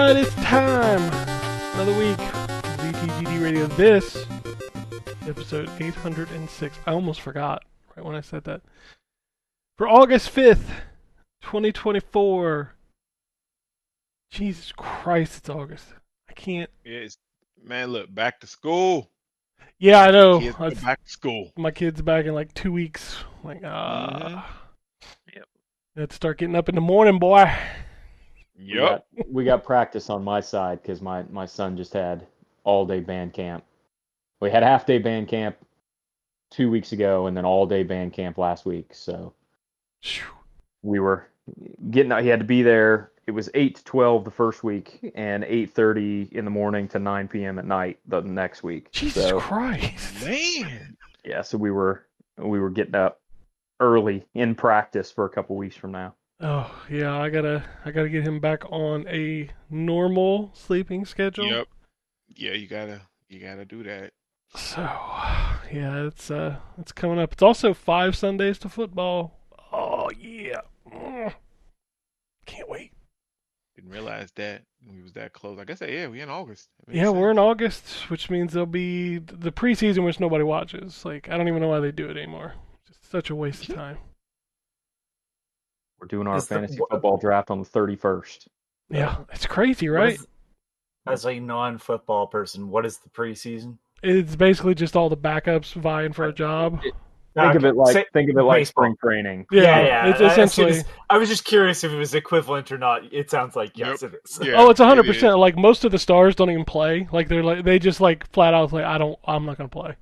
right, it's time. Another week. ZTGD Radio. This episode 806. I almost forgot right when I said that. For August 5th, 2024. Jesus Christ, it's August. I can't. Yes, man. Look, back to school. Yeah, I know. Kids go back to school. My kid's back in like 2 weeks. Like, Yep. Let's start getting up in the morning, boy. Yep. We got practice on my side because my son just had all-day band camp. We had half-day band camp 2 weeks ago and then all-day band camp last week. So we were getting out. He had to be there. It was 8 to 12 the first week and 8:30 in the morning to 9 p.m. at night the next week. Jesus Christ. Man. Yeah, so we were getting up early in practice for a couple weeks from now. Oh yeah, I gotta get him back on a normal sleeping schedule. Yep. Yeah, you gotta do that. So yeah, it's coming up. It's also 5 Sundays to football. Oh yeah, can't wait. Didn't realize that we was that close. I guess we in August. Yeah, we're in August, which means there'll be the preseason, which nobody watches. Like, I don't even know why they do it anymore. Just such a waste of time. We're doing our fantasy football draft on the 31st. Yeah, it's crazy, right? As a non-football person, what is the preseason? It's basically just all the backups vying for a job. Think of it like spring training. Yeah. It's essentially. I was just curious if it was equivalent or not. It sounds like yes, it is. Yeah, oh, it's 100%. Like most of the stars don't even play. Like they just like flat out say, I'm not gonna play.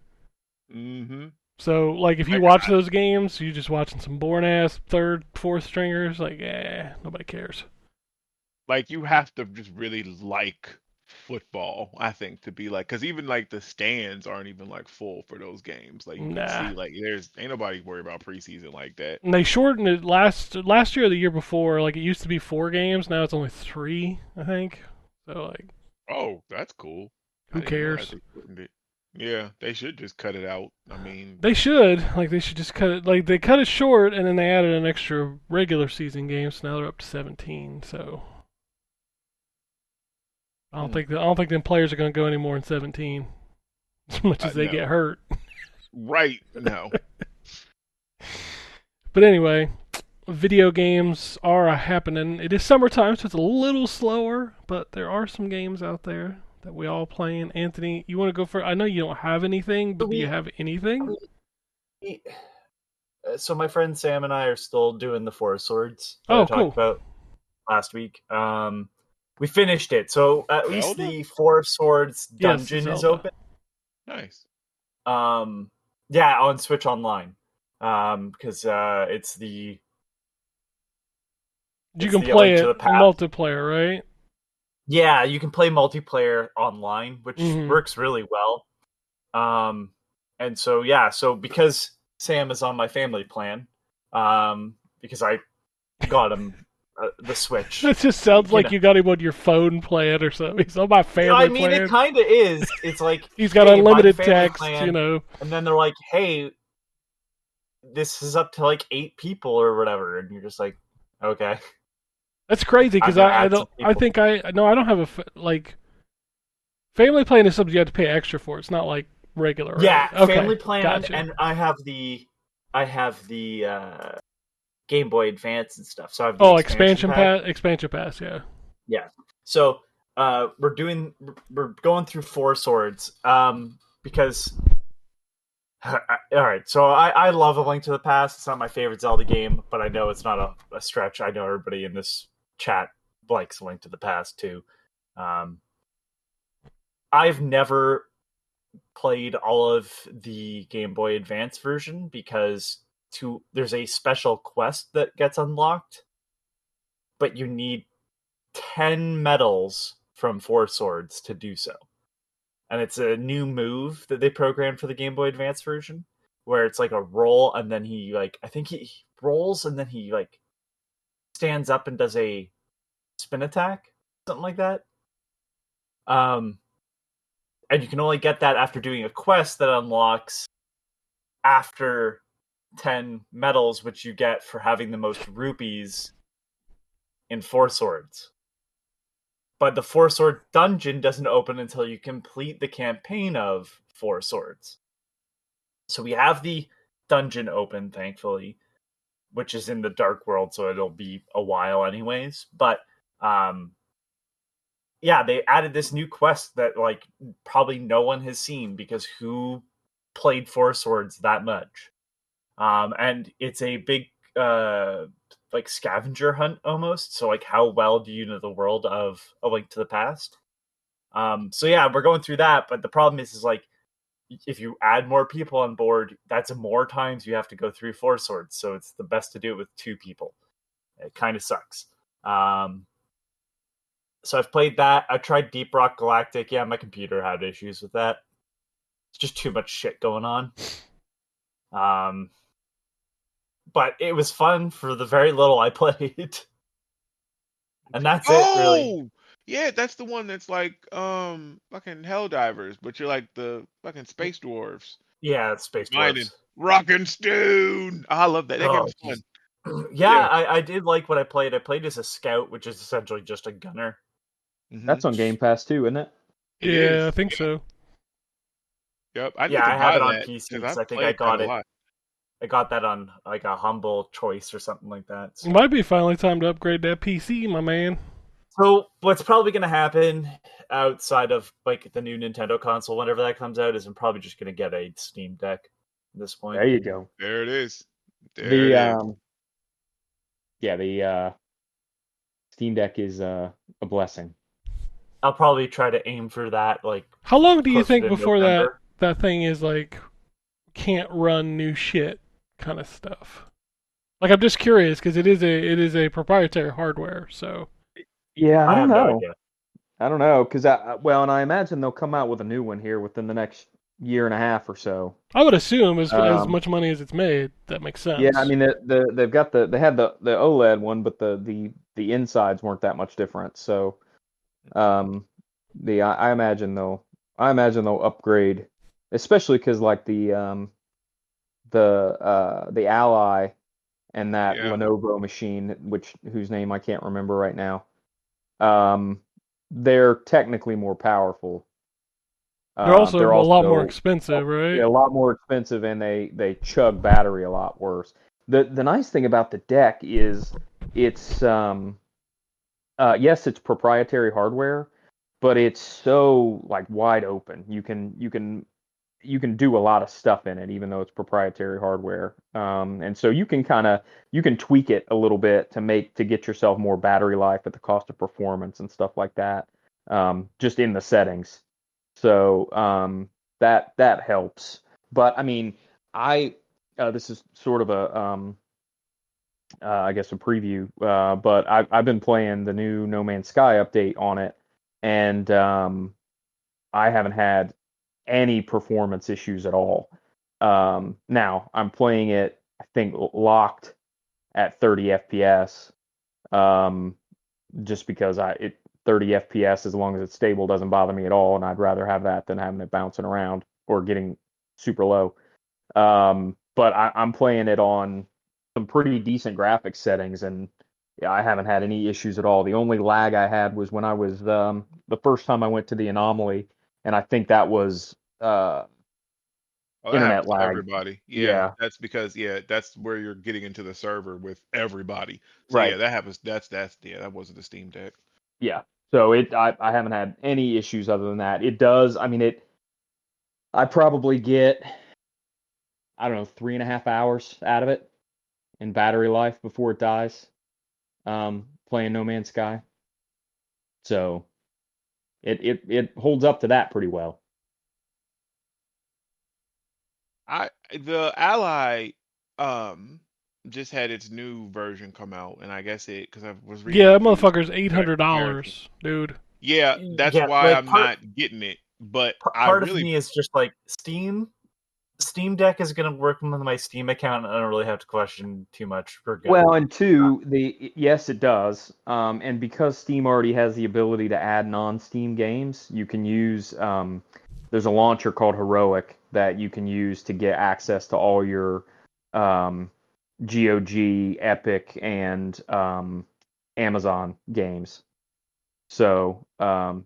Mm-hmm. So like if you watch those games, you're just watching some boring ass third, fourth stringers. Like nobody cares. Like you have to just really like football, I think, to be like, because even like the stands aren't even like full for those games. Like you can see, like ain't nobody worried about preseason like that. And they shortened it last year or the year before. Like it used to be 4 games, now it's only 3, I think. So like, oh, that's cool. Who cares? Yeah, they should just cut it out. I mean, they should just cut it. Like they cut it short, and then they added an extra regular season game, so now they're up to 17. So I don't think them players are going to go any more than 17, as much as they get hurt. Right? No. But anyway, video games are happening. It is summertime, so it's a little slower, but there are some games out there that we all playing. Anthony, you want to go for? I know you don't have anything, but do you have anything? So my friend Sam and I are still doing the Four Swords that I talked about last week. We finished it, so at least the Four Swords dungeon is open. Nice. Yeah, on Switch Online. Because it's the. You can play it multiplayer, right? Yeah, you can play multiplayer online, which works really well. And so because Sam is on my family plan, because I got him the Switch. It just sounds like you got him on your phone plan or something. He's on my family plan. It kind of is. It's like he's got unlimited text, plan, And then they're like, "Hey, this is up to like 8 people or whatever," and you're just like, "Okay." That's crazy because I don't have family plan is something you have to pay extra for. It's not like regular. Yeah, right? Okay, family plan, gotcha. And I have the Game Boy Advance and stuff. So I have the expansion pass, yeah. Yeah. So we're going through Four Swords because. All right, so I love A Link to the Past. It's not my favorite Zelda game, but I know it's not a stretch. I know everybody in this chat likes A Link to the Past too. I've never played all of the Game Boy Advance version because there's a special quest that gets unlocked, but you need 10 medals from Four Swords to do so. And it's a new move that they programmed for the Game Boy Advance version, where it's like a roll, and then he rolls, and then he like stands up and does a spin attack, something like that. And you can only get that after doing a quest that unlocks after 10 medals, which you get for having the most rupees in Four Swords. But the Four Sword dungeon doesn't open until you complete the campaign of Four Swords. So we have the dungeon open, thankfully, which is in the Dark World, so it'll be a while anyways. But yeah, they added this new quest that like probably no one has seen, because who played Four Swords that much? And it's a big like scavenger hunt almost. So like, how well do you know the world of A Link to the Past? So yeah, we're going through that, but the problem is like, if you add more people on board, that's more times you have to go through Four Swords. So it's the best to do it with 2 people. It kind of sucks. So I've played that. I tried Deep Rock Galactic. Yeah, my computer had issues with that. It's just too much shit going on. But it was fun for the very little I played. And that's it, really. Yeah, that's the one that's like fucking Helldivers, but you're like the fucking space dwarves. Yeah, it's Space Mining. Dwarfs. Rockin' Stone. Oh, I love that. That game was fun. Yeah, I did like what I played. I played as a scout, which is essentially just a gunner. That's on Game Pass too, isn't it? Yeah, I think so. Yep. I have it on PC because I think I got it. Lot. I got that on like a humble choice or something like that. So. It might be finally time to upgrade that PC, my man. So what's probably going to happen outside of like the new Nintendo console, whenever that comes out, is I'm probably just going to get a Steam Deck at this point. There you go. There it is. The Steam Deck is a blessing. I'll probably try to aim for that. Like, how long do you think before November? that thing is like can't run new shit kind of stuff? Like, I'm just curious because it is a proprietary hardware, so. Yeah, I don't know. No idea. I don't know because and I imagine they'll come out with a new one here within the next year and a half or so. I would assume as much money as it's made, that makes sense. Yeah, I mean they've got they had the OLED one, but the insides weren't that much different. So, I imagine they'll upgrade, especially because like the Ally and that Lenovo machine, whose name I can't remember right now. They're technically more powerful. They're also a lot more expensive, right? Yeah, a lot more expensive, and they chug battery a lot worse. The nice thing about the deck is it's yes, it's proprietary hardware, but it's so like wide open. You can do a lot of stuff in it, even though it's proprietary hardware. And so you can tweak it a little bit to get yourself more battery life at the cost of performance and stuff like that. Just in the settings. So that helps. But I mean, this is sort of a I guess a preview. But I've been playing the new No Man's Sky update on it, and I haven't had any performance issues at all. Now I'm playing it, I think, locked at 30 FPS. Just because 30 FPS, as long as it's stable, doesn't bother me at all, and I'd rather have that than having it bouncing around or getting super low. But I'm playing it on some pretty decent graphics settings, and yeah, I haven't had any issues at all. The only lag I had was when I was the first time I went to the Anomaly, and I think that was internet lag. Everybody, yeah, that's because that's where you're getting into the server with everybody. So, right. Yeah, that happens. That wasn't the Steam Deck. Yeah. So I haven't had any issues other than that. It does. I mean, I probably get, I don't know, 3.5 hours out of it in battery life before it dies. Playing No Man's Sky. So it holds up to that pretty well. The Ally just had its new version come out, and I guess because I was reading. Yeah, that motherfucker's $800, dude. Yeah, that's why I'm not getting it. But part of me is just like Steam Deck is going to work with my Steam account, and I don't really have to question too much. Well, and two, yes, it does. And because Steam already has the ability to add non-Steam games, you can use. There's a launcher called Heroic that you can use to get access to all your GOG, Epic, and Amazon games. So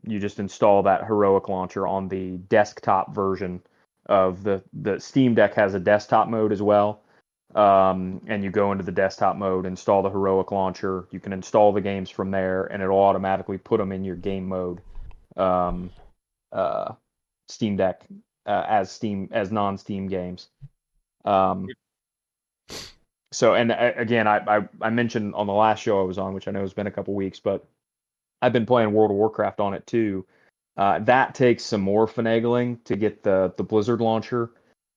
you just install that Heroic launcher on the desktop version of the Steam Deck has a desktop mode as well. And you go into the desktop mode, install the Heroic launcher. You can install the games from there, and it'll automatically put them in your game mode. Steam Deck as non-Steam games. So, and again, I mentioned on the last show I was on, which I know has been a couple weeks, but I've been playing World of Warcraft on it too. That takes some more finagling to get the Blizzard launcher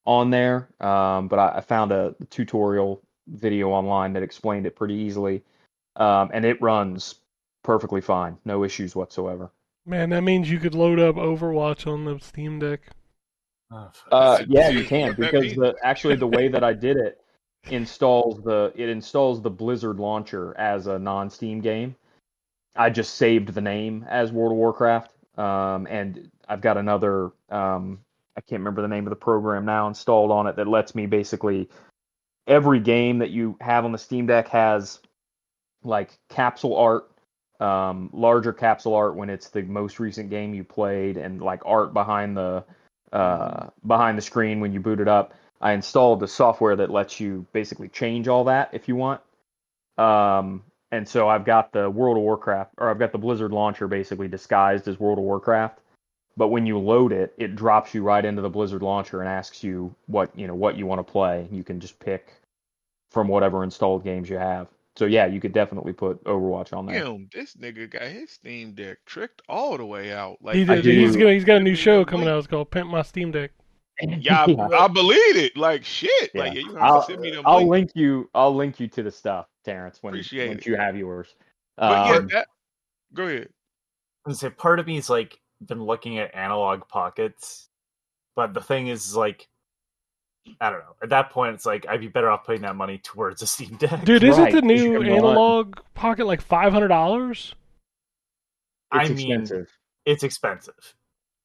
on there, but I found a tutorial video online that explained it pretty easily, and it runs perfectly fine, no issues whatsoever. Man, that means you could load up Overwatch on the Steam Deck. Yeah, you can, because the way that I did it installs the Blizzard launcher as a non-Steam game. I just saved the name as World of Warcraft, and I've got another I can't remember the name of the program now installed on it that lets me basically every game that you have on the Steam Deck has like capsule art, larger capsule art when it's the most recent game you played, and like art behind the screen when you boot it up. I installed the software that lets you basically change all that if you want. And so I've got the World of Warcraft, or I've got the Blizzard launcher basically disguised as World of Warcraft. But when you load it, it drops you right into the Blizzard launcher and asks you what you want to play. You can just pick from whatever installed games you have. So yeah, you could definitely put Overwatch on there. Damn, this nigga got his Steam Deck tricked all the way out. Like He did. He's got a new show coming out. It's called Pimp My Steam Deck. Yeah, I believe it. Like shit. Yeah. Like you have to send me them I'll links. link you to the stuff, Terrence, once you have yours. But yeah, go ahead. I was gonna say, part of me is like been looking at Analog Pockets, but the thing is like, I don't know. At that point, it's like I'd be better off putting that money towards a Steam Deck. Dude, isn't the new Analog Pocket like $500? It's expensive. It's expensive.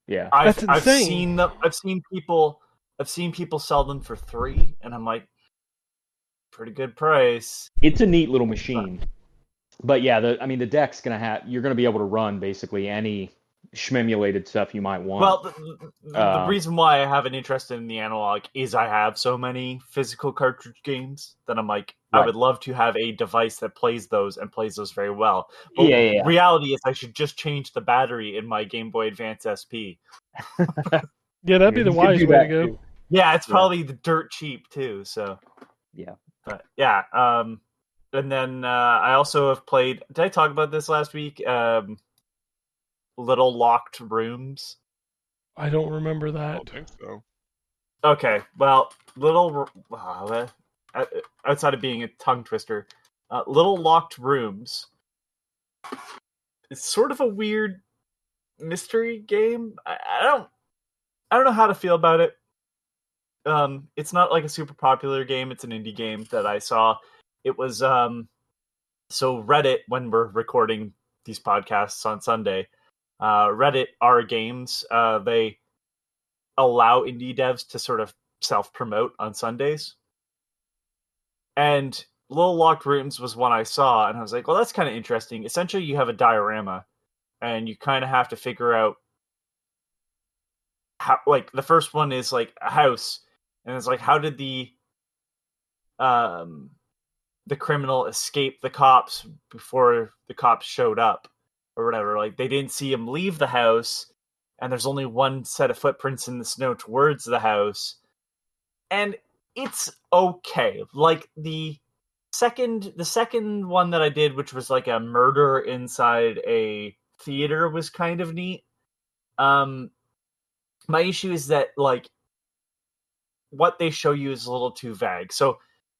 Yeah, that's insane. I've seen people sell them for $3, and I'm like, pretty good price. It's a neat little machine, but yeah, the deck's you're gonna be able to run basically any shmemulated stuff you might want. Well, the reason why I have an interest in the analog is I have so many physical cartridge games that I'm like, right. I would love to have a device that plays those very well. But reality is I should just change the battery in my Game Boy Advance SP. Yeah, that'd be the wise way to go. Too. Yeah, it's probably the dirt cheap too, so. Yeah. But yeah, and then I also have played, did I talk about this last week? Little Locked Rooms. I don't remember that. I don't think so. Okay, well, outside of being a tongue twister, Little Locked Rooms. It's sort of a weird mystery game. I don't know how to feel about it. It's not like a super popular game. It's an indie game that I saw. It was so Reddit, when we're recording these podcasts on Sunday, Reddit R Games, they allow indie devs to sort of self-promote on Sundays. And Little Locked Rooms was one I saw, and I was like, well, that's kind of interesting. Essentially, you have a diorama, and you kind of have to figure out how, like, the first one is like a house, and it's like, how did the criminal escape the cops before the cops showed up or whatever? Like, they didn't see him leave the house, and there's only one set of footprints in the snow towards the house. And it's okay. Like, the second one that I did, which was like a murder inside a theater, was kind of neat. My issue is that, like, what they show you is a little too vague. So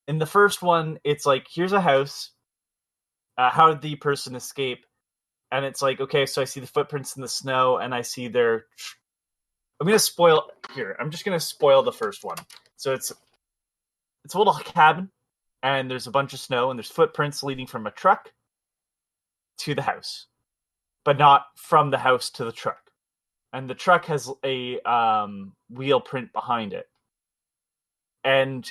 in the first one, it's like, here's a house. How did the person escape? And it's like, okay, so I see the footprints in the snow, and I see their... I'm just going to spoil the first one. So it's a little cabin, and there's a bunch of snow, and there's footprints leading from a truck to the house, but not from the house to the truck. And the truck has a wheel print behind it. And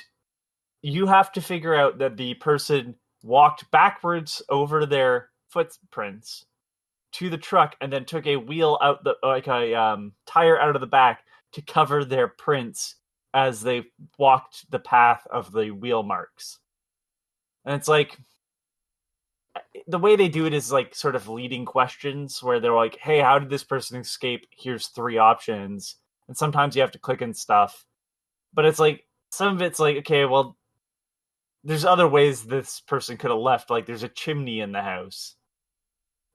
you have to figure out that the person walked backwards over their footprints to the truck and then took a wheel out a tire out of the back to cover their prints as they walked the path of the wheel marks. And it's like, the way they do it is like sort of leading questions where they're like, hey, how did this person escape? Here's 3 options. And sometimes you have to click and stuff. But it's like, some of it's like, okay, well, there's other ways this person could have left. Like there's a chimney in the house.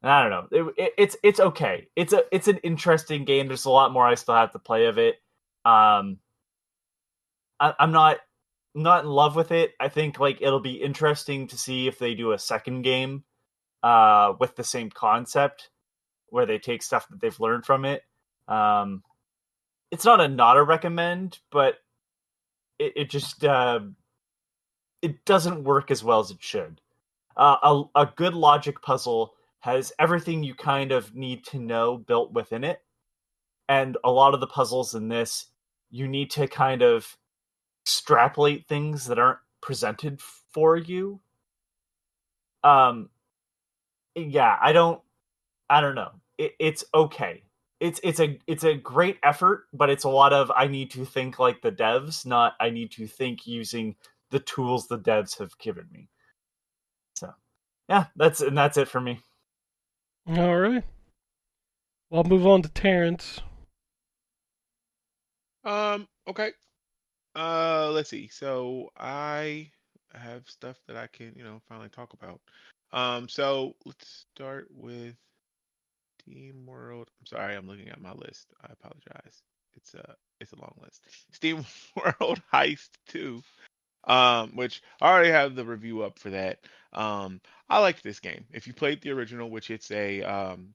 And I don't know. It's okay. It's an interesting game. There's a lot more I still have to play of it. I'm not in love with it. I think like it'll be interesting to see if they do a second game with the same concept where they take stuff that they've learned from it. It's not a recommend, but it just it doesn't work as well as it should. A good logic puzzle has everything you kind of need to know built within it. And a lot of the puzzles in this, you need to kind of extrapolate things that aren't presented for you. Yeah, I don't know. It's okay. It's a great effort, but it's a lot of I need to think like the devs, not I need to think using the tools the devs have given me. So, yeah, that's it for me. All right. Well, I'll move on to Terrence. Okay. Let's see. So I have stuff that I can, finally talk about. So let's start with Steam World. I'm sorry, I'm looking at my list. I apologize. It's a long list. Steam World Heist 2. Which I already have the review up for that. I liked this game. If you played the original, which it's a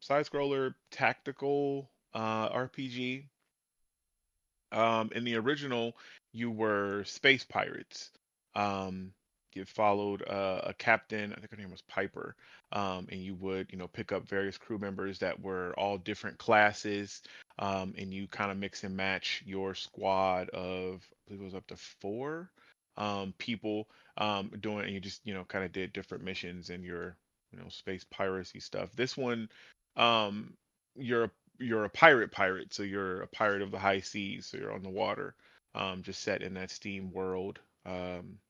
side scroller tactical RPG. In the original, you were space pirates. Um, you followed a captain, I think her name was Piper, and you would, pick up various crew members that were all different classes, and you kind of mix and match your squad of, I believe it was up to 4 people doing, and you just, kind of did different missions and your, space piracy stuff. This one, um, you're you're a pirate, so you're a pirate of the high seas, so you're on the water, just set in that Steam World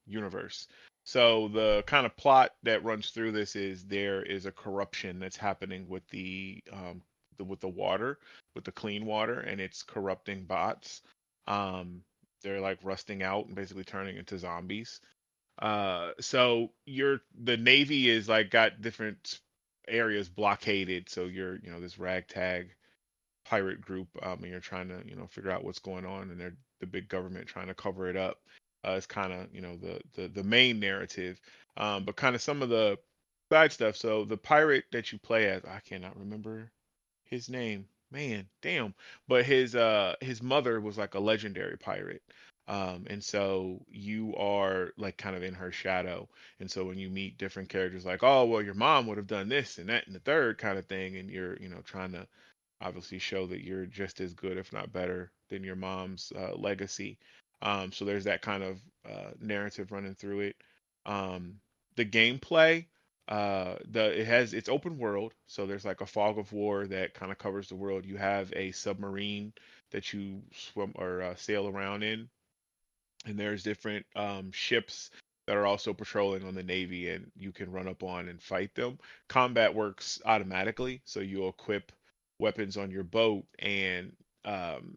universe. So the kind of plot that runs through this is there is a corruption that's happening with with the water, with the clean water, and it's corrupting bots. Um, they're like rusting out and basically turning into zombies. So the Navy is like got different areas blockaded, so you're this ragtag pirate group, and you're trying to figure out what's going on, and they're the big government trying to cover it up. It's kind of the main narrative, but kind of some of the side stuff. So the pirate that you play as, I cannot remember his name, man, damn. But his mother was like a legendary pirate. And so you are like kind of in her shadow. And so when you meet different characters, like, oh, well, your mom would have done this and that and the third kind of thing, and you're, trying to obviously show that you're just as good, if not better, than your mom's legacy. So there's that kind of narrative running through it. Um, the gameplay, it's open world, so there's like a fog of war that kind of covers the world. You have a submarine that you swim or sail around in, and there's different ships that are also patrolling on the Navy, and you can run up on and fight them. Combat works automatically, so you'll equip weapons on your boat, and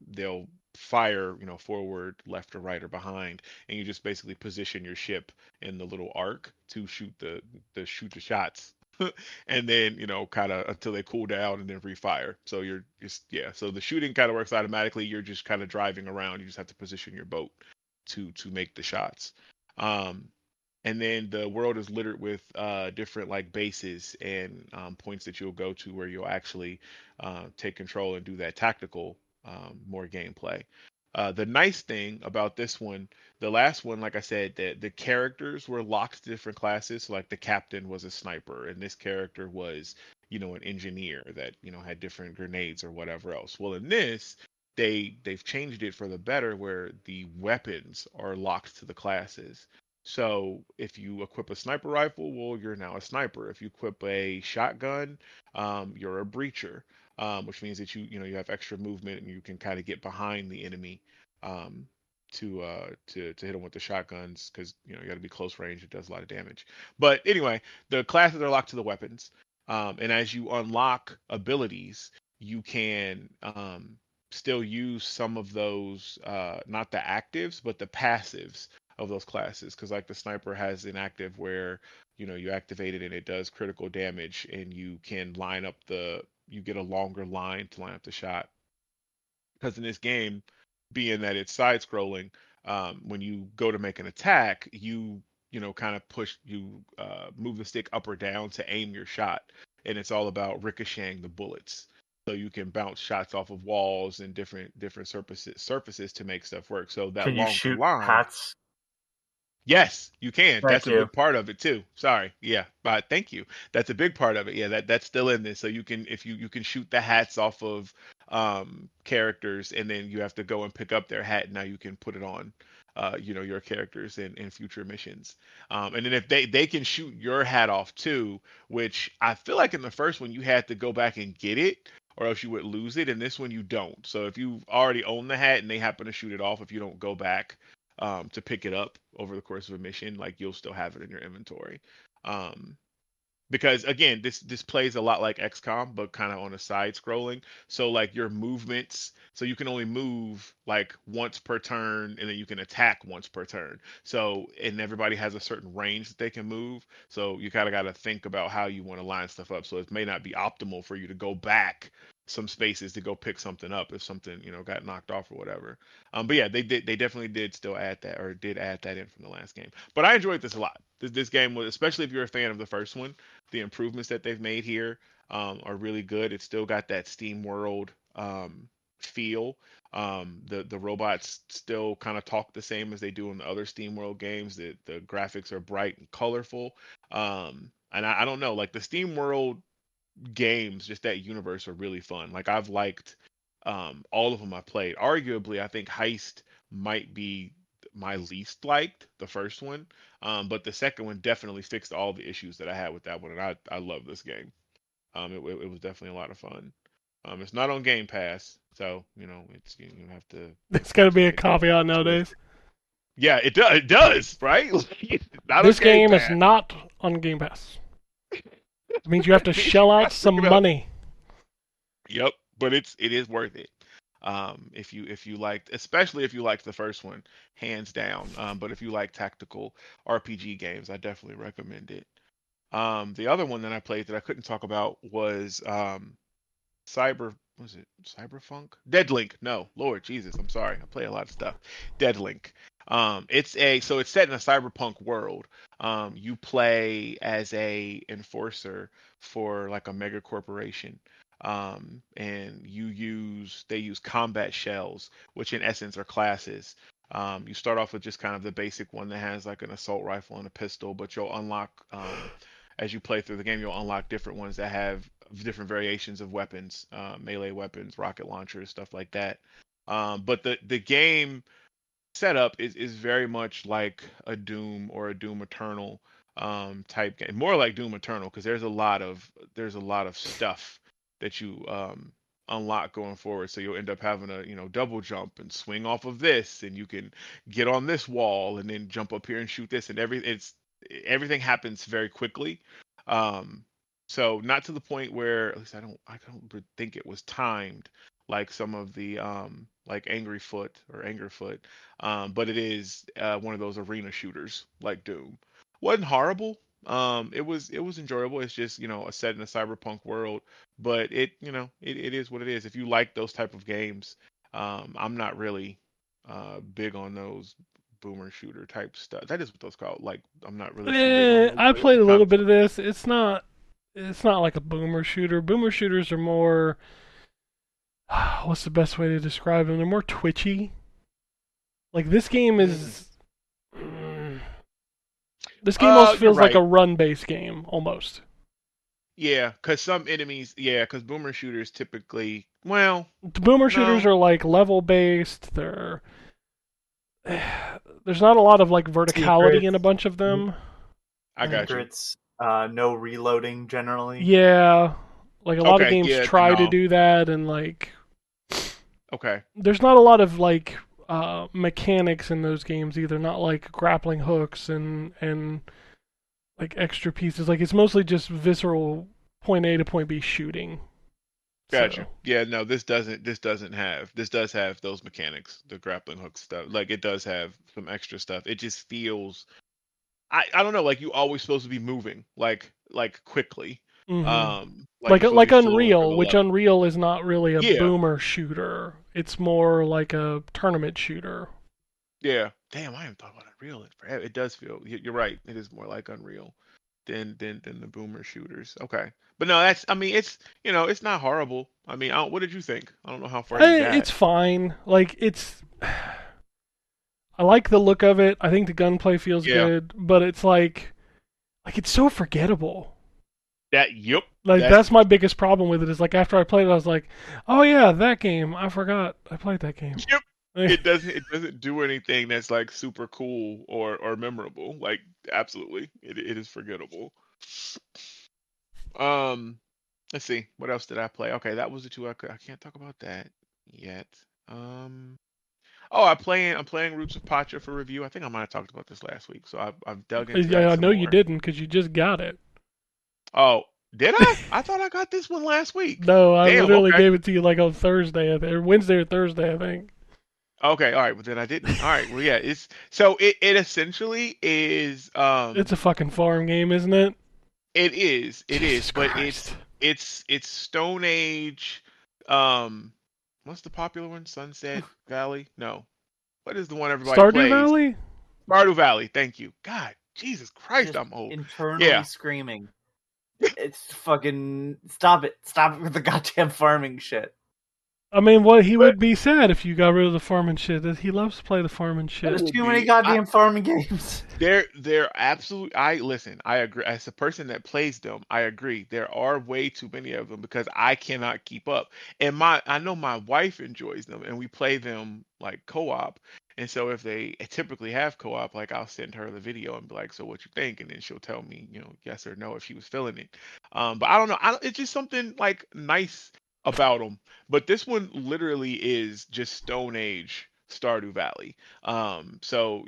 they'll fire, forward, left, or right, or behind, and you just basically position your ship in the little arc to shoot the shots. And then kind of until they cool down and then refire. So you're just, yeah, so the shooting kind of works automatically. You're just kind of driving around, you just have to position your boat to make the shots. Um, and then the world is littered with different like bases and points that you'll go to where you'll actually take control and do that tactical more gameplay. The nice thing about this one, the last one, like I said, that the characters were locked to different classes. So like the captain was a sniper, and this character was, an engineer that had different grenades or whatever else. Well, in this, they've changed it for the better, where the weapons are locked to the classes. So if you equip a sniper rifle, well, you're now a sniper. If you equip a shotgun, you're a breacher, which means that you have extra movement and you can kind of get behind the enemy um, to hit them with the shotguns because you got to be close range. It does a lot of damage. But anyway, the classes are locked to the weapons, and as you unlock abilities, you can still use some of those, not the actives, but the passives of those classes. Because like the sniper has an active where you activate it and it does critical damage, and you can you get a longer line to line up the shot. Because in this game, being that it's side scrolling, when you go to make an attack, you kind of move the stick up or down to aim your shot, and it's all about ricocheting the bullets. So you can bounce shots off of walls and different surfaces to make stuff work. So that Can you longer shoot line. hats? Yes, you can. Thank That's a you. big part of it too. Sorry. Yeah, but thank you. That's a big part of it. Yeah, that's still in this. So you can, if you can shoot the hats off of characters, and then you have to go and pick up their hat. Now you can put it on your characters in future missions. And then if they can shoot your hat off too, which I feel like in the first one you had to go back and get it, or else you would lose it. In this one you don't. So if you already own the hat and they happen to shoot it off, if you don't go back to pick it up over the course of a mission, like you'll still have it in your inventory. Um, because again, this plays a lot like XCOM, but kind of on a side scrolling. So like your movements, so you can only move like once per turn, and then you can attack once per turn. So and everybody has a certain range that they can move. So you kind of got to think about how you want to line stuff up. So it may not be optimal for you to go back some spaces to go pick something up if something got knocked off or whatever. But yeah, they definitely did still add that, or did add that in from the last game. But I enjoyed this a lot. This game was, especially if you're a fan of the first one, the improvements that they've made here are really good. It's still got that Steam World feel. The robots still kind of talk the same as they do in the other Steam World games. The graphics are bright and colorful. And I don't know, like the Steam World games, just that universe are really fun. Like I've liked all of them I played. Arguably, I think Heist might be my least liked, the first one. But the second one definitely fixed all the issues that I had with that one, and I love this game. It was definitely a lot of fun. It's not on Game Pass, so it's you have to There's got to be a make that caveat choice. nowadays. Yeah, it does. It does, right? Not This on Game game is Pass. not on Game Pass. It means you have to shell out some money. Yep, but it is worth it. If you liked, especially if you liked the first one, hands down. But if you like tactical RPG games, I definitely recommend it. The other one that I played that I couldn't talk about was was it Cyberpunk? Deadlink. No, Lord Jesus, I'm sorry. I play a lot of stuff. Deadlink. So it's set in a cyberpunk world. You play as a enforcer for like a mega corporation. And they use combat shells, which in essence are classes. You start off with just kind of the basic one that has like an assault rifle and a pistol, but you'll unlock as you play through the game, you'll unlock different ones that have different variations of weapons, melee weapons, rocket launchers, stuff like that. But the game setup is very much like a Doom or a Doom Eternal type game, more like Doom Eternal because there's a lot of stuff that you unlock going forward. So you'll end up having a double jump and swing off of this, and you can get on this wall and then jump up here and shoot this, and everything happens very quickly. Um, so not to the point where, at least I don't think it was timed like some of the like Angry Foot or Anger Foot, but it is one of those arena shooters like Doom. Wasn't horrible. It was enjoyable. It's just a set in a cyberpunk world, but it is what it is. If you like those type of games, I'm not really big on those boomer shooter type stuff. That is what those called. Like I'm not really too big on those. I But it's played a kind little of bit fun. of this. It's not like a boomer shooter. Boomer shooters are more. What's the best way to describe them? They're more twitchy. Like this game is. This game almost You're feels like right. a run-based game, almost. Yeah, because some enemies, yeah, because boomer shooters typically, well, The boomer shooters no, are like level-based. They're There's not a lot of like verticality in a bunch of them. I got you. Secrets, no reloading generally. Yeah, like a lot of games yeah, try to no. do that, and like, Okay. there's not a lot of like mechanics in those games either. Not like grappling hooks and like extra pieces. Like it's mostly just visceral point A to point B shooting. Gotcha. So. Yeah, no, this does have those mechanics, the grappling hook stuff. Like it does have some extra stuff. It just feels I don't know, like you always supposed to be moving like quickly. Mm-hmm. Like you're supposed Like to be slowing for Unreal, the which level. Unreal is not really a Yeah. boomer shooter. It's more like a tournament shooter. Yeah. Damn, I haven't thought about Unreal in forever. It does feel you're right. It is more like Unreal than the boomer shooters. Okay. But no, I mean it's it's not horrible. I mean, what did you think? I don't know how far you got. It's fine. Like it's I like the look of it. I think the gunplay feels Yeah. good, but it's like it's so forgettable. Yep. Like that's my biggest problem with it is like after I played it I was like, "Oh yeah, that game. I forgot I played that game." Yep. It doesn't do anything that's like super cool or memorable. Like absolutely. It is forgettable. Let's see. What else did I play? Okay, that was the two I can't talk about that yet. Oh, I'm playing Roots of Pacha for review. I think I might have talked about this last week, so I've dug into Yeah, that I some know you more. didn't because you just got it. Oh, did I? I thought I got this one last week. No, I Damn, literally okay. gave it to you like on Thursday, or Wednesday or Thursday, I think. Okay, all right, but then I didn't. All right, well, yeah, it essentially is It's a fucking farm game, isn't it? It is, Jesus but Christ. it's Stone Age. What's the popular one? Sunset Valley? No, what is the one everybody Stardew plays? Valley? Stardew Valley. Thank you. God, Jesus Christ, Just I'm old. internally Yeah. screaming. It's fucking stop it with the goddamn farming shit. I mean, what he But would be sad if you got rid of the farming shit. He loves to play the farming shit. There's would too many be- goddamn farming games. they're absolutely. I agree. As a person that plays them, I agree. There are way too many of them because I cannot keep up. And I know my wife enjoys them, and we play them like co-op. And so if they typically have co-op, like I'll send her the video and be like, "So what you think?" And then she'll tell me, yes or no if she was feeling it. But I don't know. It's just something like nice about them. But this one literally is just Stone Age Stardew Valley. So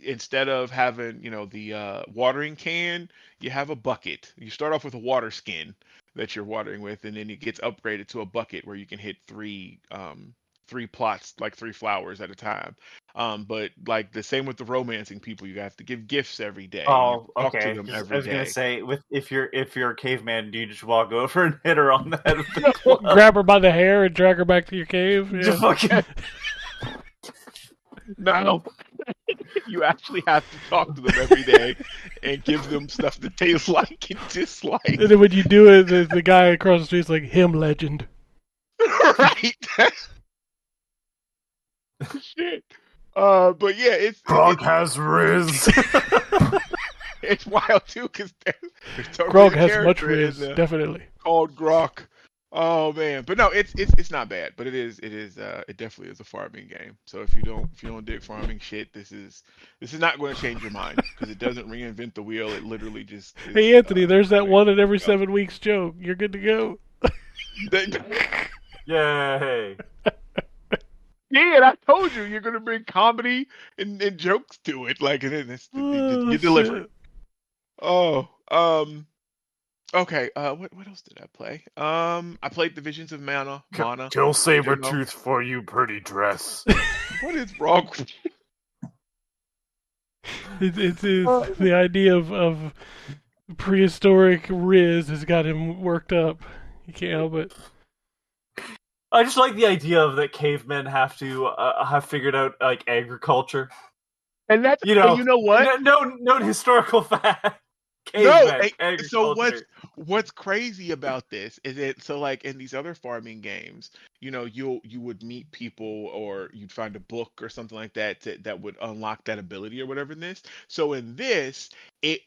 instead of having the watering can, you have a bucket. You start off with a water skin that you're watering with, and then it gets upgraded to a bucket where you can hit three plots, like three flowers at a time. But like the same with the romancing people, you have to give gifts every day. And you Oh, talk to okay. them I every was gonna day. say, if you're a caveman, do you just walk over and hit her on the head with the club? Grab her by the hair and drag her back to your cave. Yeah. Just fucking No, you actually have to talk to them every day and give them stuff that they like and dislike. And then when you do it, the guy across the street's like, him legend. Right. Shit. But yeah, Grog has Riz. it's wild too because there's totally Grog a has much character in riz, there definitely. called Grok. Oh man, but no, it's not bad, but it definitely is a farming game. So if you don't dig farming shit, this is not going to change your mind because it doesn't reinvent the wheel. It literally just is, Hey, Anthony, there's that way one in every go. 7 weeks joke. You're good to go. Yay. Yeah, and I told you you're gonna bring comedy and jokes to it, like and it's Oh, you deliver. shit. Oh, okay. What else did I play? I played Divisions of Mana. Kill Sabretooth for you, pretty dress. What is wrong with you? It's the idea of prehistoric Riz has got him worked up. You can't help it. I just like the idea of that cavemen have to have figured out like agriculture. And that's You know, you know what? No historical fact. No, Cavemen, so agriculture. what's crazy about this is it so like in these other farming games, you would meet people or you'd find a book or something like that that would unlock that ability or whatever in this. So in this, it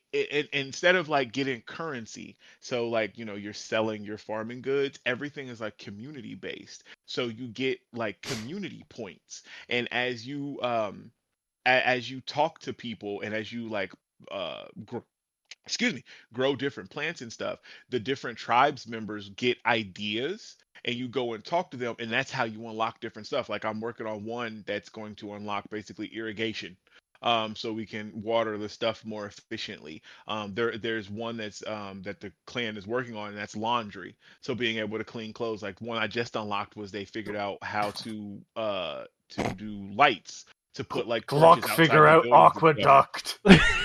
instead of like getting currency, so like you're selling your farming goods, everything is like community based. So you get like community points, and as you as you talk to people and as you like grow different plants and stuff, the different tribes members get ideas and you go and talk to them, and that's how you unlock different stuff. Like I'm working on one that's going to unlock basically irrigation. So we can water the stuff more efficiently. There's one that's that the clan is working on, and that's laundry. So being able to clean clothes. Like one I just unlocked was they figured out how to do lights to put like torches Glock outside figure the out buildings and stuff. aqueduct.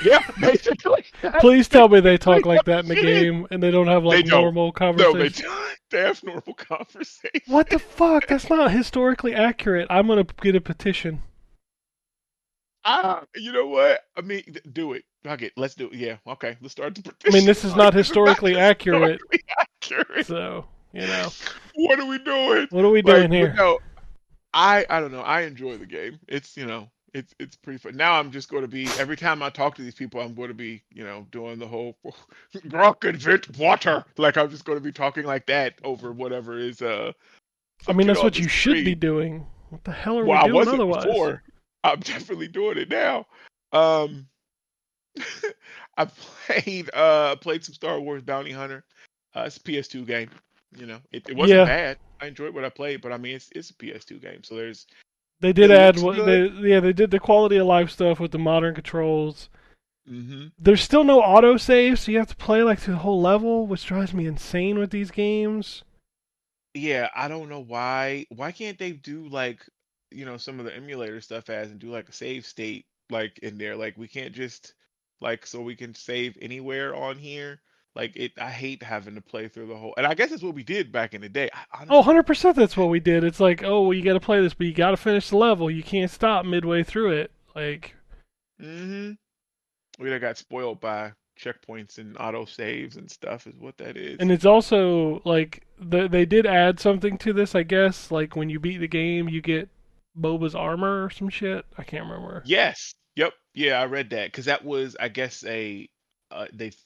Yeah, basically. Please tell me they talk like that in the game and they don't have like They don't. normal No, conversation. they don't. They have normal conversation. What the fuck? That's not historically accurate. I'm gonna get a petition. You know what? I mean, do it. Okay, let's do it. Yeah, okay. Let's start the I petition. mean, this is not historically accurate. Accurate. So, you know. What are we doing? What are we doing here? No, I don't know. I enjoy the game. It's it's pretty fun. Now I'm just going to be every time I talk to these people, I'm going to be doing the whole rock and vent water. Like I'm just going to be talking like that over whatever is I mean, that's what you should be doing. What the hell are we doing otherwise? Before. I'm definitely doing it now. I played some Star Wars Bounty Hunter. It's a PS2 game. It wasn't bad. I enjoyed what I played, but I mean it's a PS2 game, so they did add they did the quality of life stuff with the modern controls. Mm-hmm. There's still no autosave, so you have to play like through the whole level, which drives me insane with these games. Yeah, I don't know why. Why can't they do like some of the emulator stuff and do like a save state like in there? Like we can't just like so we can save anywhere on here. Like I hate having to play through the whole. And I guess that's what we did back in the day. Oh, 100% that's what we did. It's like, oh, well, you got to play this, but you got to finish the level. You can't stop midway through it. Like. Mm-hmm. We got spoiled by checkpoints and auto saves and stuff is what that is. And it's also like they did add something to this, I guess. Like when you beat the game, you get Boba's armor or some shit. I can't remember. Yes. Yep. Yeah, I read that because that was, I guess, they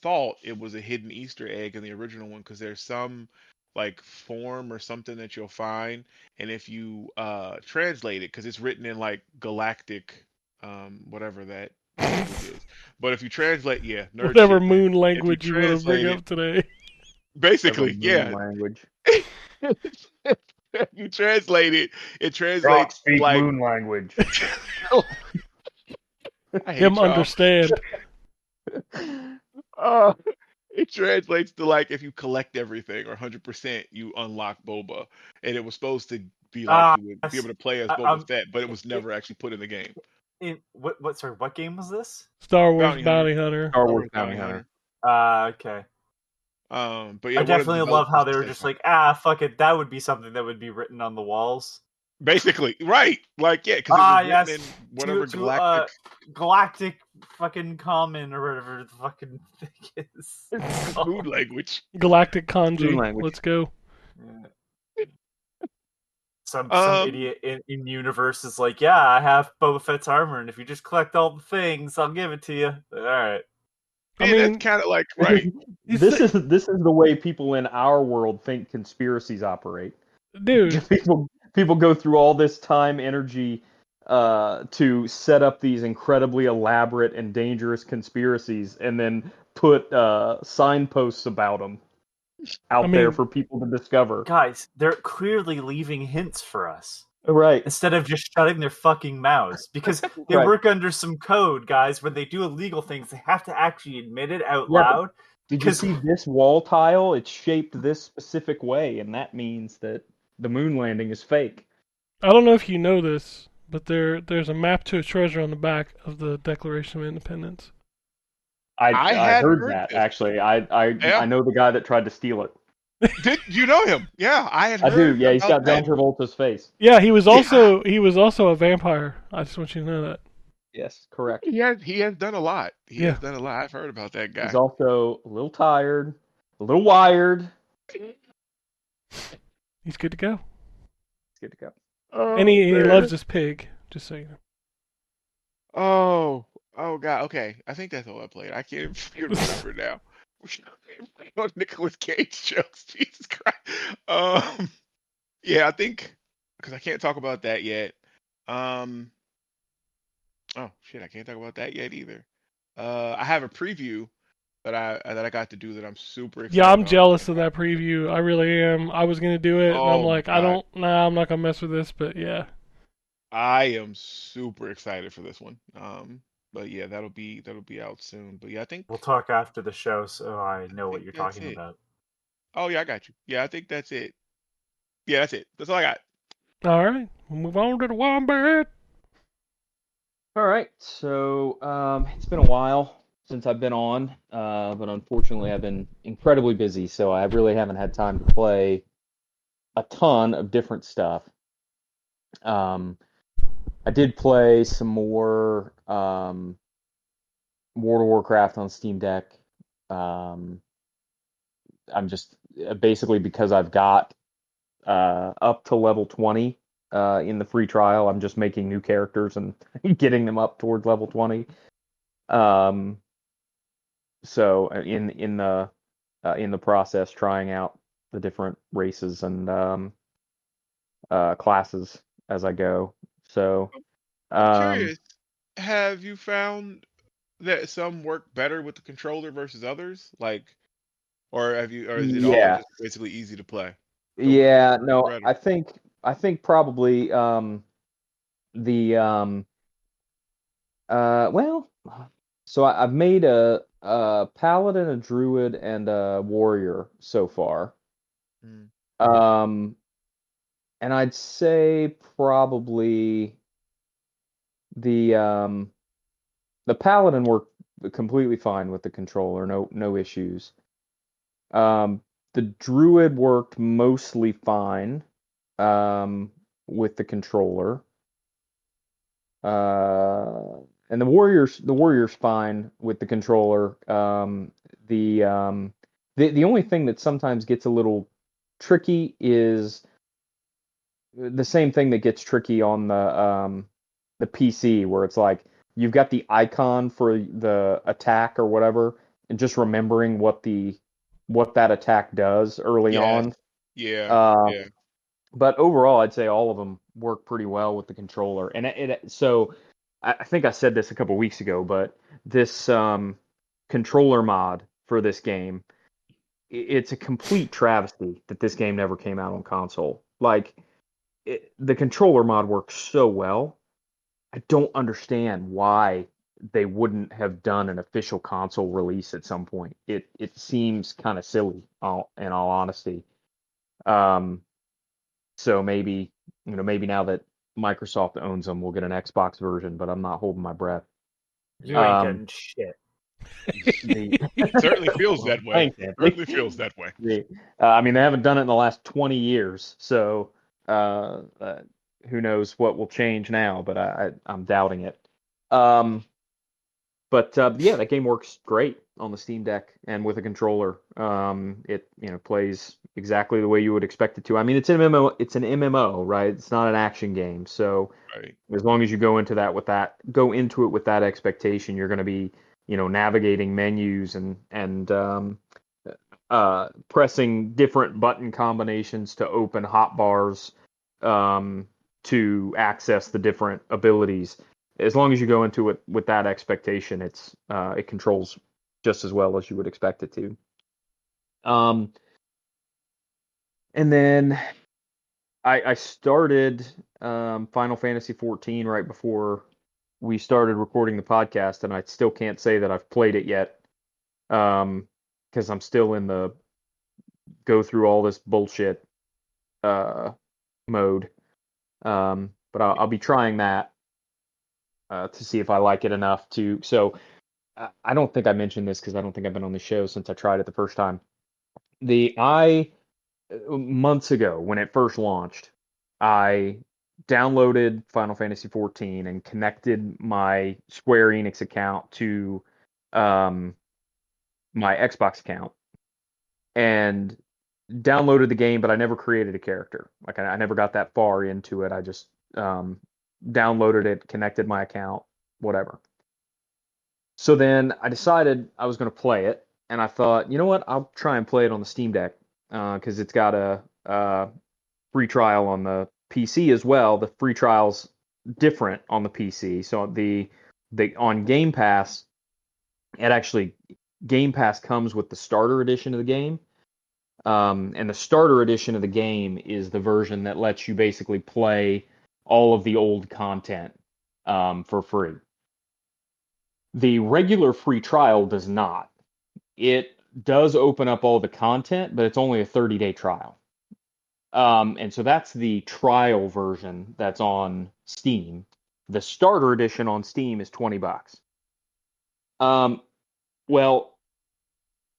thought it was a hidden Easter egg in the original one because there's some like form or something that you'll find, and if you translate it, because it's written in like galactic, whatever that language is. But if you translate, nerd whatever shit, moon language you want to bring up today. Basically, language. You translate it. It translates like moon language. Him understand. It translates to like if you collect everything or 100%, you unlock Boba, and it was supposed to be like you would be able to play as Boba Fett, but it was never actually put in the game. What game was this? Star Wars Bounty Hunter. Star Wars Bounty Hunter. Okay. But yeah, I definitely love how they were just like, fuck it, that would be something that would be written on the walls. Basically, right? Like, yeah, because it was written in whatever galactic fucking common or whatever the fucking thing is. Moon language. Galactic kanji. Let's go. Yeah. Some idiot in universe is like, yeah, I have Boba Fett's armor, and if you just collect all the things, I'll give it to you. All right. I mean, that's kind of like right. This is the way people in our world think conspiracies operate. Dude, people go through all this time, energy, to set up these incredibly elaborate and dangerous conspiracies, and then put signposts about them out there for people to discover. Guys, they're clearly leaving hints for us. Right. Instead of just shutting their fucking mouths. Because they work under some code, guys. When they do illegal things, they have to actually admit it out loud. Did you see this wall tile? It's shaped this specific way, and that means that the moon landing is fake. I don't know if you know this, but there's a map to a treasure on the back of the Declaration of Independence. I heard that, actually. I know the guy that tried to steal it. Did you know him? Yeah, I do. Yeah, he's got John Travolta's face. Yeah, he was also a vampire. I just want you to know that. Yes, correct. He has done a lot. He has done a lot. I've heard about that guy. He's also a little tired, a little wired. He's good to go. He's good to go. And he loves his pig. Just so you know. Oh God. Okay, I think that's all I played. I can't even remember now. On Nicolas Cage shows, Jesus Christ. Yeah, I think because I can't talk about that yet. Oh shit, I can't talk about that yet either. I have a preview that I got to do that I'm super Yeah, excited I'm about. jealous of that preview. I really am. I was gonna do it, and I'm Oh my like, god, I'm not gonna mess with this. But yeah. I am super excited for this one. But yeah, that'll be out soon. But yeah, We'll talk after the show so I I know what think you're that's talking it. about. Oh yeah, I got you. Yeah, I think that's it. Yeah, that's it. That's all I got. All right, we'll move on to the wombat. All right, so it's been a while since I've been on, but unfortunately I've been incredibly busy, so I really haven't had time to play a ton of different stuff. Um, I did play some more World of Warcraft on Steam Deck. Um, I'm just basically because I've got up to level 20 in the free trial. I'm just making new characters and getting them up towards level 20. Um, so in the process, trying out the different races and classes as I go. So I'm um, curious. Have you found that some work better with the controller versus others? Like, or is it all yeah, just basically easy to play? So which yeah, works no, better? I think probably the well, so I've made a paladin, a druid, and a warrior so far. Mm. Um, and I'd say probably the um the paladin worked completely fine with the controller, no issues. Um, the druid worked mostly fine with the controller. And the warrior's fine with the controller. The the only thing that sometimes gets a little tricky is the same thing that gets tricky on the PC, where it's like you've got the icon for the attack or whatever, and just remembering what that attack does early Yes. on. Yeah. Uh, Yeah. but overall, I'd say all of them work pretty well with the controller. And so I think I said this a couple weeks ago, but this controller mod for this game, it's a complete travesty that this game never came out on console. Like the controller mod works so well. I don't understand why they wouldn't have done an official console release at some point. It seems kind of silly, in all honesty. Um, So maybe now that Microsoft owns them, we'll get an Xbox version, but I'm not holding my breath. You ain't Um, getting shit. the Certainly feels that way. Thanks, Anthony. Certainly feels that way. I mean, they haven't done it in the last 20 years, so uh, uh, who knows what will change now? But I'm doubting it. Um, But yeah, that game works great on the Steam Deck and with a controller. It plays exactly the way you would expect it to. I mean, it's an MMO. It's an MMO, right? It's not an action game. So Right. as long as you go into it with that expectation, you're going to be navigating menus and pressing different button combinations to open hotbars to access the different abilities. As long as you go into it with that expectation, it controls just as well as you would expect it to. Um, and then I started Final Fantasy 14 right before we started recording the podcast, and I still can't say that I've played it yet because I'm still in the go through all this bullshit uh, mode. But I'll be trying that to see if I like it enough to. So I don't think I mentioned this because I don't think I've been on the show since I tried it the first time. I months ago when it first launched, I downloaded Final Fantasy 14 and connected my Square Enix account to um, my Xbox account and downloaded the game, but I never created a character. Like I never got that far into it. I just downloaded it, connected my account, whatever. So then I decided I was going to play it, and I thought, you know what? I'll try and play it on the Steam Deck because it's got a free trial on the PC as well. The free trial's different on the PC. So on Game Pass, Game Pass comes with the starter edition of the game. And the starter edition of the game is the version that lets you basically play all of the old content for free. The regular free trial does not. It does open up all the content, but it's only a 30-day trial. And so that's the trial version that's on Steam. The starter edition on Steam is $20. Well,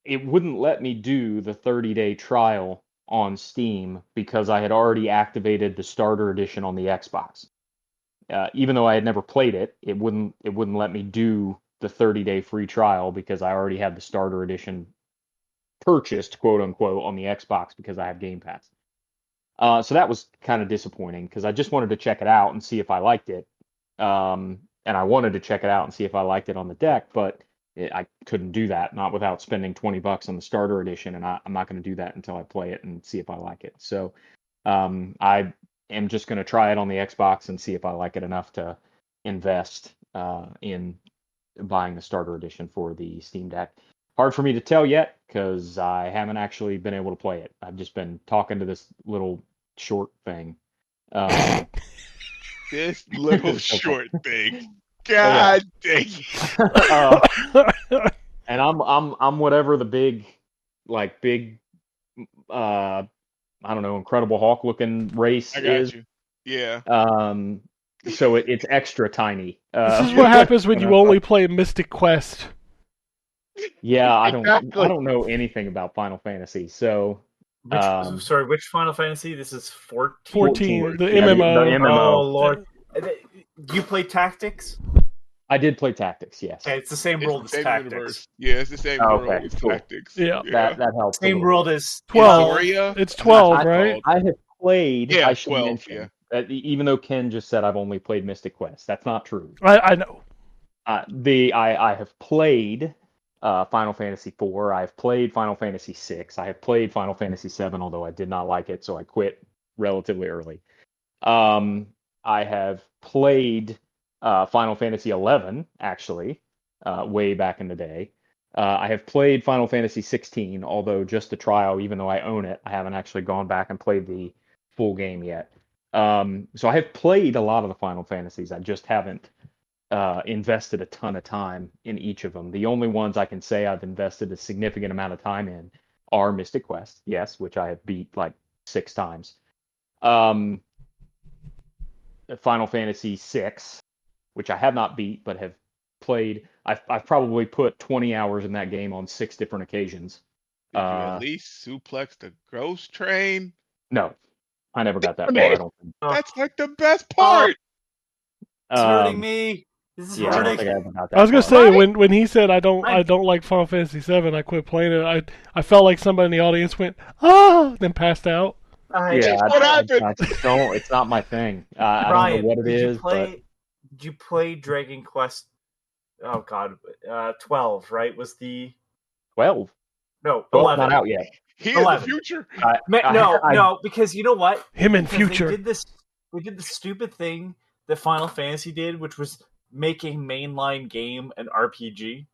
it wouldn't let me do the 30-day trial on Steam because I had already activated the starter edition on the Xbox. Even though I had never played it, it wouldn't let me do the 30-day free trial because I already had the starter edition purchased, quote unquote, on the Xbox because I have Game Pass. So that was kind of disappointing because I just wanted to check it out and see if I liked it. And I wanted to check it out and see if I liked it on the deck, but I couldn't do that, not without spending $20 on the starter edition, and I'm not going to do that until I play it and see if I like it. So I am just going to try it on the Xbox and see if I like it enough to invest in buying the starter edition for the Steam Deck. Hard for me to tell yet because I haven't actually been able to play it. I've just been talking to this little short thing. This little short thing. God dang it. And I'm whatever the big I don't know, Incredible Hulk looking race is. You. Yeah. So it's extra tiny. This is what happens when you only play Mystic Quest. Yeah, I don't know anything about Final Fantasy. So which Final Fantasy? This is 14. 14, the MMO. The MMO. Oh Lord. You play Tactics? I did play Tactics, yes. Okay, it's the same world as Tactics. Universe. Yeah, it's the same world as Tactics. Yeah. That helps. Same world as 12. It's 12, right? I have played. Yeah, I should 12. mention, even though Ken just said I've only played Mystic Quest, that's not true. I know. I have played Final Fantasy IV. I've played Final Fantasy VI. I have played Final Fantasy VII, although I did not like it, so I quit relatively early. I have played Final Fantasy XI, actually, way back in the day. I have played Final Fantasy 16, although just a trial, even though I own it, I haven't actually gone back and played the full game yet. So I have played a lot of the Final Fantasies. I just haven't invested a ton of time in each of them. The only ones I can say I've invested a significant amount of time in are Mystic Quest, yes, which I have beat like 6 times. Final Fantasy VI, which I have not beat, but have played. I've probably put 20 hours in that game on 6 different occasions. Did you at least suplex the ghost train? No, I never got that far. I don't think. That's like the best part. It's hurting me. This is hurting. I don't think I ever got that I was gonna far. say when he said I don't like Final Fantasy VII, I quit playing it. I felt like somebody in the audience went then passed out. What happened? I just don't. It's not my thing. I don't know what it is. Did you play Dragon Quest? Oh God, 12, right? Was the 12? No, 12 not out yet. He is the future. No, because you know what? Him in future. We did the stupid thing that Final Fantasy did, which was make a mainline game an RPG.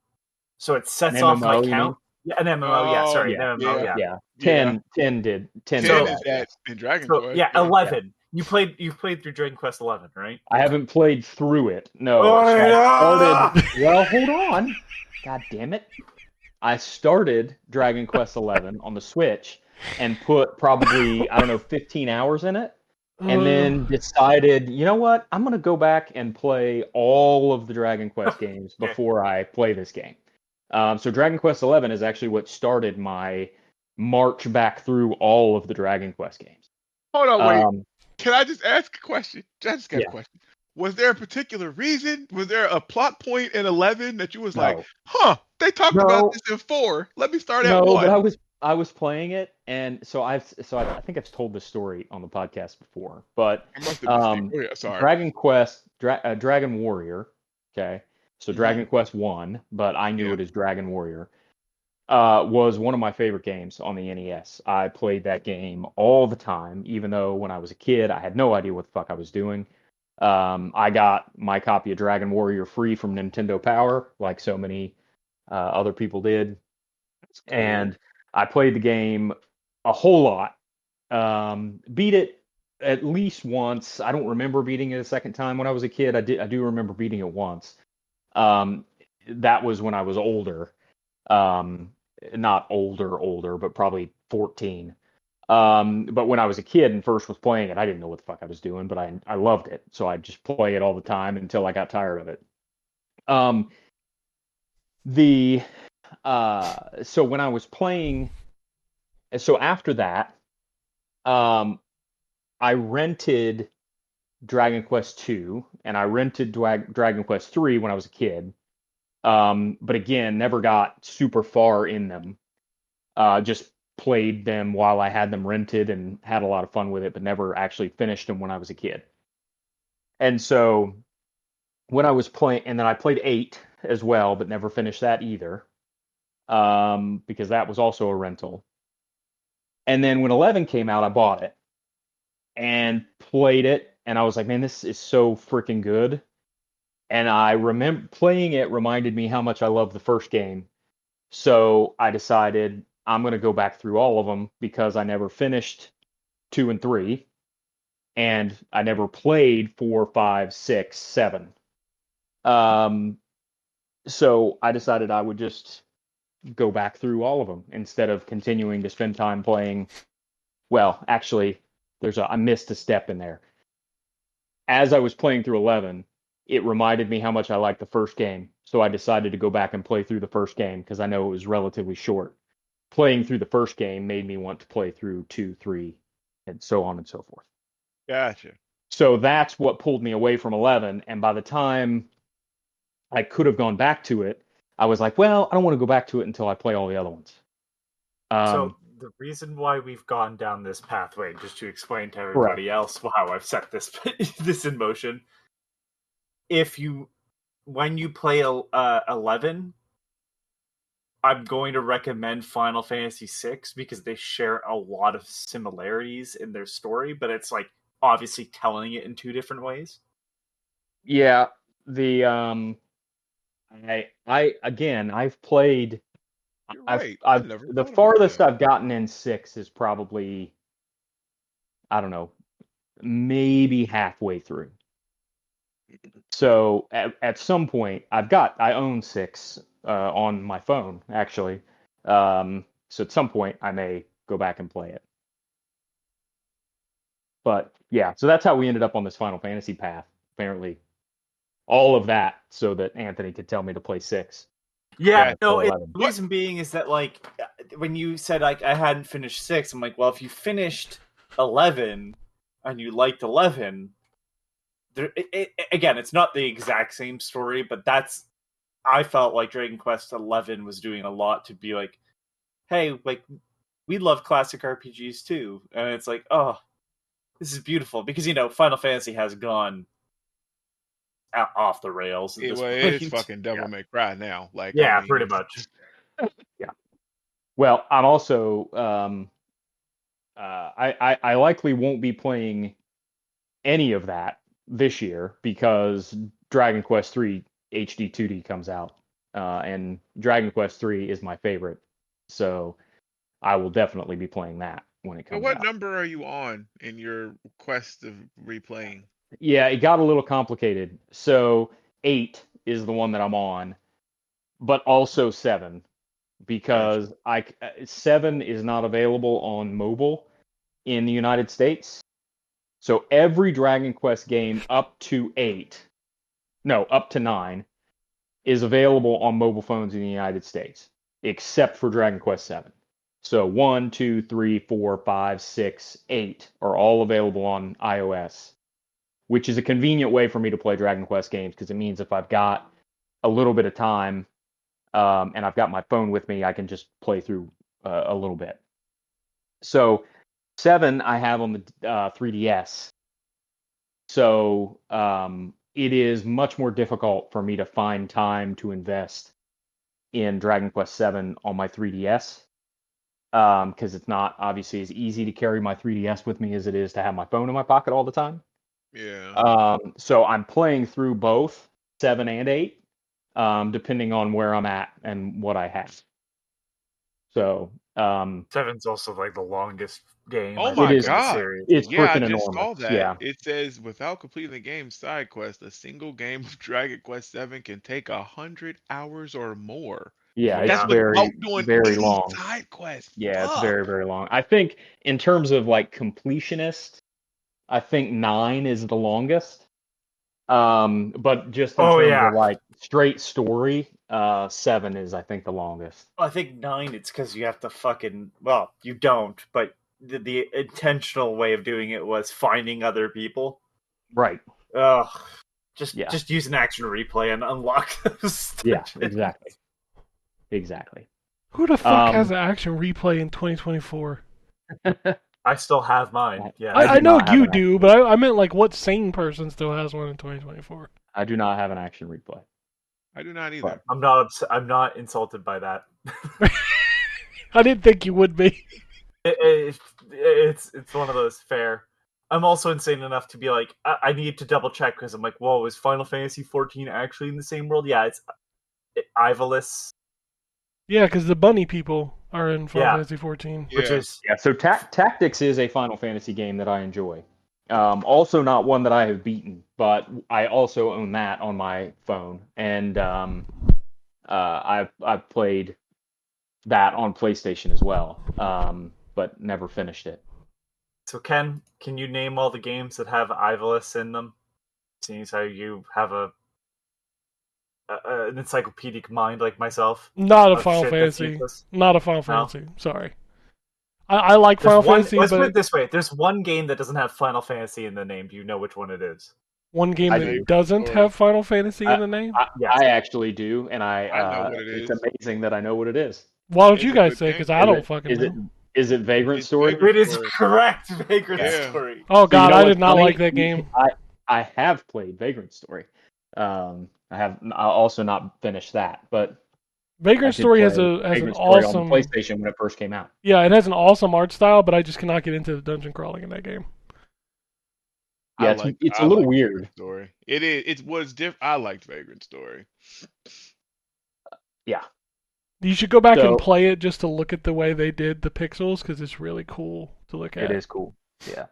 So it sets off my count. Yeah, an MMO. Yeah. 10 did. 10 is that in Dragon Quest. Yeah, 11. You played through Dragon Quest 11, right? I haven't played through it. No. Well, hold on. God damn it. I started Dragon Quest 11 on the Switch and put probably, 15 hours in it. And then decided, you know what? I'm going to go back and play all of the Dragon Quest games before I play this game. So Dragon Quest 11 is actually what started my march back through all of the Dragon Quest games. Hold on, wait. Can I just ask a question? I just got a question. Was there a particular reason? Was there a plot point in 11 that you was like, they talked about this in 4. Let me start at 1. No, but I was playing it, and I think I've told this story on the podcast before, but Dragon Quest, Dragon Warrior, okay, so Dragon Quest 1, but I knew it as Dragon Warrior, was one of my favorite games on the NES. I played that game all the time, even though when I was a kid, I had no idea what the fuck I was doing. I got my copy of Dragon Warrior free from Nintendo Power, like so many other people did. That's cool. And I played the game a whole lot. Beat it at least once. I don't remember beating it a second time when I was a kid. I do remember beating it once. That was when I was older. Not older, but probably 14. But when I was a kid and first was playing it, I didn't know what the fuck I was doing, but I loved it. So I'd just play it all the time until I got tired of it. So when I was playing, so after that, I rented Dragon Quest II and I rented Dragon Quest III when I was a kid. But again, never got super far in them. Just played them while I had them rented and had a lot of fun with it, but never actually finished them when I was a kid. And so when I was playing, and then I played 8 as well, but never finished that either, because that was also a rental. And then when 11 came out, I bought it and played it, and I was like, man, this is so freaking good. And I remember playing it reminded me how much I loved the first game. So I decided I'm going to go back through all of them because I never finished 2 and 3, and I never played 4, 5, 6, 7. So I decided I would just go back through all of them instead of continuing to spend time playing. Well, actually, I missed a step in there. As I was playing through 11, it reminded me how much I liked the first game. So I decided to go back and play through the first game because I know it was relatively short. Playing through the first game made me want to play through 2, 3, and so on and so forth. Gotcha. So that's what pulled me away from 11. And by the time I could have gone back to it, I was like, well, I don't want to go back to it until I play all the other ones. So the reason why we've gone down this pathway, just to explain to everybody else how I've set this in motion, when you play 11, I'm going to recommend Final Fantasy VI because they share a lot of similarities in their story, but it's like obviously telling it in 2 different ways. Yeah, I've played. You're right. The farthest I've gotten in 6 is probably, I don't know, maybe halfway through. So at some point, I own 6 on my phone actually. So at some point, I may go back and play it. But yeah, so that's how we ended up on this Final Fantasy path. Apparently, all of that so that Anthony could tell me to play 6. Yeah, no, the reason being is that, like, when you said, like, I hadn't finished 6, I'm like, well, if you finished 11 and you liked 11, again, it's not the exact same story, but I felt like Dragon Quest 11 was doing a lot to be like, hey, like, we love classic RPGs too. And it's like, oh, this is beautiful. Because, Final Fantasy has gone off the rails. It's fucking Devil May Cry now. Like, yeah, pretty much. Yeah. Well, I'm also I likely won't be playing any of that this year because Dragon Quest III HD 2D comes out, and Dragon Quest III is my favorite, so I will definitely be playing that when it comes out. What number are you on in your quest of replaying? Yeah, it got a little complicated. So 8 is the one that I'm on, but also 7, because 7 is not available on mobile in the United States. So every Dragon Quest game up to 9 is available on mobile phones in the United States, except for Dragon Quest 7. So 1, 2, 3, 4, 5, 6, 8 are all available on iOS, which is a convenient way for me to play Dragon Quest games because it means if I've got a little bit of time and I've got my phone with me, I can just play through a little bit. So 7 I have on the 3DS. So it is much more difficult for me to find time to invest in Dragon Quest 7 on my 3DS because it's not obviously as easy to carry my 3DS with me as it is to have my phone in my pocket all the time. Yeah. So I'm playing through both 7 and 8, depending on where I'm at and what I have. So 7's also like the longest game Oh I my it think is. in the God. series. It's Yeah, I freaking just enormous. saw that. Yeah. It says without completing the game's side quest, a single game of Dragon Quest 7 can take 100 hours or more. Yeah, it's That's Yeah. without very, doing very any long. side quests. Yeah, it's Fuck. very, very long. I think in terms of like completionist, I think 9 is the longest. But just in Oh terms yeah. of like straight story, 7 is I think the longest. I think 9. It's because you have to you don't, but the intentional way of doing it was finding other people. Right. Ugh. Yeah. Just use an action replay and unlock those. Yeah, dungeons. exactly. Who the fuck Um, has an action replay in 2024? I still have mine. Yeah. I do know not have you an do, action. but I meant like what sane person still has one in 2024? I do not have an action replay. I do not either. But I'm not insulted by that. I didn't think you would be. It's one of those fair. I'm also insane enough to be like, I need to double check because I'm like, whoa, is Final Fantasy 14 actually in the same world? Yeah, it's Ivalice, Yeah, because the bunny people are in Final Yeah. Fantasy 14. which Yeah. is yeah, so Tactics is a Final Fantasy game that I enjoy. Also not one that I have beaten, but I also own that on my phone, and I've played that on PlayStation as well, but never finished it. so. Ken, can you name all the games that have Ivalice in them? Seeing as how you have an encyclopedic mind like myself. Not a Of Final shit that's Fantasy. useless. Not a Final No? Fantasy. Sorry. I like Final Fantasy, Let's put but it this way: there's one game that doesn't have Final Fantasy in the name. Do you know which one it is? one game I that do. doesn't Story. have Final Fantasy in I, the name. Yes. I actually do, and I know what it it's is. amazing that I know what it is. Why don't It's you a guys good say? game. Because I don't fucking Is it know. Vagrant It's Story? Vagrant It is Story. correct, Vagrant Yeah. Story. Oh So you god, know I what's did not funny? like that game. I have played Vagrant Story. I also not finished that, but I Vagrant did Story play has an Vagrant Story on the awesome PlayStation when it first came out. yeah, it has an awesome art style, but I just cannot get into the dungeon crawling in that game. Yeah, it's a little weird. Vagrant Story. It is. It was different. I liked Vagrant Story. Yeah. You should go back and So play it just to look at the way they did the pixels because it's really cool to look at. it is cool. Yeah.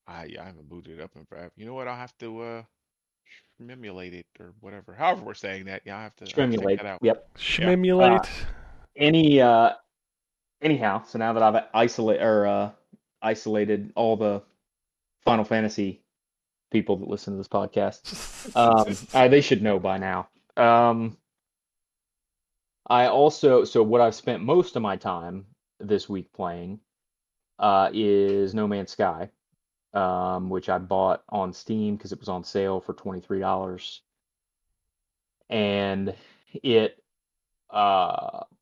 I haven't booted it up in forever. You know what? I'll have to emulate it or whatever. However we're saying that. Yeah, I have to check Shmemulate. that out. Yep. Shmemulate. Anyhow, so now that I've isolated all the Final Fantasy people that listen to this podcast, they should know by now. So what I've spent most of my time this week playing is No Man's Sky, which I bought on Steam because it was on sale for $23, and it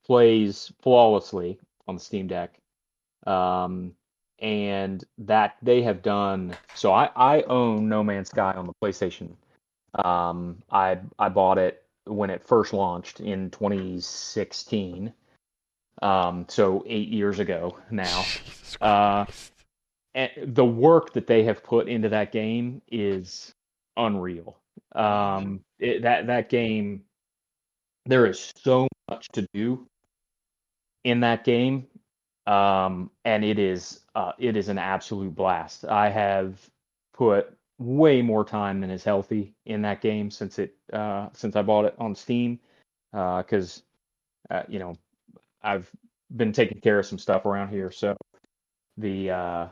plays flawlessly on the Steam Deck. And that they have done. So I own No Man's Sky on the PlayStation. I bought it when it first launched in 2016. So 8 years ago now. Jesus Christ. And the work that they have put into that game is unreal. That game, there is so much to do in that game, and it is an absolute blast. I have put way more time than is healthy in that game since I bought it on Steam, because I've been taking care of some stuff around here, so I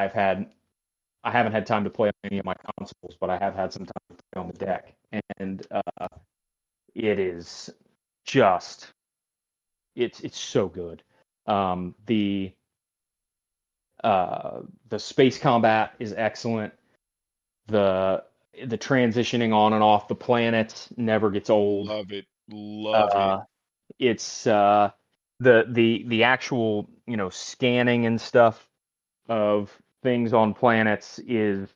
haven't had time to play on any of my consoles, but I have had some time to play on the deck, and it is just it's so good. The space combat is excellent. The transitioning on and off the planets never gets old. Love it. Love it. It's the actual scanning and stuff of things on planets is,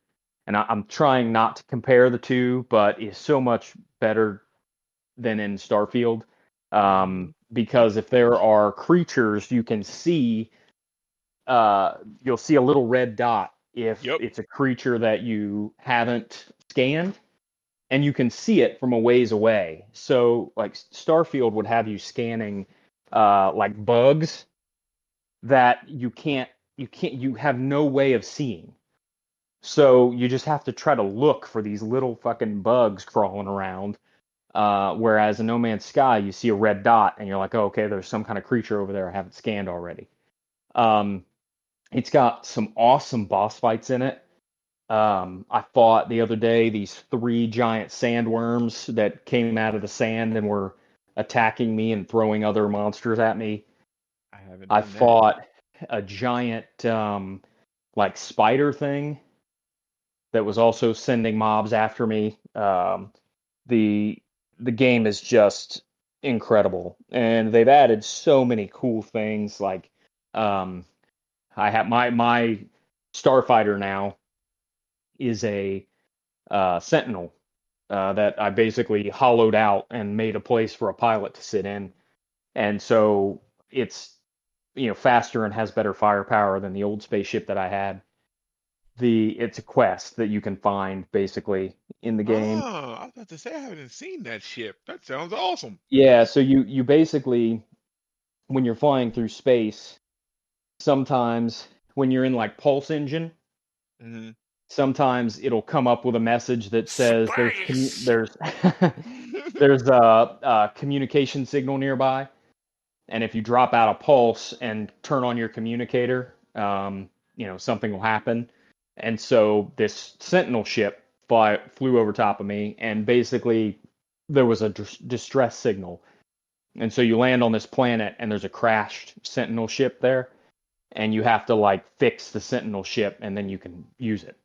and I'm trying not to compare the two, but is so much better than in Starfield. Because if there are creatures, you can see, you'll see a little red dot if Yep. it's a creature that you haven't scanned, and you can see it from a ways away. So like Starfield would have you scanning like bugs that you have no way of seeing. So you just have to try to look for these little fucking bugs crawling around. Whereas in No Man's Sky, you see a red dot and you're like, oh, okay, there's some kind of creature over there I haven't scanned already. It's got some awesome boss fights in it. I fought the other day these 3 giant sandworms that came out of the sand and were attacking me and throwing other monsters at me. I haven't I done that. fought a giant like spider thing that was also sending mobs after me. The the game is just incredible, and they've added so many cool things. Like I have my starfighter now is a sentinel that I basically hollowed out and made a place for a pilot to sit in, and so it's faster and has better firepower than the old spaceship that I had. It's a quest that you can find basically in the game. Oh, I was about to say I haven't seen that ship. That sounds awesome. Yeah, so you basically, when you're flying through space, sometimes when you're in like pulse engine, Mm-hmm. sometimes it'll come up with a message that says Space. there's there's a communication signal nearby, and if you drop out a pulse and turn on your communicator, something will happen. And so this Sentinel ship flew over top of me, and basically there was a distress signal. And so you land on this planet, and there's a crashed Sentinel ship there, and you have to like fix the Sentinel ship, and then you can use it.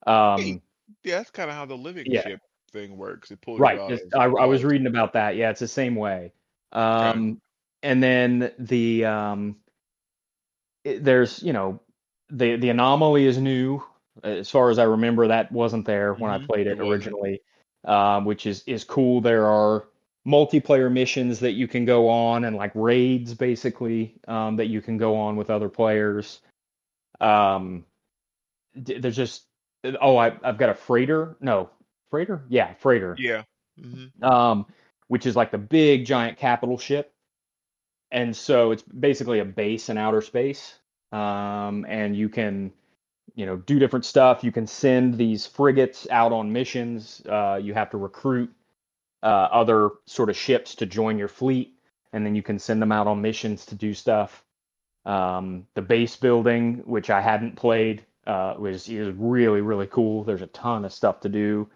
Hey, yeah, that's kind of how the living Yeah, ship thing works. It pulls you right. out Just, of I was pause. reading about that. Yeah, it's the same way. Okay. And then there's the anomaly is new. As far as I remember, that wasn't there when I Mm-hmm. played It it wasn't. originally, which is cool. There are multiplayer missions that you can go on and like raids basically that you can go on with other players. Um, there's just I've got a freighter. No, freighter. Yeah, freighter. Yeah. Mm-hmm. Um, which is like the big giant capital ship, and so it's basically a base in outer space. And you can do different stuff. You can send these frigates out on missions. You have to recruit other sort of ships to join your fleet, and then you can send them out on missions to do stuff. The base building, which I hadn't played, is really really cool. There's a ton of stuff to do.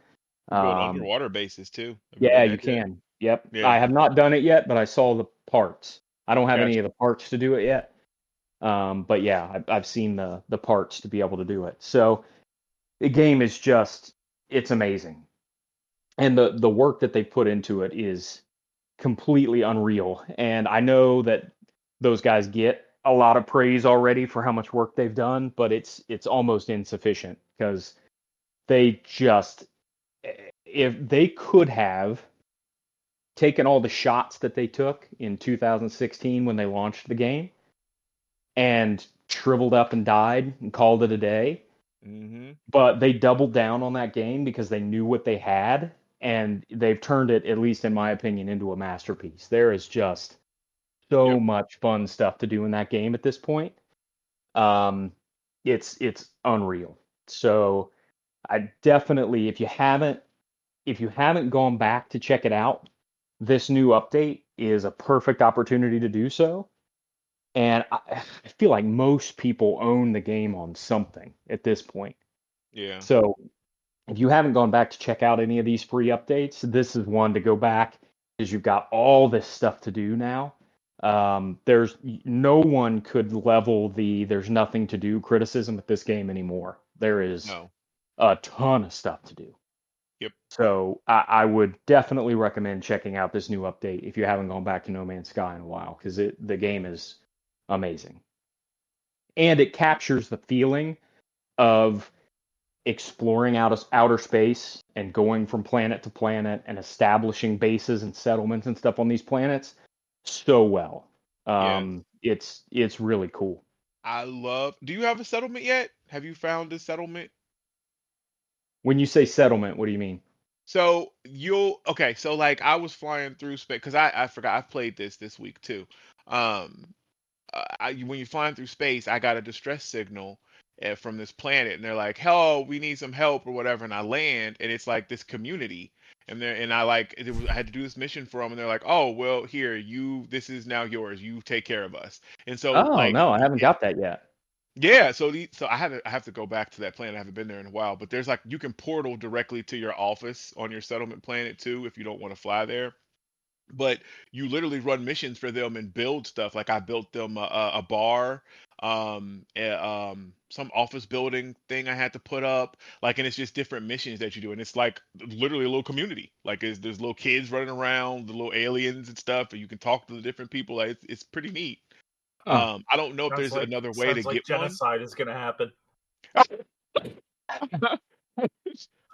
You can build Um, underwater bases too. Have you yeah, done you that yet? can. Yep, Yeah. I have not done it yet, but I saw the parts. I don't have any of Gotcha. the parts to do it yet. But yeah, I've seen the parts to be able to do it. So the game is just it's amazing, and the work that they put into it is completely unreal. And I know that those guys get a lot of praise already for how much work they've done, but it's almost insufficient because they just if they could have taken all the shots that they took in 2016 when they launched the game and shriveled up and died and called it a day. Mm-hmm. But they doubled down on that game because they knew what they had, and they've turned it, at least in my opinion, into a masterpiece. There is just so Yep. much fun stuff to do in that game at this point. Um, it's unreal. So I definitely, if you haven't gone back to check it out, this new update is a perfect opportunity to do so. And I feel like most people own the game on something at this point. Yeah. So if you haven't gone back to check out any of these free updates, this is one to go back because you've got all this stuff to do now. There's no one could level the there's nothing to do criticism with this game anymore. There is No. a ton of stuff to do. Yep. So I would definitely recommend checking out this new update if you haven't gone back to No Man's Sky in a while because the game is amazing. And it captures the feeling of exploring outer space and going from planet to planet and establishing bases and settlements and stuff on these planets so well. Yeah. It's really cool. I love. Do you have a settlement yet? Have you found a settlement? When you say settlement, what do you mean? So you'll okay. So like I was flying through space because I forgot I've played this week too. Um, when you're flying through space, I got a distress signal from this planet, and they're like, "Hello, we need some help or whatever." And I land, and it's like this community, and I like I had to do this mission for them, and they're like, "Oh, well, here this is now yours. You take care of us." And so Oh like no, I haven't got that yet. yeah, so I have to go back to that planet. I haven't been there in a while, but there's like you can portal directly to your office on your settlement planet too if you don't want to fly there. But you literally run missions for them and build stuff. Like I built them a bar, some office building thing I had to put up. Like, and it's just different missions that you do, and it's like literally a little community. Like, there's little kids running around, the little aliens and stuff, and you can talk to the different people. Like, it's pretty neat. Huh. I don't know if Sounds there's like another way to sounds like get one. genocide is gonna happen. I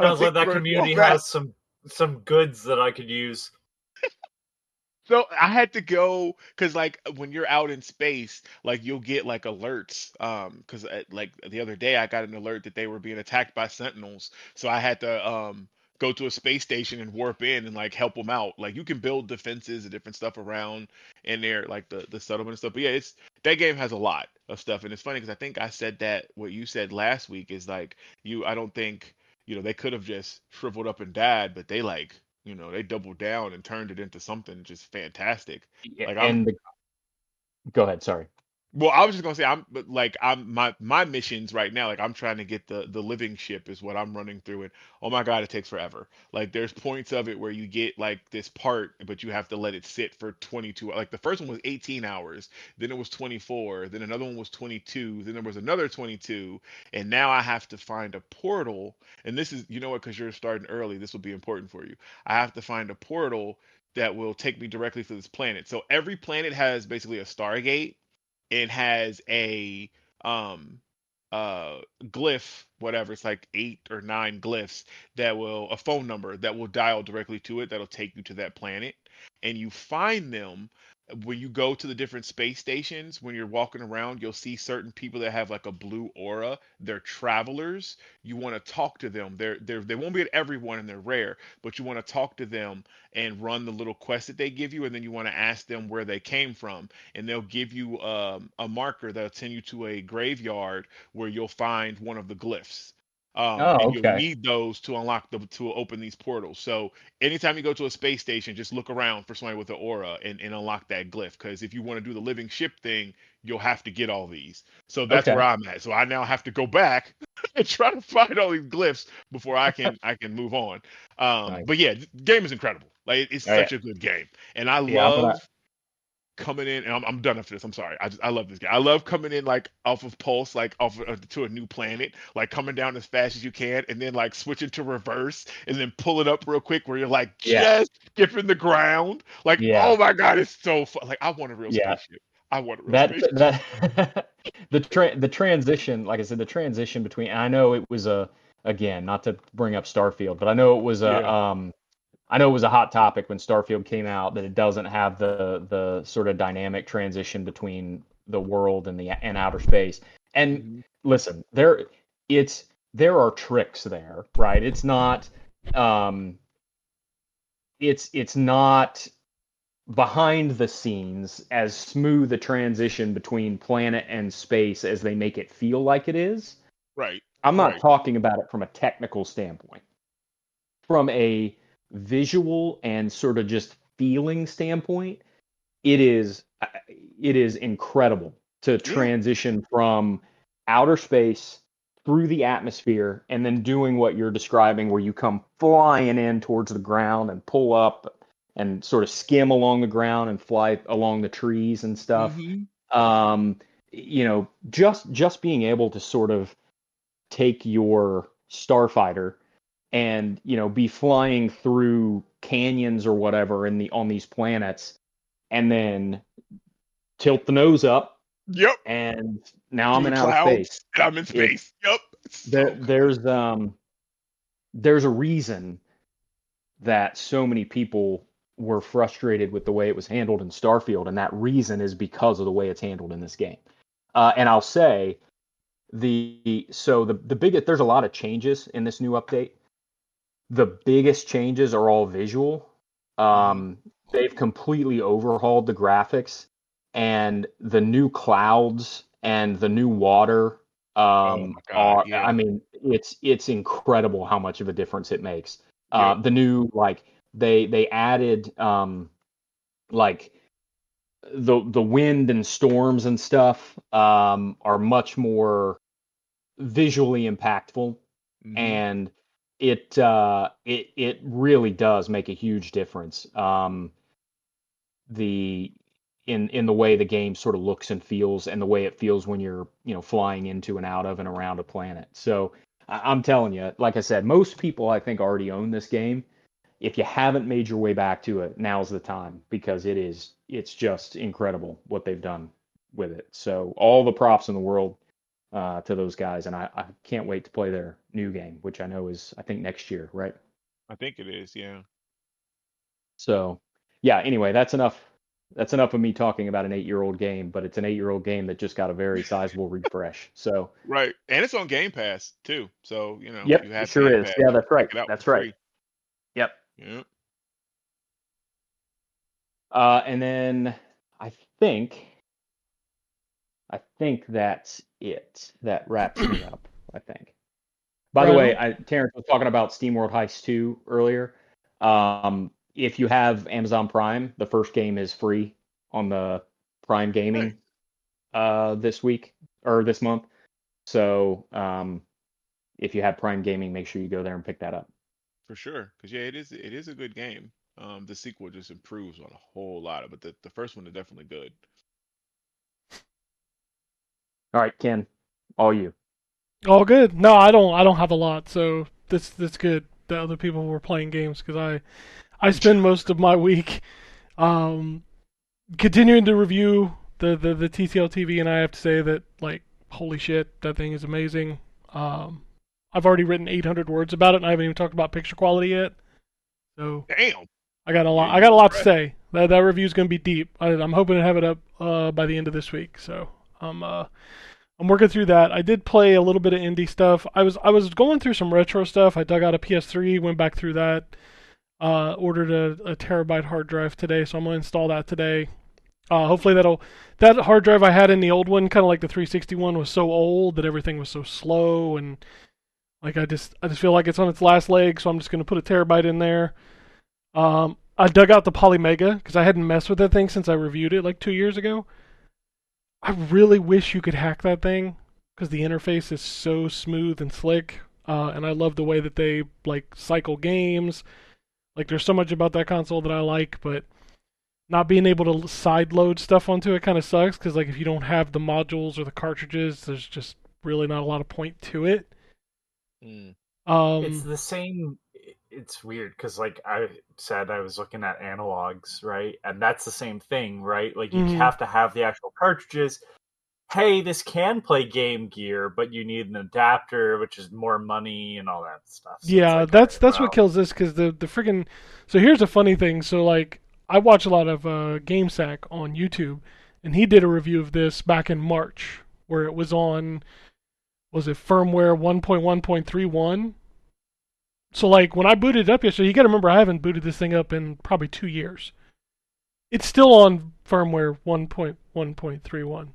don't Sounds think like we're that ready for all community that. has some goods that I could use. So I had to go because like when you're out in space, like you'll get like alerts. Because like the other day I got an alert that they were being attacked by Sentinels. So I had to go to a space station and warp in and like help them out. Like you can build defenses and different stuff around in there, like the settlement and stuff. But yeah, it's that game has a lot of stuff, and it's funny because I think I said that what you said last week is like I don't think they could have just shriveled up and died, but they like they doubled down and turned it into something just fantastic. Yeah, Like I'm and go ahead. Sorry. well, I was just gonna say but like I'm my missions right now, like I'm trying to get the living ship is what I'm running through it. Oh my God, it takes forever. Like there's points of it where you get like this part, but you have to let it sit for 22. Like the first one was 18 hours, then it was 24, then another one was 22, then there was another 22, and now I have to find a portal. And this is what, because you're starting early, this will be important for you. I have to find a portal that will take me directly to this planet. So every planet has basically a Stargate. It has a um glyph, whatever, it's like 8 or 9 glyphs that will a phone number that will dial directly to it that'll take you to that planet, and you find them when you go to the different space stations. When you're walking around, you'll see certain people that have like a blue aura. They're travelers. You want to talk to them. They won't be at everyone and they're rare, but you want to talk to them and run the little quest that they give you, and then you want to ask them where they came from, and they'll give you a marker that'll send you to a graveyard where you'll find one of the glyphs. Oh, And you'll okay. need those to unlock to open these portals. So anytime you go to a space station, just look around for somebody with an aura and unlock that glyph. Because if you want to do the living ship thing, you'll have to get all these. So that's Okay. where I'm at. So I now have to go back and try to find all these glyphs before I can move on. Nice. But yeah, the game is incredible. Like it's Oh, yeah. such a good game, and I Yeah. I'm gonna. love coming in, and I'm done after this. I'm sorry. I love this game. I love coming in like off of Pulse, like off to a new planet, like coming down as fast as you can, and then like switching to reverse, and then pulling up real quick where you're like Yeah. just skipping the ground. Like, Yeah. oh my God, it's so fun. Like I want a real Yeah. spaceship. I want a real That spaceship. that the transition, like I said, the transition between. I know it was again, not to bring up Starfield, but I know it was Yeah. I know it was a hot topic when Starfield came out that it doesn't have the sort of dynamic transition between the world and outer space. And Hmm. listen, there are tricks there, right? Um it's not behind the scenes as smooth a transition between planet and space as they make it feel like it is. Right. I'm not Right. talking about it from a technical standpoint. From a visual and sort of just feeling standpoint, it is incredible to Yeah. transition from outer space through the atmosphere and then doing what you're describing where you come flying in towards the ground and pull up and sort of skim along the ground and fly along the trees and stuff. Hmm. um just being able to sort of take your starfighter and be flying through canyons or whatever on these planets and then tilt the nose up Yep. and now I'm Through the in outer clouds, space. and I'm in It space. Yep. It's there so good. there's a reason that so many people were frustrated with the way it was handled in Starfield, and that reason is because of the way it's handled in this game. And I'll say the biggest, there's a lot of changes in this new update. The biggest changes are all visual. They've completely overhauled the graphics, and the new clouds and the new water Oh my God, yeah. I mean, it's incredible how much of a difference it makes. Yep. The new, like, they added like the wind and storms and stuff are much more visually impactful, and it really does make a huge difference. The in the way the game sort of looks and feels, and the way it feels when you're flying into and out of and around a planet. So I'm telling you, like I said, most people I think already own this game. If you haven't made your way back to it, now's the time, because it's just incredible what they've done with it. So all the props in the world to those guys, and I can't wait to play their new game, which I know is, I think, next year, right? I think it is, yeah. So yeah, anyway, that's enough of me talking about an 8-year-old game, but it's an 8-year-old game that just got a very sizable refresh. So Right, and it's on Game Pass too. So if yep, you it have sure Game is. Pass, Yeah, that's right. check it out That's for right. free. Yep. Yeah. And then I think that's it. That wraps me up, I think. By the way, Terrence was talking about SteamWorld Heist 2 earlier. If you have Amazon Prime, the first game is free on the Prime Gaming this week or this month. So if you have Prime Gaming, make sure you go there and pick that up. For sure, because yeah, it is a good game. The sequel just improves on a whole lot, but the first one is definitely good. All right, Ken, all you. All good. No, I don't have a lot, so that's good. The other people were playing games, because I spend most of my week continuing to review the TCL TV, and I have to say that, like, holy shit, that thing is amazing. I've already written 800 words about it, and I haven't even talked about picture quality yet. So Damn. I got a lot. Yeah, I got a lot to say. That review is going to be deep. I'm hoping to have it up by the end of this week. So I'm working through that. I did play a little bit of indie stuff. I was going through some retro stuff. I dug out a PS3, went back through that. Ordered a terabyte hard drive today, so I'm gonna install that today. Hopefully that hard drive I had in the old one, kind of like the 360 one, was so old that everything was so slow, and like I just feel like it's on its last leg, so I'm just gonna put a terabyte in there. I dug out the Polymega because I hadn't messed with that thing since I reviewed it like 2 years ago. I really wish you could hack that thing because the interface is so smooth and slick, and I love the way that they like cycle games. Like, there's so much about that console that I like, but not being able to side load stuff onto it kind of sucks, because like if you don't have the modules or the cartridges, there's just really not a lot of point to it. It's the same. It's weird because, like I said, I was looking at analogs, right? And that's the same thing, right? Like, you have to have the actual cartridges. Hey, this can play Game Gear, but you need an adapter, which is more money and all that stuff. So yeah, like, that's what kills this, because the friggin'. So here's a funny thing. So like I watch a lot of GameSack on YouTube, and he did a review of this back in March, where it was on, was it firmware 1.1.31? So like when I booted it up yesterday, you got to remember I haven't booted this thing up in probably 2 years. It's still on firmware 1.1.31.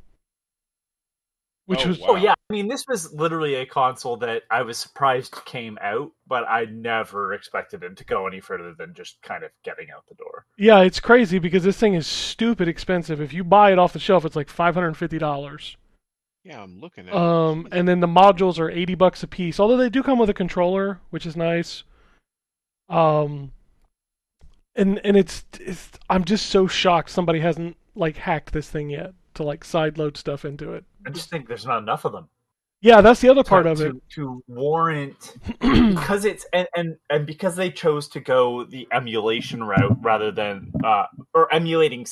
Which was wow. Oh yeah, I mean, this was literally a console that I was surprised came out, but I never expected it to go any further than just kind of getting out the door. Yeah, it's crazy because this thing is stupid expensive. If you buy it off the shelf, it's like $550. Yeah, I'm looking at it. And then the modules are $80 a piece. Although they do come with a controller, which is nice. And it's I'm just so shocked somebody hasn't like hacked this thing yet to like sideload stuff into it. I just think there's not enough of them. Yeah, that's the other part of it. To warrant, because it's and because they chose to go the emulation route rather than or emulating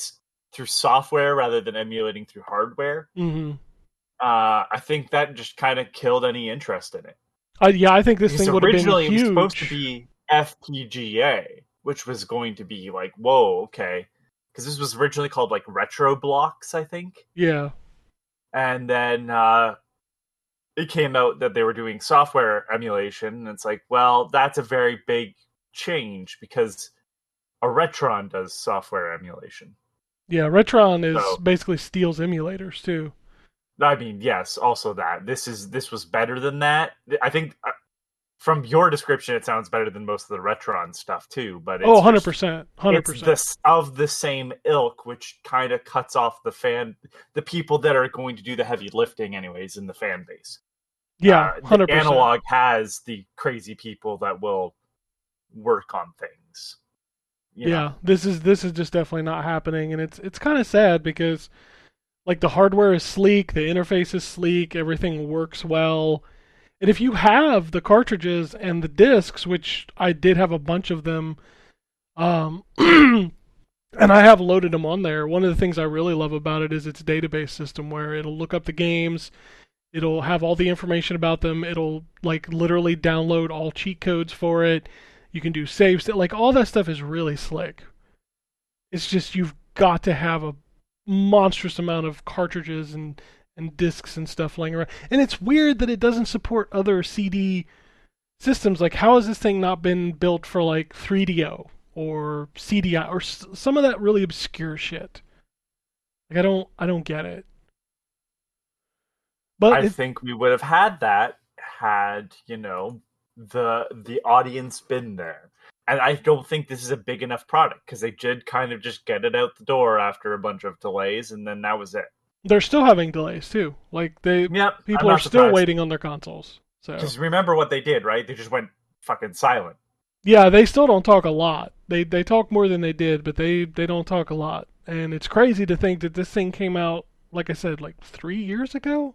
through software rather than emulating through hardware. Mm-hmm. I think that just kind of killed any interest in it. Yeah, I think this thing would have been huge. Originally, it was supposed to be FPGA, which was going to be like, whoa, okay, because this was originally called like Retro Blocks, I think. Yeah. And then it came out that they were doing software emulation, and it's like, well, that's a very big change because a Retron does software emulation. Yeah, Retron basically steals emulators too. I mean, yes, also that. This was better than that. I think from your description it sounds better than most of the Retron stuff too, but it's 100%. 100%. It's of the same ilk, which kind of cuts off the people that are going to do the heavy lifting anyways in the fan base. Yeah, 100%. The Analog has the crazy people that will work on things. Yeah, this is just definitely not happening, and it's kind of sad because like the hardware is sleek, the interface is sleek, everything works well. And if you have the cartridges and the discs, which I did have a bunch of them, and I have loaded them on there, one of the things I really love about it is its database system where it'll look up the games, it'll have all the information about them, it'll like literally download all cheat codes for it. You can do saves, like all that stuff is really slick. It's just you've got to have a monstrous amount of cartridges and discs and stuff laying around. And it's weird that it doesn't support other CD systems. Like, how has this thing not been built for like 3DO or CDI or some of that really obscure shit? Like, I don't get it. But I think we would have had that had, the audience been there. And I don't think this is a big enough product because they did kind of just get it out the door after a bunch of delays, and then that was it. They're still having delays too. Like people are still waiting on their consoles. So just remember what they did, right? They just went fucking silent. Yeah, they still don't talk a lot. They talk more than they did, but they don't talk a lot. And it's crazy to think that this thing came out, like I said, like 3 years ago.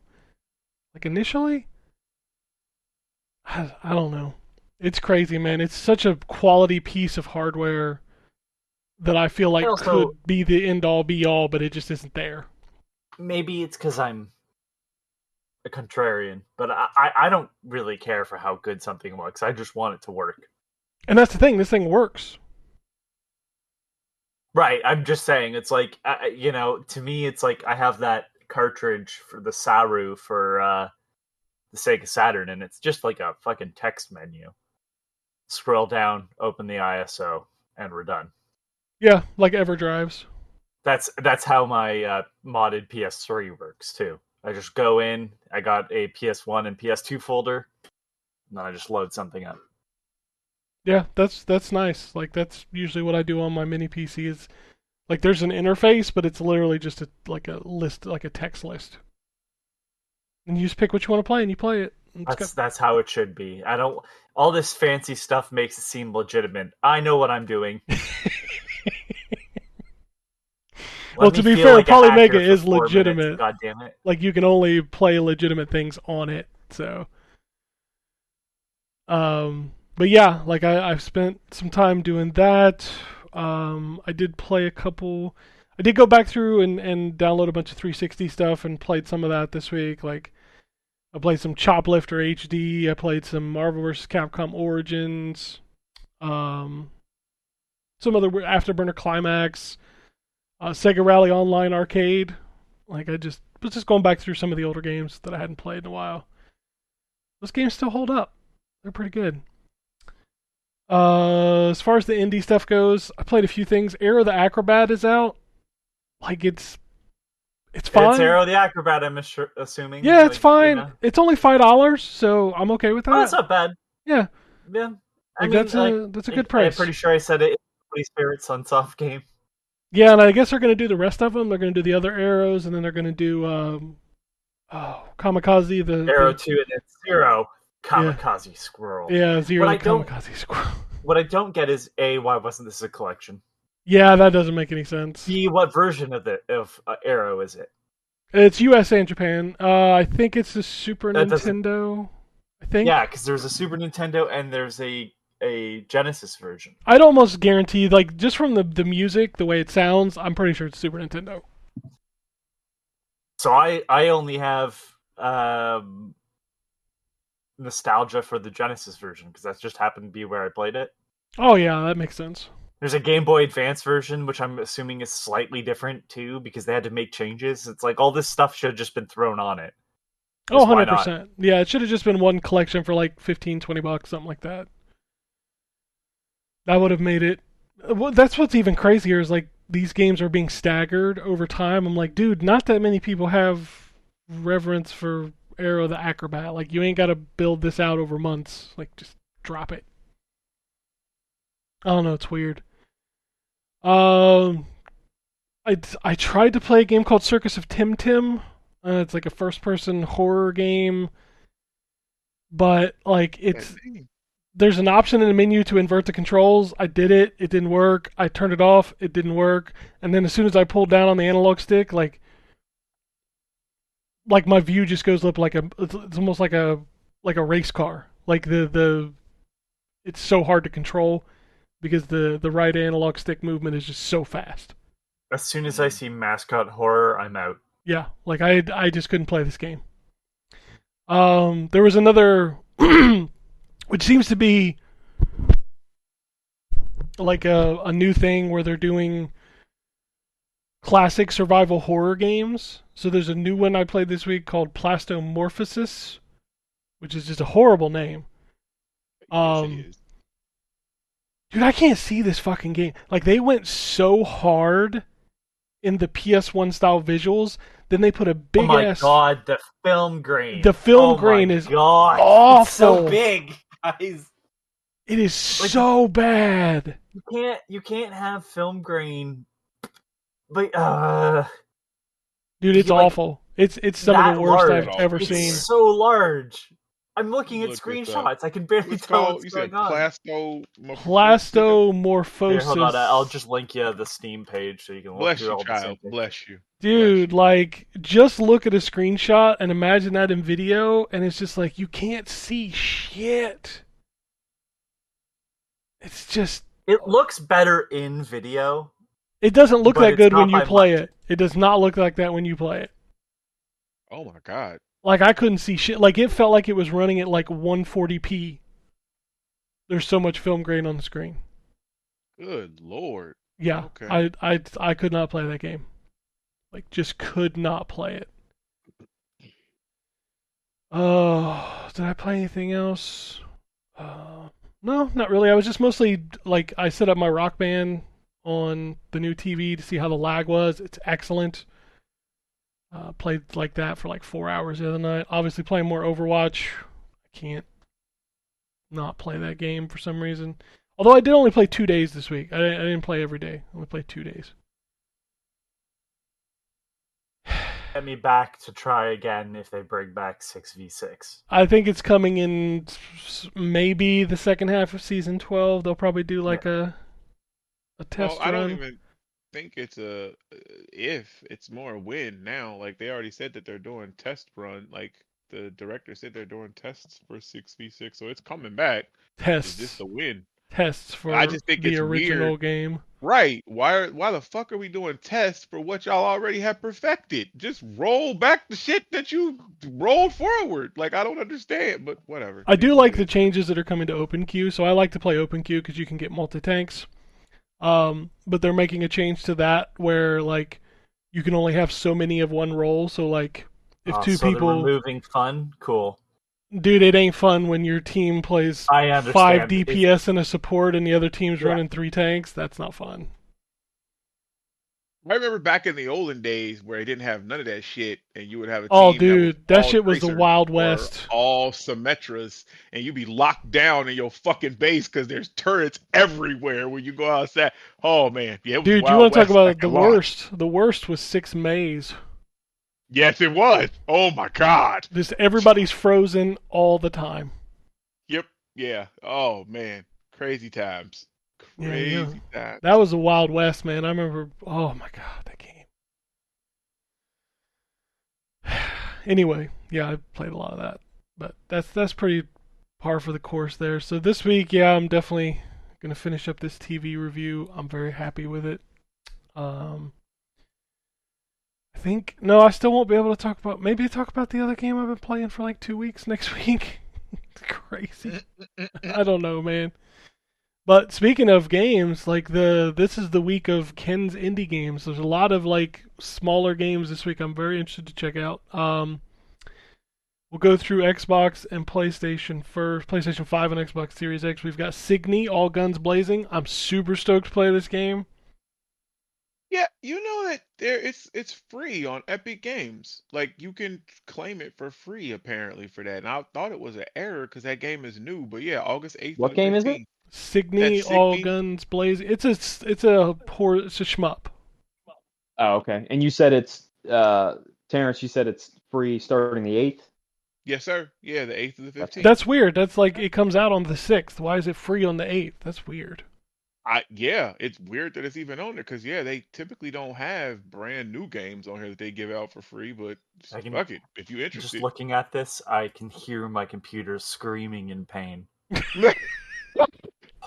Like initially, I don't know. It's crazy, man. It's such a quality piece of hardware that I feel like could be the end all be all, but it just isn't there. Maybe it's because I'm a contrarian, but I don't really care for how good something looks. I just want it to work. And that's the thing. This thing works. Right. I'm just saying. It's like, to me, it's like I have that cartridge for the Saru for the Sega Saturn, and it's just like a fucking text menu. Scroll down, open the ISO, and we're done. Yeah, like EverDrives. That's how my modded PS3 works too. I just go in, I got a PS1 and PS2 folder, and then I just load something up. Yeah, that's nice. Like that's usually what I do on my mini PC is like there's an interface, but it's literally just like a list, like a text list. And you just pick what you want to play and you play it. That's how it should be. All this fancy stuff makes it seem legitimate. I know what I'm doing. Well, to be fair, Polymega is legitimate. God damn it. Like you can only play legitimate things on it. So but yeah, like I've spent some time doing that. I did play I did go back through and download a bunch of 360 stuff and played some of that this week. Like I played some Choplifter HD. I played some Marvel vs. Capcom Origins. Some other Afterburner Climax. Sega Rally Online Arcade. Like I was just going back through some of the older games that I hadn't played in a while. Those games still hold up. They're pretty good. As far as the indie stuff goes, I played a few things. Aero the Acrobat is out. Like it's fine. It's Aero the Acrobat, I'm assuming. Yeah, it's fine. It's only $5, so I'm okay with that. Oh, that's not bad. Yeah. Yeah. Like that's a good price. I'm pretty sure I said it. Everybody's favorite Sunsoft game. Yeah, and I guess they're going to do the rest of them. They're going to do the other Arrows, and then they're going to do Kamikaze. Arrow 2 and then Zero. Kamikaze Squirrel. Yeah, Zero the Kamikaze Squirrel. What I don't get is A, why wasn't this a collection? Yeah, that doesn't make any sense. B, what version of Arrow is it? It's US and Japan. I think it's the Super Nintendo. I think. Yeah, because there's a Super Nintendo and there's a Genesis version. I'd almost guarantee, like, just from the music, the way it sounds, I'm pretty sure it's Super Nintendo. So I only have nostalgia for the Genesis version because that just happened to be where I played it. Oh yeah, that makes sense. There's a Game Boy Advance version, which I'm assuming is slightly different too, because they had to make changes. It's like all this stuff should have just been thrown on it. Oh, Why not? 100%. Yeah, it should have just been one collection for like $15-20, something like that. That would have made it. Well, that's what's even crazier is like these games are being staggered over time. I'm like, dude, not that many people have reverence for Arrow the Acrobat. Like, you ain't got to build this out over months. Like, just drop it. I don't know. It's weird. I tried to play a game called Circus of Tim Tim. It's like a first-person horror game, but like there's an option in the menu to invert the controls. I did it. It didn't work. I turned it off. It didn't work. And then as soon as I pulled down on the analog stick, like my view just goes up like it's almost like a race car. Like it's so hard to control because the right analog stick movement is just so fast. As soon as I see mascot horror, I'm out. Yeah, like I just couldn't play this game. There was another, which seems to be like a new thing where they're doing classic survival horror games. So there's a new one I played this week called Plastomorphosis, which is just a horrible name. Dude, I can't see this fucking game. Like, they went so hard in the PS1 style visuals, then they put a big ass. Oh my god, the film grain. The film grain is awful. It's so big, guys. It is so bad. You can't have film grain. But dude, it's awful. It's some of the worst I've ever seen. It's so large. I'm looking at screenshots. I can barely tell what's going on. Plastomorphosis. Here, hold on. I'll just link you the Steam page so you can look through all the same things. Bless you. Dude, like, just look at a screenshot and imagine that in video, and it's just like, you can't see shit. It's just... It looks better in video. It doesn't look that good when you play it. It does not look like that when you play it. Oh my god. Like, I couldn't see shit. Like, it felt like it was running at like 140p. There's so much film grain on the screen. Good lord. Yeah, okay. I could not play that game. Like, just could not play it. Oh, did I play anything else? No, not really. I was just mostly, like, I set up my Rock Band on the new TV to see how the lag was. It's excellent. Played like that for like 4 hours the other night. Obviously playing more Overwatch. I can't not play that game for some reason. Although I did only play 2 days this week. I didn't play every day. I only played 2 days. Get me back to try again if they bring back 6v6. I think it's coming in maybe the second half of season 12. They'll probably do like a test run. I don't even think it's it's more a win now. Like, they already said that they're doing test run. Like, the director said they're doing tests for 6v6, so it's coming back. Tests. Is this the win? Tests for I just think the it's original weird. Game. Right. Why the fuck are we doing tests for what y'all already have perfected? Just roll back the shit that you rolled forward. Like, I don't understand, but whatever. I do like the changes that are coming to OpenQ, so I like to play OpenQ because you can get multi-tanks. But they're making a change to that where, like, you can only have so many of one role. So, like, if two people they're removing fun, cool. Dude, it ain't fun when your team plays 5 DPS and a support and the other team's running 3 tanks. That's not fun. I remember back in the olden days where it didn't have none of that shit, and you would have a team. Oh, dude, that shit was the Wild West. All Symmetras, and you'd be locked down in your fucking base because there's turrets everywhere when you go outside. Oh man, yeah. Dude, you want to talk about the worst? The worst was 6 Mays. Yes, it was. Oh my god. Just everybody's frozen all the time. Yep. Yeah. Oh man, crazy times. Crazy times. That was the Wild West, man. I remember. Oh my god, that game. Anyway, yeah, I played a lot of that, but that's pretty par for the course there. So this week, yeah, I'm definitely gonna finish up this TV review. I'm very happy with it. I still won't be able to talk about the other game I've been playing for like 2 weeks next week. It's crazy. I don't know, man. But speaking of games, like this is the week of Ken's indie games. There's a lot of like smaller games this week. I'm very interested to check out. We'll go through Xbox and PlayStation first. PlayStation 5 and Xbox Series X. We've got Signy, All Guns Blazing. I'm super stoked to play this game. Yeah, you know that it's free on Epic Games. Like you can claim it for free apparently for that. And I thought it was an error because that game is new. But yeah, August 8th through What the game is it? 15th. Signy, That's All Signy. Guns Blazing. It's a shmup. Oh, okay. And you said it's Terrence. You said it's free starting the 8th. Yes, sir. Yeah, the 8th to the 15th. That's weird. That's like it comes out on the 6th. Why is it free on the 8th? That's weird. It's weird that it's even on there because they typically don't have brand new games on here that they give out for free. But fuck it, if you're interested. Just looking at this, I can hear my computer screaming in pain.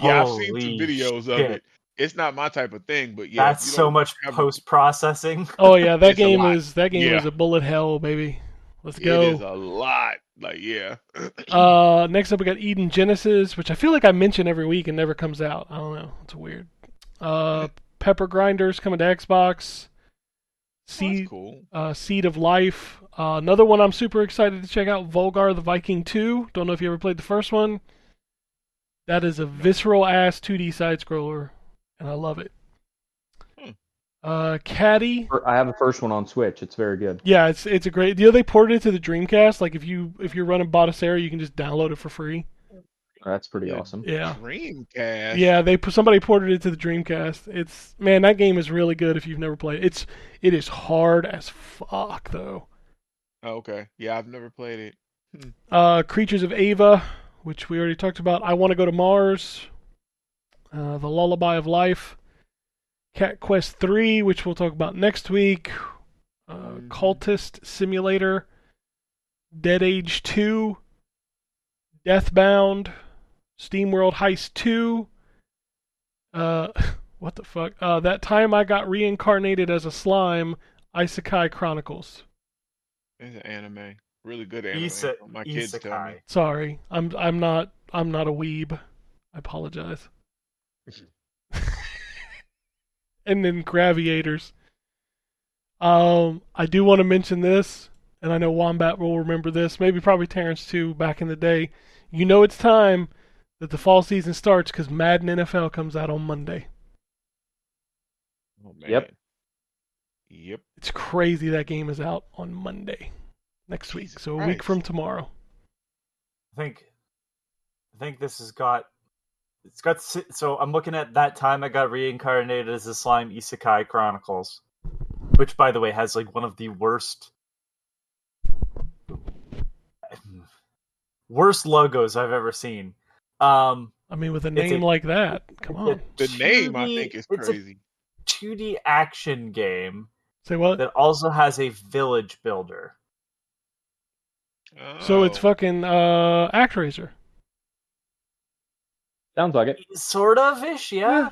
Yeah, I've seen some Holy videos shit. of it. It's not my type of thing, but yeah, That's so much post processing. Oh yeah, that It's a game lot. is a bullet hell, baby. Let's It go. is a lot. Like yeah. Next up we got Eden Genesis, which I feel like I mention every week and never comes out. I don't know. It's weird. Pepper Grinders coming to Xbox. That's cool. Seed of Life. Another one I'm super excited to check out, Volgar the Viking 2. Don't know if you ever played the first one. That is a visceral ass 2D side scroller, and I love it. Caddy. I have the first one on Switch. It's very good. Yeah, it's a great. You know they ported it to the Dreamcast. Like if you're running Botticera, you can just download it for free. That's pretty awesome. Yeah. Dreamcast. Yeah, somebody ported it to the Dreamcast. That game is really good if you've never played it. It is hard as fuck though. Oh, okay. Yeah, I've never played it. Creatures of Ava, which we already talked about. I Want to Go to Mars. The Lullaby of Life. Cat Quest 3, which we'll talk about next week. Cultist Simulator. Dead Age 2. Deathbound. SteamWorld Heist 2. What the fuck? That Time I Got Reincarnated as a Slime. Isekai Chronicles. It's an anime. Really good anime. My kids tell me. Sorry, I'm not a weeb. I apologize. And then Graviators. I do want to mention this, and I know Wombat will remember this. Probably Terrence too. Back in the day, you know it's time that the fall season starts because Madden NFL comes out on Monday. Oh, man. Yep. It's crazy that game is out on Monday next week, so a week from tomorrow. I think this has got. So I'm looking at That Time I Got Reincarnated as a Slime Isekai Chronicles, which by the way has like one of the worst logos I've ever seen. With a name like that, come on. The name I think is crazy. It's a 2D action game. Say what? That also has a village builder. Oh. So it's fucking ActRaiser. Sounds like it. Sort of ish, yeah.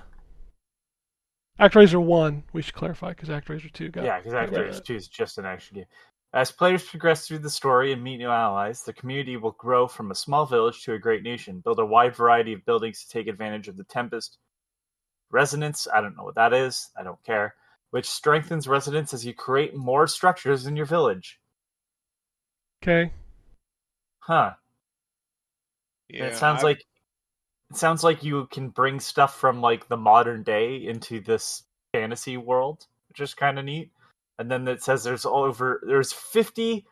ActRaiser 1, we should clarify, because ActRaiser 2 got... Yeah, because ActRaiser 2 is just an action game. As players progress through the story and meet new allies, the community will grow from a small village to a great nation, build a wide variety of buildings to take advantage of the Tempest. Resonance, I don't know what that is, I don't care, which strengthens resonance as you create more structures in your village. Okay. Huh. Yeah, It sounds like you can bring stuff from like the modern day into this fantasy world, which is kind of neat. And then it says there's 50,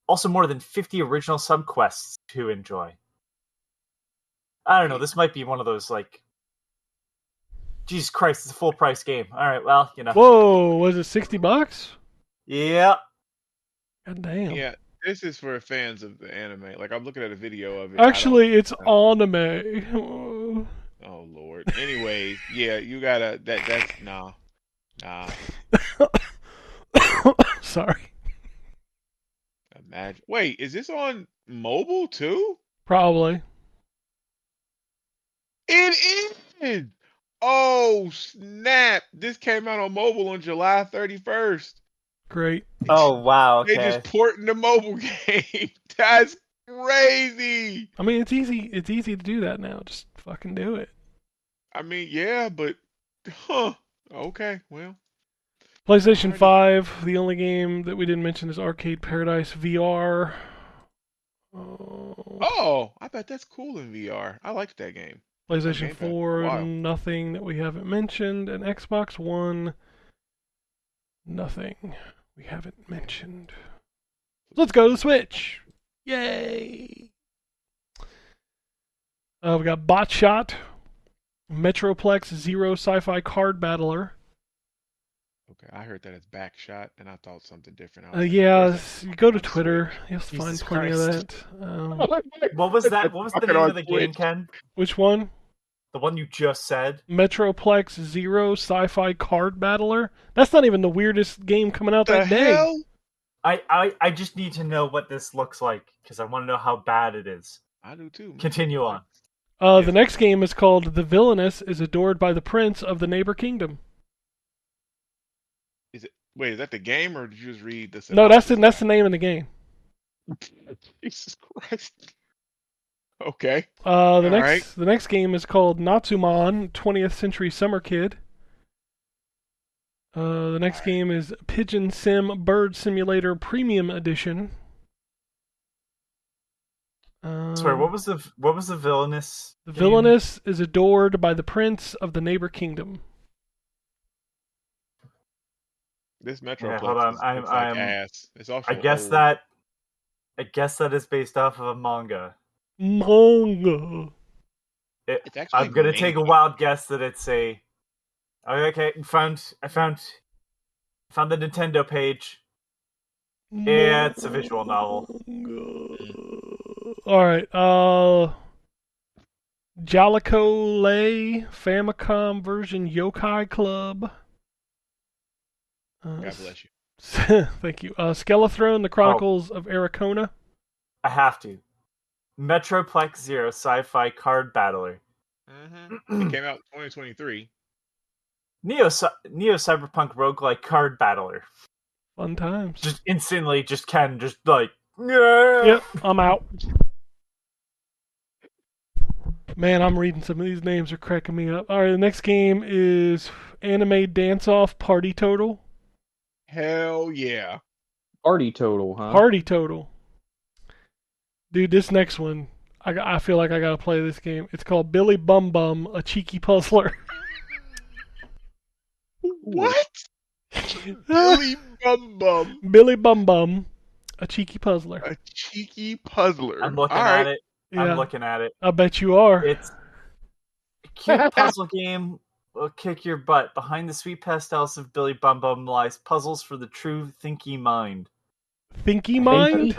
also more than 50 original subquests to enjoy. I don't know. This might be one of those like, Jesus Christ, it's a full price game. All right, well, you know. Whoa, was it $60? Yeah. God damn. Yeah. This is for fans of the anime. Like I'm looking at a video of it. Actually, it's anime. Oh Lord. Anyways, yeah, you gotta. That's nah. Sorry. Imagine. Wait, is this on mobile too? Probably. It is. Oh snap! This came out on mobile on July 31st. Great. Oh wow. Okay. They just porting the mobile game. That's crazy. It's easy. It's easy to do that now. Just fucking do it. I mean, yeah, but okay, well. PlayStation Alrighty. 5, the only game that we didn't mention is Arcade Paradise VR. Oh, I bet that's cool in VR. I liked that game. It's on PlayStation Game Pass for a 4, while. nothing that we haven't mentioned. And Xbox One, nothing we haven't mentioned. Let's go to the Switch. Yay! We got Botshot, Metroplex Zero Sci-Fi Card Battler. Okay, I heard that it's Backshot, and I thought something different. I was like, Yeah, where's you go to on Twitter, Switch? you'll find Jesus plenty of Christ. that. What was that? What was the Fucking name on of the game, Twitch. Ken? Which one? The one you just said? Metroplex Zero Sci-Fi Card Battler. That's not even the weirdest game coming out The that day. hell? I just need to know what this looks like because I want to know how bad it is. I do too. Man. Continue on. The next game is called The Villainous is Adored by the Prince of the Neighbor Kingdom. Is it? Wait, is that the game, or did you just read the? No, that's synopsis? the name of the game. Jesus Christ. Okay. The next game is called Natsuman 20th Century Summer Kid. The next game is Pigeon Sim Bird Simulator Premium Edition. Sorry, what was the villainous? The game? Villainous is adored by the Prince of the Neighbor Kingdom. This Metroplex hold on. looks like ass. It's also I guess old. that is based off of a manga. Manga. It's actually I'm gonna take a wild guess that it's a. Okay, I found the Nintendo page. Yeah, it's a visual novel. All right. Jalico Lay Famicom version Yokai Club. God bless you. Thank you. Skelethrone: The Chronicles of Aracona. I have to. Metroplex Zero Sci-Fi Card Battler. Mm-hmm. It came out in 2023. Neo Cyberpunk Roguelike Card Battler. Fun times. Just instantly, yeah. Yep, I'm out. Man, I'm reading some of these names are cracking me up. All right, the next game is Anime Dance Off Party Total. Hell yeah. Party Total, huh? Party Total. Dude, this next one, I feel like I gotta play this game. It's called Billy Bum Bum, a cheeky puzzler. What? Billy Bum Bum. Billy Bum Bum, a cheeky puzzler. A cheeky puzzler. I'm looking All at right. it. Yeah, I'm looking at it. I bet you are. It's a cute puzzle game. Will kick your butt. Behind the sweet pastels of Billy Bum Bum lies puzzles for the true thinky mind. Thinky Mind?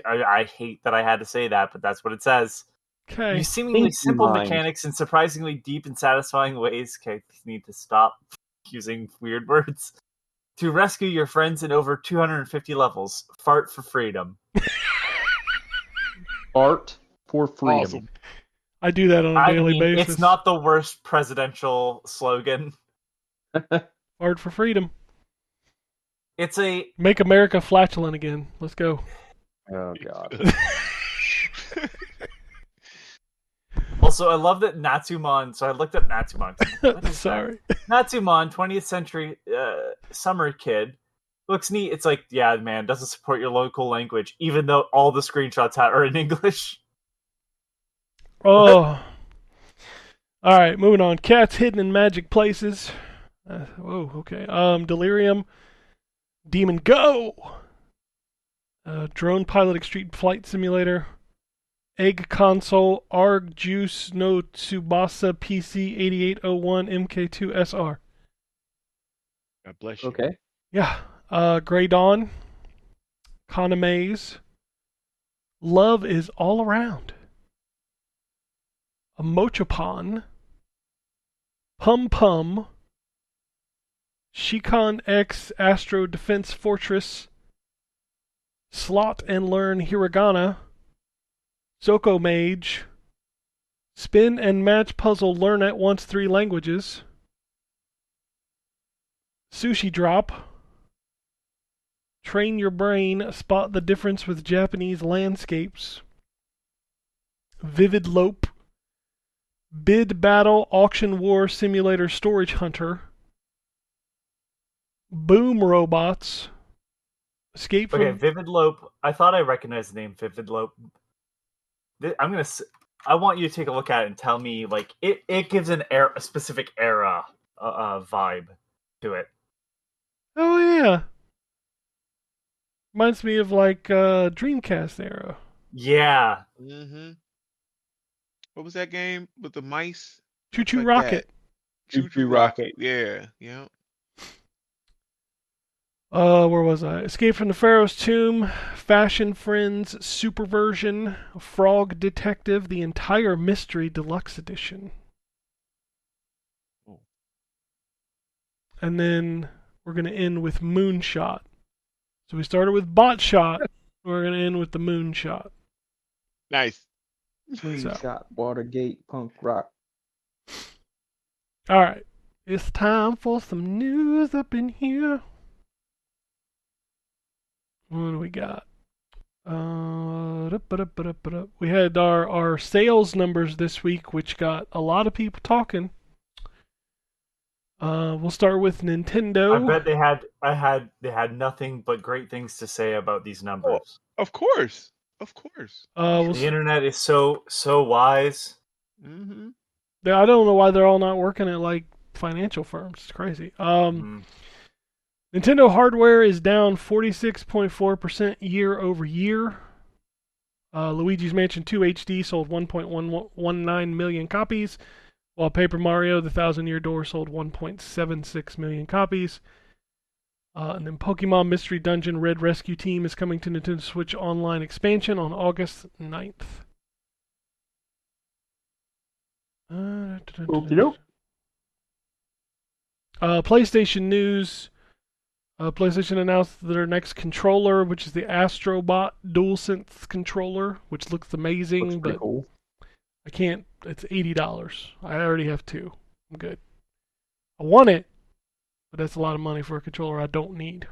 I hate that I had to say that, but that's what it says. Okay. Use seemingly Thinky simple mind. mechanics in surprisingly deep and satisfying ways. Okay, you need to stop using weird words. To rescue your friends in over 250 levels. Fart for freedom. Art for freedom. Awesome. I do that on a daily basis. It's not the worst presidential slogan. Art for freedom. It's a Make America flatulent again. Let's go. Oh god. Also, I love that Natsuman. So I looked up Natsuman. What is Sorry. that? Natsuman, 20th century summer kid. Looks neat. It's like, yeah, man, doesn't support your local language, even though all the screenshots are in English. Oh. All right, moving on. Cats hidden in magic places. Whoa, okay. Delirium. Demon Go. Drone piloting street flight simulator. Egg console. Arg Juice no Tsubasa PC 8801 MK2 SR. God bless you. Okay. Yeah. Grey Dawn. Kanamaze. Love is all around. A Mochapon. Pum Pum. Shikon X Astro Defense Fortress. Slot and Learn Hiragana. Zoko Mage. Spin and Match Puzzle Learn at Once 3 languages. Sushi Drop. Train your brain, spot the difference with Japanese landscapes. Vivid Lope. Bid Battle Auction War Simulator Storage Hunter, Boom Robots, Escape from... Okay, Vivid Lope. I thought I recognized the name Vivid Lope. I want you to take a look at it and tell me, like, it gives a specific era vibe to it. Oh, yeah. Reminds me of, like, Dreamcast era. Yeah. Mm-hmm. What was that game with the mice? Choo Choo Like Rocket. Choo Choo Rocket. Yeah. Where was I? Escape from the Pharaoh's Tomb, Fashion Friends, Superversion, Frog Detective, the entire Mystery Deluxe Edition. Oh. And then we're going to end with Moonshot. So we started with Bot Shot. We're going to end with the Moonshot. Nice. Moonshot, Watergate, punk rock. All right. It's time for some news up in here. What do we got? We had our sales numbers this week, which got a lot of people talking. We'll start with Nintendo. I bet they had nothing but great things to say about these numbers. Of course. The internet is so wise. Mm-hmm. I don't know why they're all not working at like financial firms. It's crazy. Nintendo hardware is down 46.4% year over year. Luigi's Mansion 2 HD sold 1.19 million copies, while Paper Mario: The Thousand Year Door sold 1.76 million copies. And then Pokemon Mystery Dungeon Red Rescue Team is coming to Nintendo Switch Online expansion on August 9th. PlayStation news. PlayStation announced their next controller, which is the Astrobot DualSense controller, which looks amazing. Looks pretty but cool. I can't. It's $80. I already have two. I'm good. I want it, but that's a lot of money for a controller I don't need.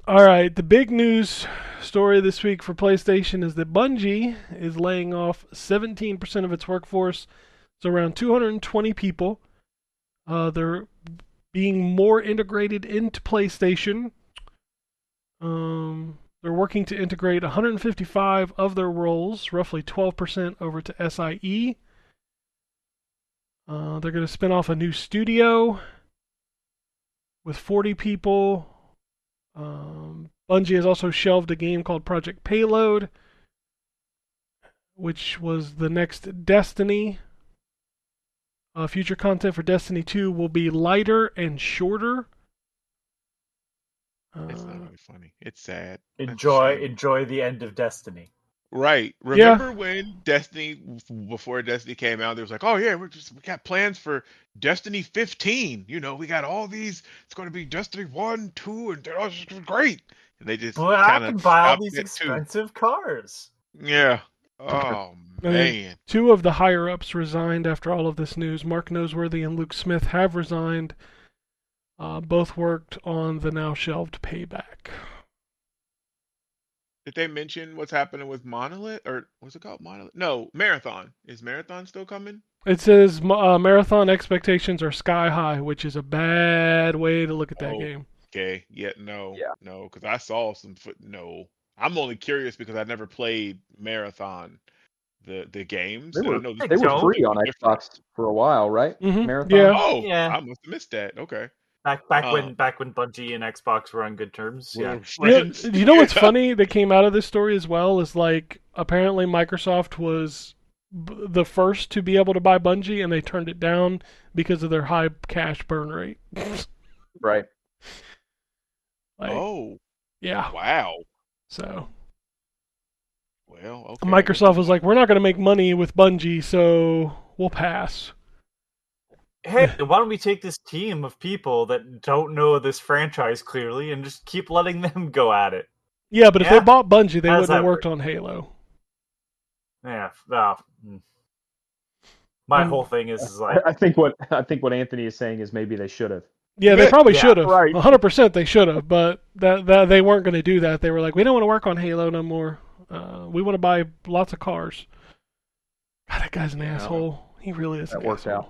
All right, the big news story this week for PlayStation is that Bungie is laying off 17% of its workforce, so around 220 people. They're being more integrated into PlayStation. They're working to integrate 155 of their roles, roughly 12% over to SIE. They're going to spin off a new studio with 40 people. Bungie has also shelved a game called Project Payload, which was the next Destiny. Future content for Destiny 2 will be lighter and shorter. It's not really funny. It's sad. Enjoy the end of Destiny. Right. Remember when Destiny, before Destiny came out, there was like, oh yeah, we got plans for Destiny 15. You know, we got all these. It's going to be Destiny 1, 2, and it's just gonna be great. And they just I can buy all these expensive cars. Yeah. Oh man. Two of the higher-ups resigned after all of this news. Mark Noseworthy and Luke Smith have resigned. Both worked on the now shelved Payback. Did they mention what's happening with Monolith? Or what's it called? Monolith? No, Marathon. Is Marathon still coming? It says Marathon expectations are sky high, which is a bad way to look at that game. Okay. No, because I saw some No. I'm only curious because I never played Marathon, the games. They were free free on Xbox for a while, right? Mm-hmm. Marathon? Yeah. Oh, yeah. I must have missed that. Okay. Back when Bungie and Xbox were on good terms. Yeah. You know what's funny that came out of this story as well is like apparently Microsoft was the first to be able to buy Bungie and they turned it down because of their high cash burn rate. Right. Yeah. Wow. So. Well, okay. Microsoft was like, we're not going to make money with Bungie, so we'll pass. Hey, why don't we take this team of people that don't know this franchise clearly and just keep letting them go at it? Yeah, but if they bought Bungie, they wouldn't have worked work? on Halo. Yeah. My whole thing is like I think what Anthony is saying is maybe they should have. Yeah, they probably should have. Right. 100% they should have, but that they weren't going to do that. They were like, we don't want to work on Halo no more. We want to buy lots of cars. God, that guy's an asshole. He really is an worked asshole.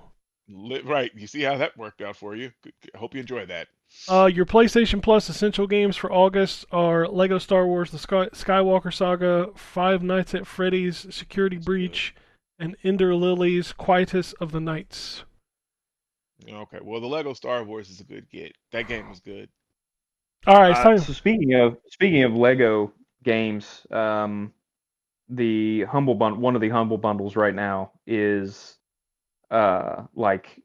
Right. You see how that worked out for you. I hope you enjoyed that. Your PlayStation Plus essential games for August are Lego Star Wars: The Skywalker Saga, Five Nights at Freddy's Security Breach, and Ender Lilies: Quietus of the Nights. Okay. Well, the Lego Star Wars is a good get. That game was good. All right, it's time. So speaking of Lego games, the one of the humble bundles right now is like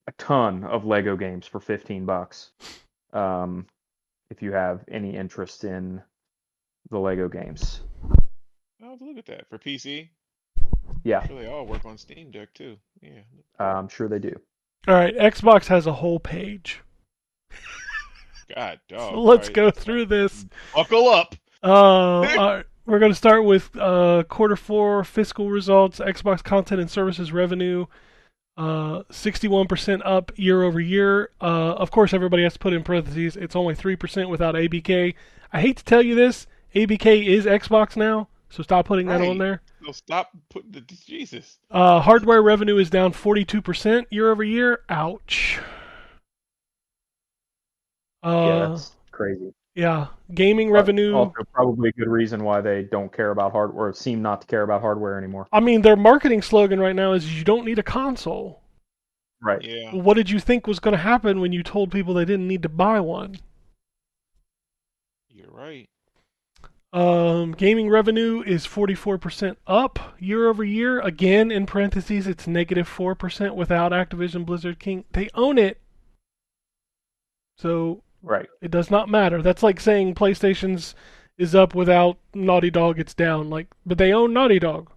a ton of Lego games for $15. If you have any interest in the Lego games. Oh, look at that for PC. Yeah, I'm sure they all work on Steam Deck too. Yeah. I'm sure they do. All right, Xbox has a whole page. God, dog. So let's right, go through this. Buckle up. All right, we're going to start with Q4 fiscal results. Xbox content and services revenue, 61% up year over year. Of course, everybody has to put in parentheses, it's only 3% without ABK. I hate to tell you this, ABK is Xbox now, so stop putting that on there. So stop putting the Jesus. Hardware revenue is down 42% year over year. Ouch. Yeah, that's crazy. Yeah, gaming revenue. Also, probably a good reason why they don't care about hardware, or seem not to care about hardware anymore. I mean, their marketing slogan right now is you don't need a console. Right. Yeah. What did you think was going to happen when you told people they didn't need to buy one? You're right. Gaming revenue is 44% up year over year. Again, in parentheses, it's negative 4% without Activision Blizzard King. They own it. So right. It does not matter. That's like saying PlayStation's is up without Naughty Dog, it's down. But they own Naughty Dog.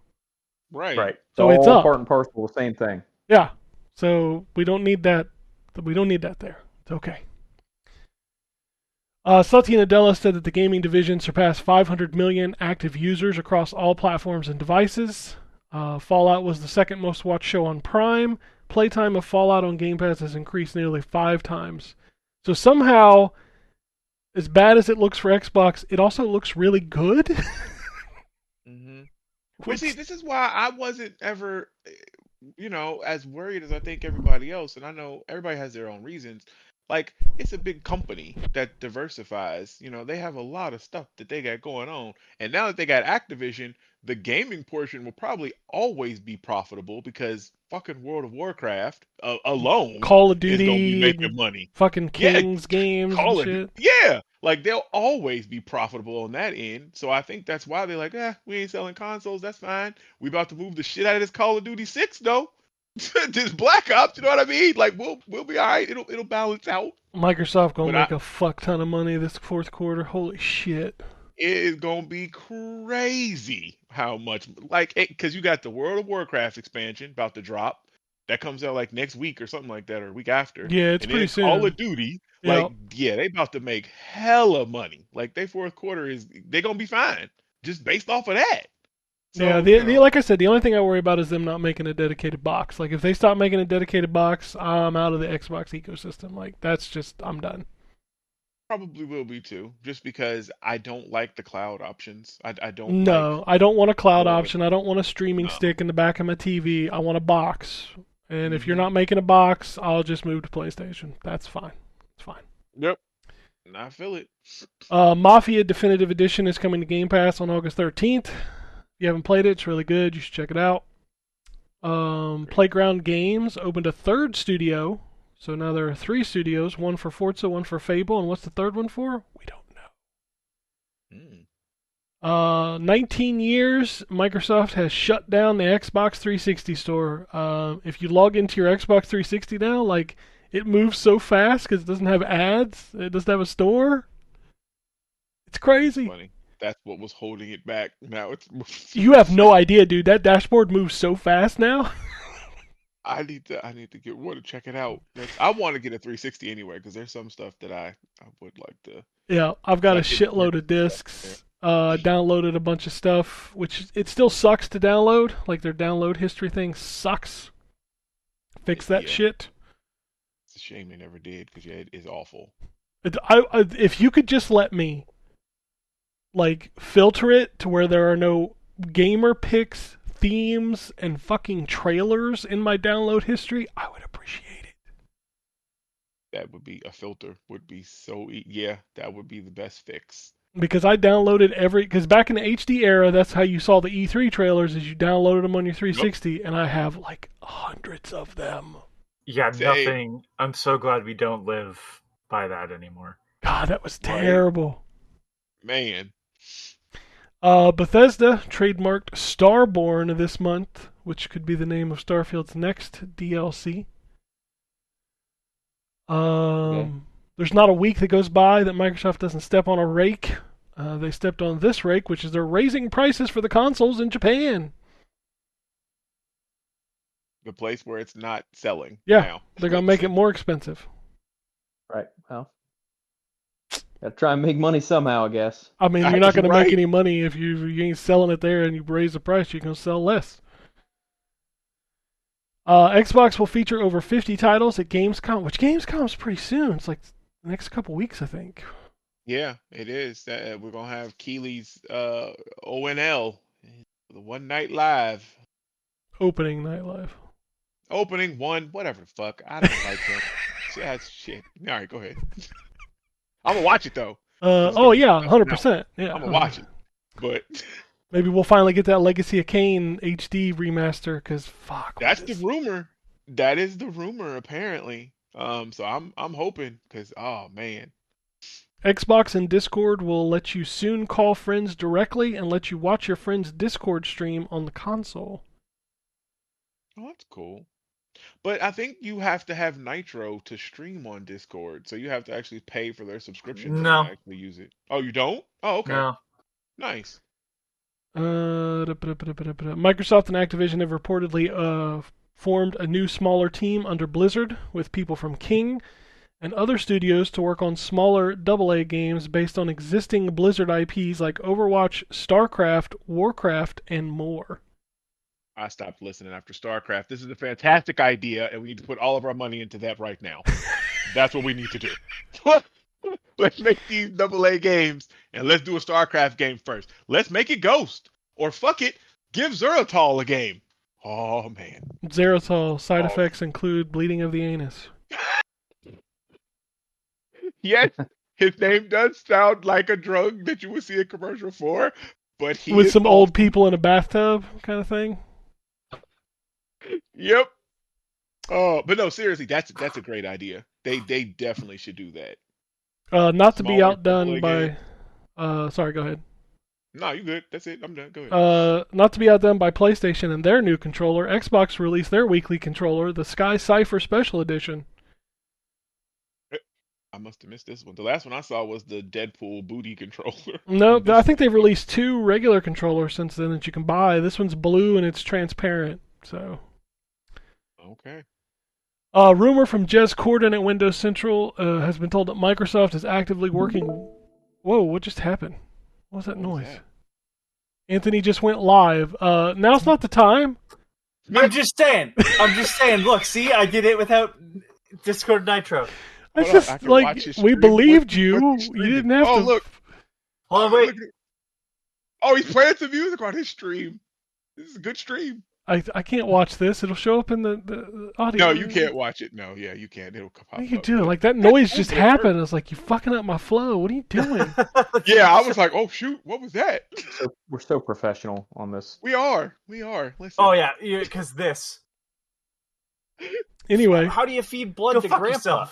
Right. Right. So all it's up. Part and parcel, the same thing. Yeah. So we don't need that. We don't need that there. It's okay. Satya Nadella said that the gaming division surpassed 500 million active users across all platforms and devices. Fallout was the second most watched show on Prime. Playtime of Fallout on Game Pass has increased nearly 5 times. So somehow, as bad as it looks for Xbox, it also looks really good. Mm-hmm. Well, see, this is why I wasn't ever, as worried as I think everybody else, and I know everybody has their own reasons. Like, it's a big company that diversifies. They have a lot of stuff that they got going on. And now that they got Activision, the gaming portion will probably always be profitable because fucking World of Warcraft alone Call of is Duty, going to be making money. Fucking Kings games and shit. Yeah, like they'll always be profitable on that end. So I think that's why they're like, we ain't selling consoles. That's fine. We about to move the shit out of this Call of Duty 6 though. This Black Ops, you know what I mean? Like we'll be all right. It'll balance out. Microsoft gonna make a fuck ton of money this fourth quarter. Holy shit! It is gonna be crazy how much, because you got the World of Warcraft expansion about to drop. That comes out like next week or something like that, or a week after. Yeah, it's pretty soon. Call of Duty, they about to make hella money. Like their fourth quarter they're gonna be fine just based off of that. So, yeah, like I said, the only thing I worry about is them not making a dedicated box. Like, if they stop making a dedicated box, I'm out of the Xbox ecosystem. Like, I'm done. Probably will be too, just because I don't like the cloud options. I don't want a cloud option. I don't want a streaming stick in the back of my TV. I want a box. And if you're not making a box, I'll just move to PlayStation. That's fine. It's fine. Yep. I feel it. Mafia Definitive Edition is coming to Game Pass on August 13th. If you haven't played it, it's really good. You should check it out. Playground Games opened a third studio. So now there are 3 studios, one for Forza, one for Fable, and what's the third one for? We don't know. 19 years, Microsoft has shut down the Xbox 360 store. If you log into your Xbox 360 now, it moves so fast because it doesn't have ads. It doesn't have a store. It's crazy. Funny. That's what was holding it back. Now it's. You have no idea, dude. That dashboard moves so fast now. I need to get one to check it out. I want to get a 360 anyway because there's some stuff that I would like to. Yeah, I've got a shitload of discs. Downloaded a bunch of stuff, which it still sucks to download. Like their download history thing sucks. Fix that shit. It's a shame they never did because it is awful. If you could just let me filter it to where there are no gamer picks themes and fucking trailers in my download history, I would appreciate it. That would be a filter. Would be so yeah. That would be the best fix. Because I downloaded because back in the HD era, that's how you saw the E3 trailers, is you downloaded them on your 360, and I have like hundreds of them. Yeah, Same. nothing. I'm so glad we don't live by that anymore. God, that was terrible. Man. Bethesda trademarked Starborn this month, which could be the name of Starfield's next DLC. There's not a week that goes by that Microsoft doesn't step on a rake. They stepped on this rake, which is they're raising prices for the consoles in Japan. The place where it's not selling. Yeah, now. They're going to make it more expensive. Right. Well, gotta try and make money somehow, I guess. I mean, you're not going to Right. make any money if you ain't selling it there and you raise the price. You're going to sell less. Xbox will feature over 50 titles at Gamescom, which Gamescom's pretty soon. It's like the next couple weeks, I think. Yeah, it is. We're gonna have Keeley's ONL, the One Night Live Opening night live. opening one, whatever the fuck. I don't like him. That's shit. All right, go ahead. I'm gonna watch it though. Oh yeah, 100%. Yeah, I'm gonna watch it, but maybe we'll finally get that Legacy of Kain HD remaster. Because fuck, that's the rumor. That is the rumor, apparently. So I'm hoping, because oh man. Xbox and Discord will let you soon call friends directly and let you watch your friend's Discord stream on the console. Oh, that's cool. But I think you have to have Nitro to stream on Discord, so you have to actually pay for their subscription No. to actually use it. Oh, you don't? Oh, okay. No. Nice. Microsoft and Activision have reportedly formed a new smaller team under Blizzard with people from King and other studios to work on smaller AA games based on existing Blizzard IPs like Overwatch, StarCraft, Warcraft, and more. I stopped listening after StarCraft. This is a fantastic idea, and we need to put all of our money into that right now. That's what we need to do. Let's make these AA games, and let's do a StarCraft game first. Let's make it Ghost. Or fuck it, give Zeratal a game. Oh, man. Zeratal side effects include bleeding of the anus. Yes, his name does sound like a drug that you would see a commercial for, but he With is some old people in a bathtub kind of thing. Yep. Oh, but no, seriously, that's a great idea. They definitely should do that. Not to be Smaller outdone double-A by... sorry, go ahead. No, you good. That's it. I'm done. Go ahead. Not to be outdone by PlayStation and their new controller, Xbox released their weekly controller, the Sky Cypher Special Edition. I must have missed this one. The last one I saw was the Deadpool booty controller. No, I think they've released 2 regular controllers since then that you can buy. This one's blue and it's transparent, so... Okay. Rumor from Jez Corden at Windows Central has been told that Microsoft is actively working... Whoa, what just happened? What was that noise? Anthony just went live. Now's not the time. I'm just saying. Look, see, I did it without Discord Nitro. It's just like, we believed you. You didn't have to... Oh, look. Hold on, wait. Oh, he's playing some music on his stream. This is a good stream. I can't watch this. It'll show up in the audio. No, you can't watch it. No, yeah, you can't. It'll pop up. What are you doing? Like, that noise just happened. I was like, you fucking up my flow. What are you doing? Yeah, I was like, oh, shoot. What was that? We're so professional on this. We are. Listen. Oh, yeah, because this. Anyway. How do you feed blood to Grandpa?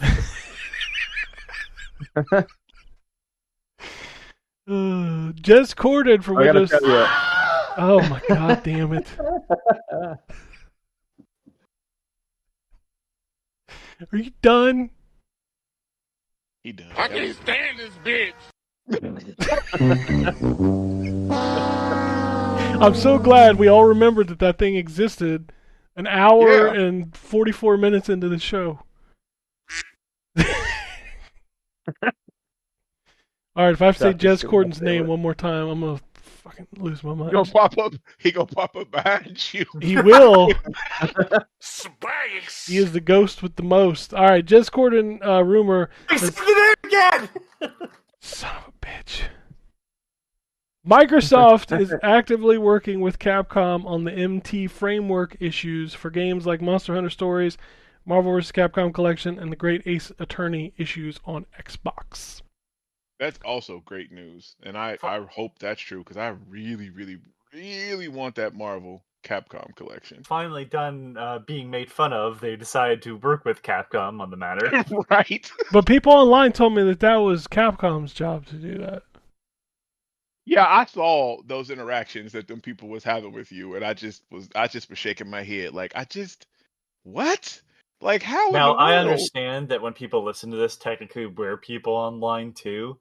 Jez Corden for Windows. Oh my god, damn it! Are you done? He done. I can't stand this bitch. I'm so glad we all remembered that thing existed. An hour and 44 minutes into the show. All right, if I have to say Jez Corden's name one more time, I'm gonna fucking lose my mind. He gonna pop up behind you. He will. Space. He is the ghost with the most. All right, Jez Corden rumor. I said it again. Son of a bitch. Microsoft is actively working with Capcom on the MT framework issues for games like Monster Hunter Stories, Marvel vs. Capcom Collection, and the Great Ace Attorney issues on Xbox. That's also great news, and I hope that's true because I really, really, really want that Marvel Capcom collection. Finally done being made fun of, they decided to work with Capcom on the matter. Right. But people online told me that was Capcom's job to do that. Yeah, I saw those interactions that them people was having with you, and I just was shaking my head like, what? Like, how Now, in the I world? understand that when people listen to this, technically we're people online too,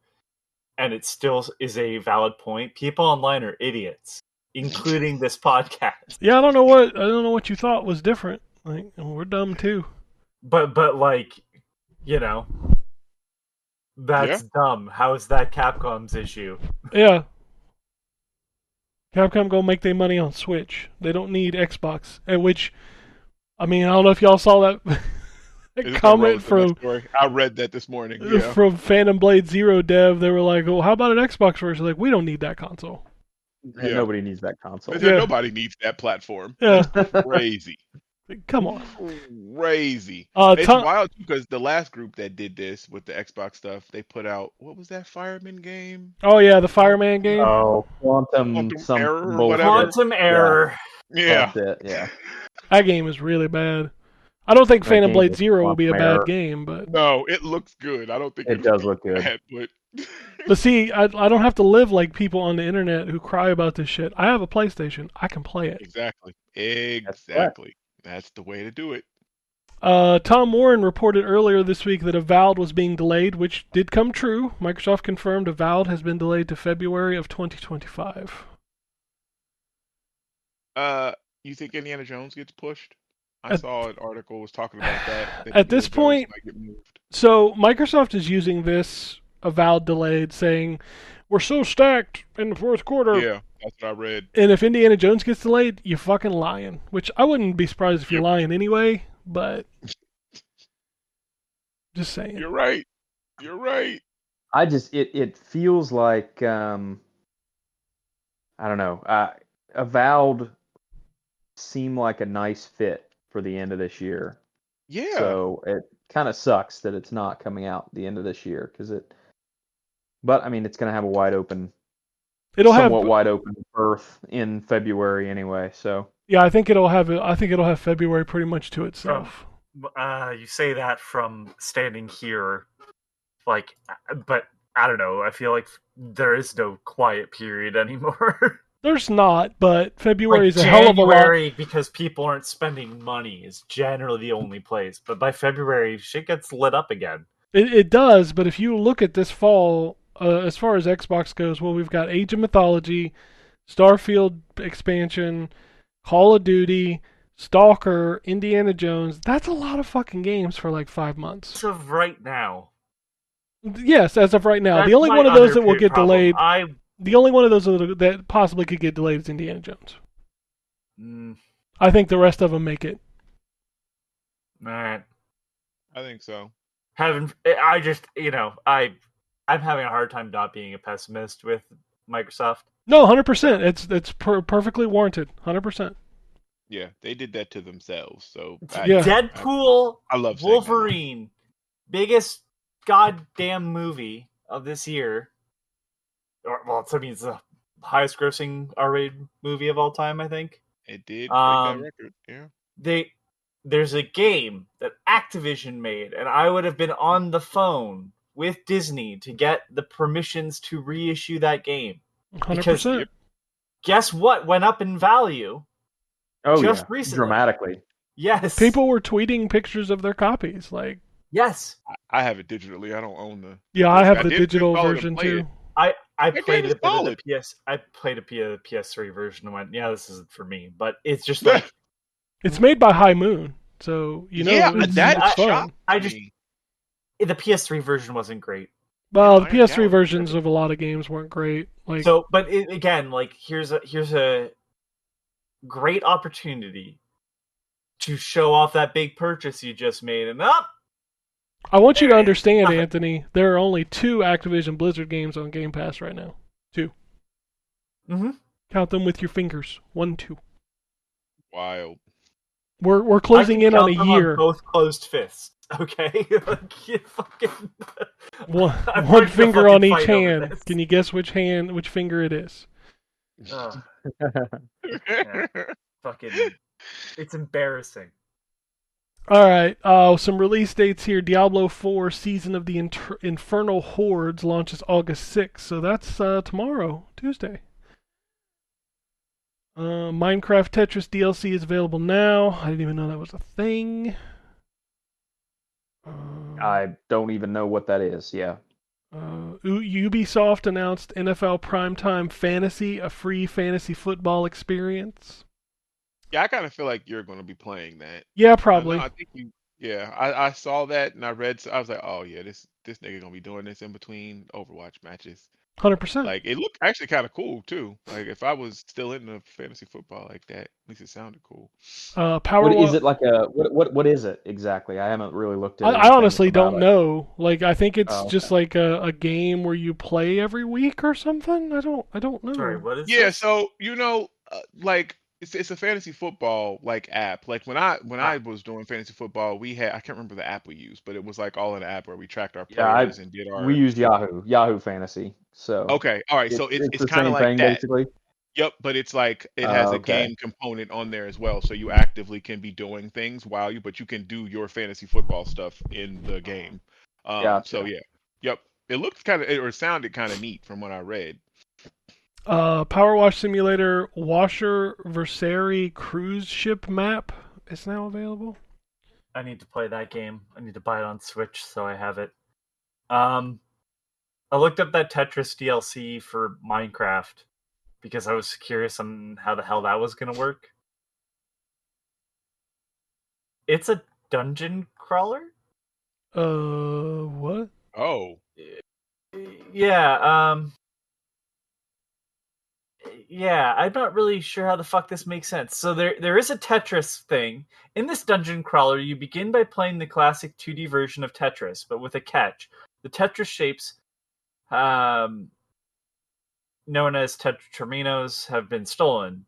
and it still is a valid point. People online are idiots, including this podcast. Yeah, I don't know what you thought was different. Like, we're dumb too. But like, you know, that's dumb. How is that Capcom's issue? Yeah. Capcom gonna make their money on Switch. They don't need Xbox. At which, I mean, I don't know if y'all saw that comment from. I read that this morning. Yeah. From Phantom Blade Zero dev. They were like, "Well, how about an Xbox version?" Like, we don't need that console. Yeah. Nobody needs that console. Yeah. Nobody needs that platform. Yeah. That's crazy. Come on. Crazy. It's wild because the last group that did this with the Xbox stuff, they put out, what was that Fireman game? Oh yeah, the Fireman game. Oh, Quantum Error or whatever. Quantum Error. Yeah. That's it. Yeah. That game is really bad. I don't think Phantom Blade Zero will be a bad game, but no, it looks good. I don't think it does look good. Bad, but see, I don't have to live like people on the internet who cry about this shit. I have a PlayStation. I can play it. Exactly. That's the way to do it. Tom Warren reported earlier this week that Avowed was being delayed, which did come true. Microsoft confirmed Avowed has been delayed to February of 2025. You think Indiana Jones gets pushed? I saw an article was talking about that. At this point, so Microsoft is using this Avowed delayed, saying we're so stacked in the fourth quarter. Yeah, that's what I read. And if Indiana Jones gets delayed, you're fucking lying. Which I wouldn't be surprised if you're lying anyway, but just saying. You're right. It feels like I don't know. Avowed seemed like a nice fit for the end of this year. Yeah. So it kind of sucks that it's not coming out the end of this year but I mean, it's going to have a wide open berth in February anyway. So yeah, I think it'll have February pretty much to itself. You say that from standing here, like, but I don't know. I feel like there is no quiet period anymore. There's not, but February is a hell of a lot. January, because people aren't spending money, is generally the only place. But by February, shit gets lit up again. It does, but if you look at this fall, as far as Xbox goes, well, we've got Age of Mythology, Starfield expansion, Call of Duty, Stalker, Indiana Jones. That's a lot of fucking games for like 5 months. As of right now. Yes, as of right now. That's the only one of those that will get problem. delayed. The only one of those that possibly could get delayed is Indiana Jones. I think the rest of them make it. All right. I think so. I'm having a hard time not being a pessimist with Microsoft. No, 100%. It's perfectly warranted. 100%. Yeah, they did that to themselves. So Deadpool, I love Wolverine, biggest goddamn movie of this year. Well, it's the highest grossing R-rated movie of all time, I think. It did break that record. Yeah. There's a game that Activision made, and I would have been on the phone with Disney to get the permissions to reissue that game. 100%. Guess what went up in value? Recently. Dramatically. Yes. People were tweeting pictures of their copies. Like, yes. I have it digitally. I don't own the. Yeah, I have the digital version too. I played a bit of the PS. I played a PS3 version and went, yeah, this isn't for me. But it's just like it's made by High Moon, so it's fun. The PS3 version wasn't great. Well, the PS3 versions of a lot of games weren't great. Like but here's a great opportunity to show off that big purchase you just made, and I want you to understand, Anthony, there are only 2 Activision Blizzard games on Game Pass right now. 2. Mm-hmm. Count them with your fingers. 1, 2. Wild. We're closing in on a year. On both closed fists. Okay. Like, you fucking. One finger on each hand. Can you guess which finger it is? Yeah. Fucking. It's embarrassing. All right. Some release dates here. Diablo 4 Season of the Infernal Hordes launches August 6th. So that's tomorrow, Tuesday. Minecraft Tetris DLC is available now. I didn't even know that was a thing. I don't even know what that is. Yeah. Ubisoft announced NFL Primetime Fantasy, a free fantasy football experience. Yeah, I kind of feel like you're going to be playing that. Yeah, probably. I think you. Yeah, I saw that and I read. I was like, oh yeah, this nigga gonna be doing this in between Overwatch matches. 100%. Like it looked actually kind of cool too. Like if I was still into fantasy football like that, at least it sounded cool. Is it like a what is it exactly? I haven't really looked at it. I honestly don't know. Like I think it's just like a game where you play every week or something. I don't know. Sorry, what is Yeah, this? so like it's a fantasy football like app. Like when I was doing fantasy football, we had I can't remember the app we used, but it was like all an app where we tracked our players and did our. We use Yahoo Fantasy. So okay, all right, so it's the kind of same like thing that. basically. Yep, but it's like it has a game component on there as well, so you actively can be doing things but you can do your fantasy football stuff in the game. Gotcha. So yeah, yep, it looked or sounded kind of neat from what I read. Power Wash Simulator Washer Versary cruise ship map is now available. I need to play that game. I need to buy it on Switch so I have it. I looked up that Tetris DLC for Minecraft because I was curious on how the hell that was going to work. It's a dungeon crawler? What? Oh. Yeah, yeah, I'm not really sure how the fuck this makes sense. So there is a Tetris thing. In this dungeon crawler, you begin by playing the classic 2D version of Tetris, but with a catch. The Tetris shapes, known as Tetraminos, have been stolen.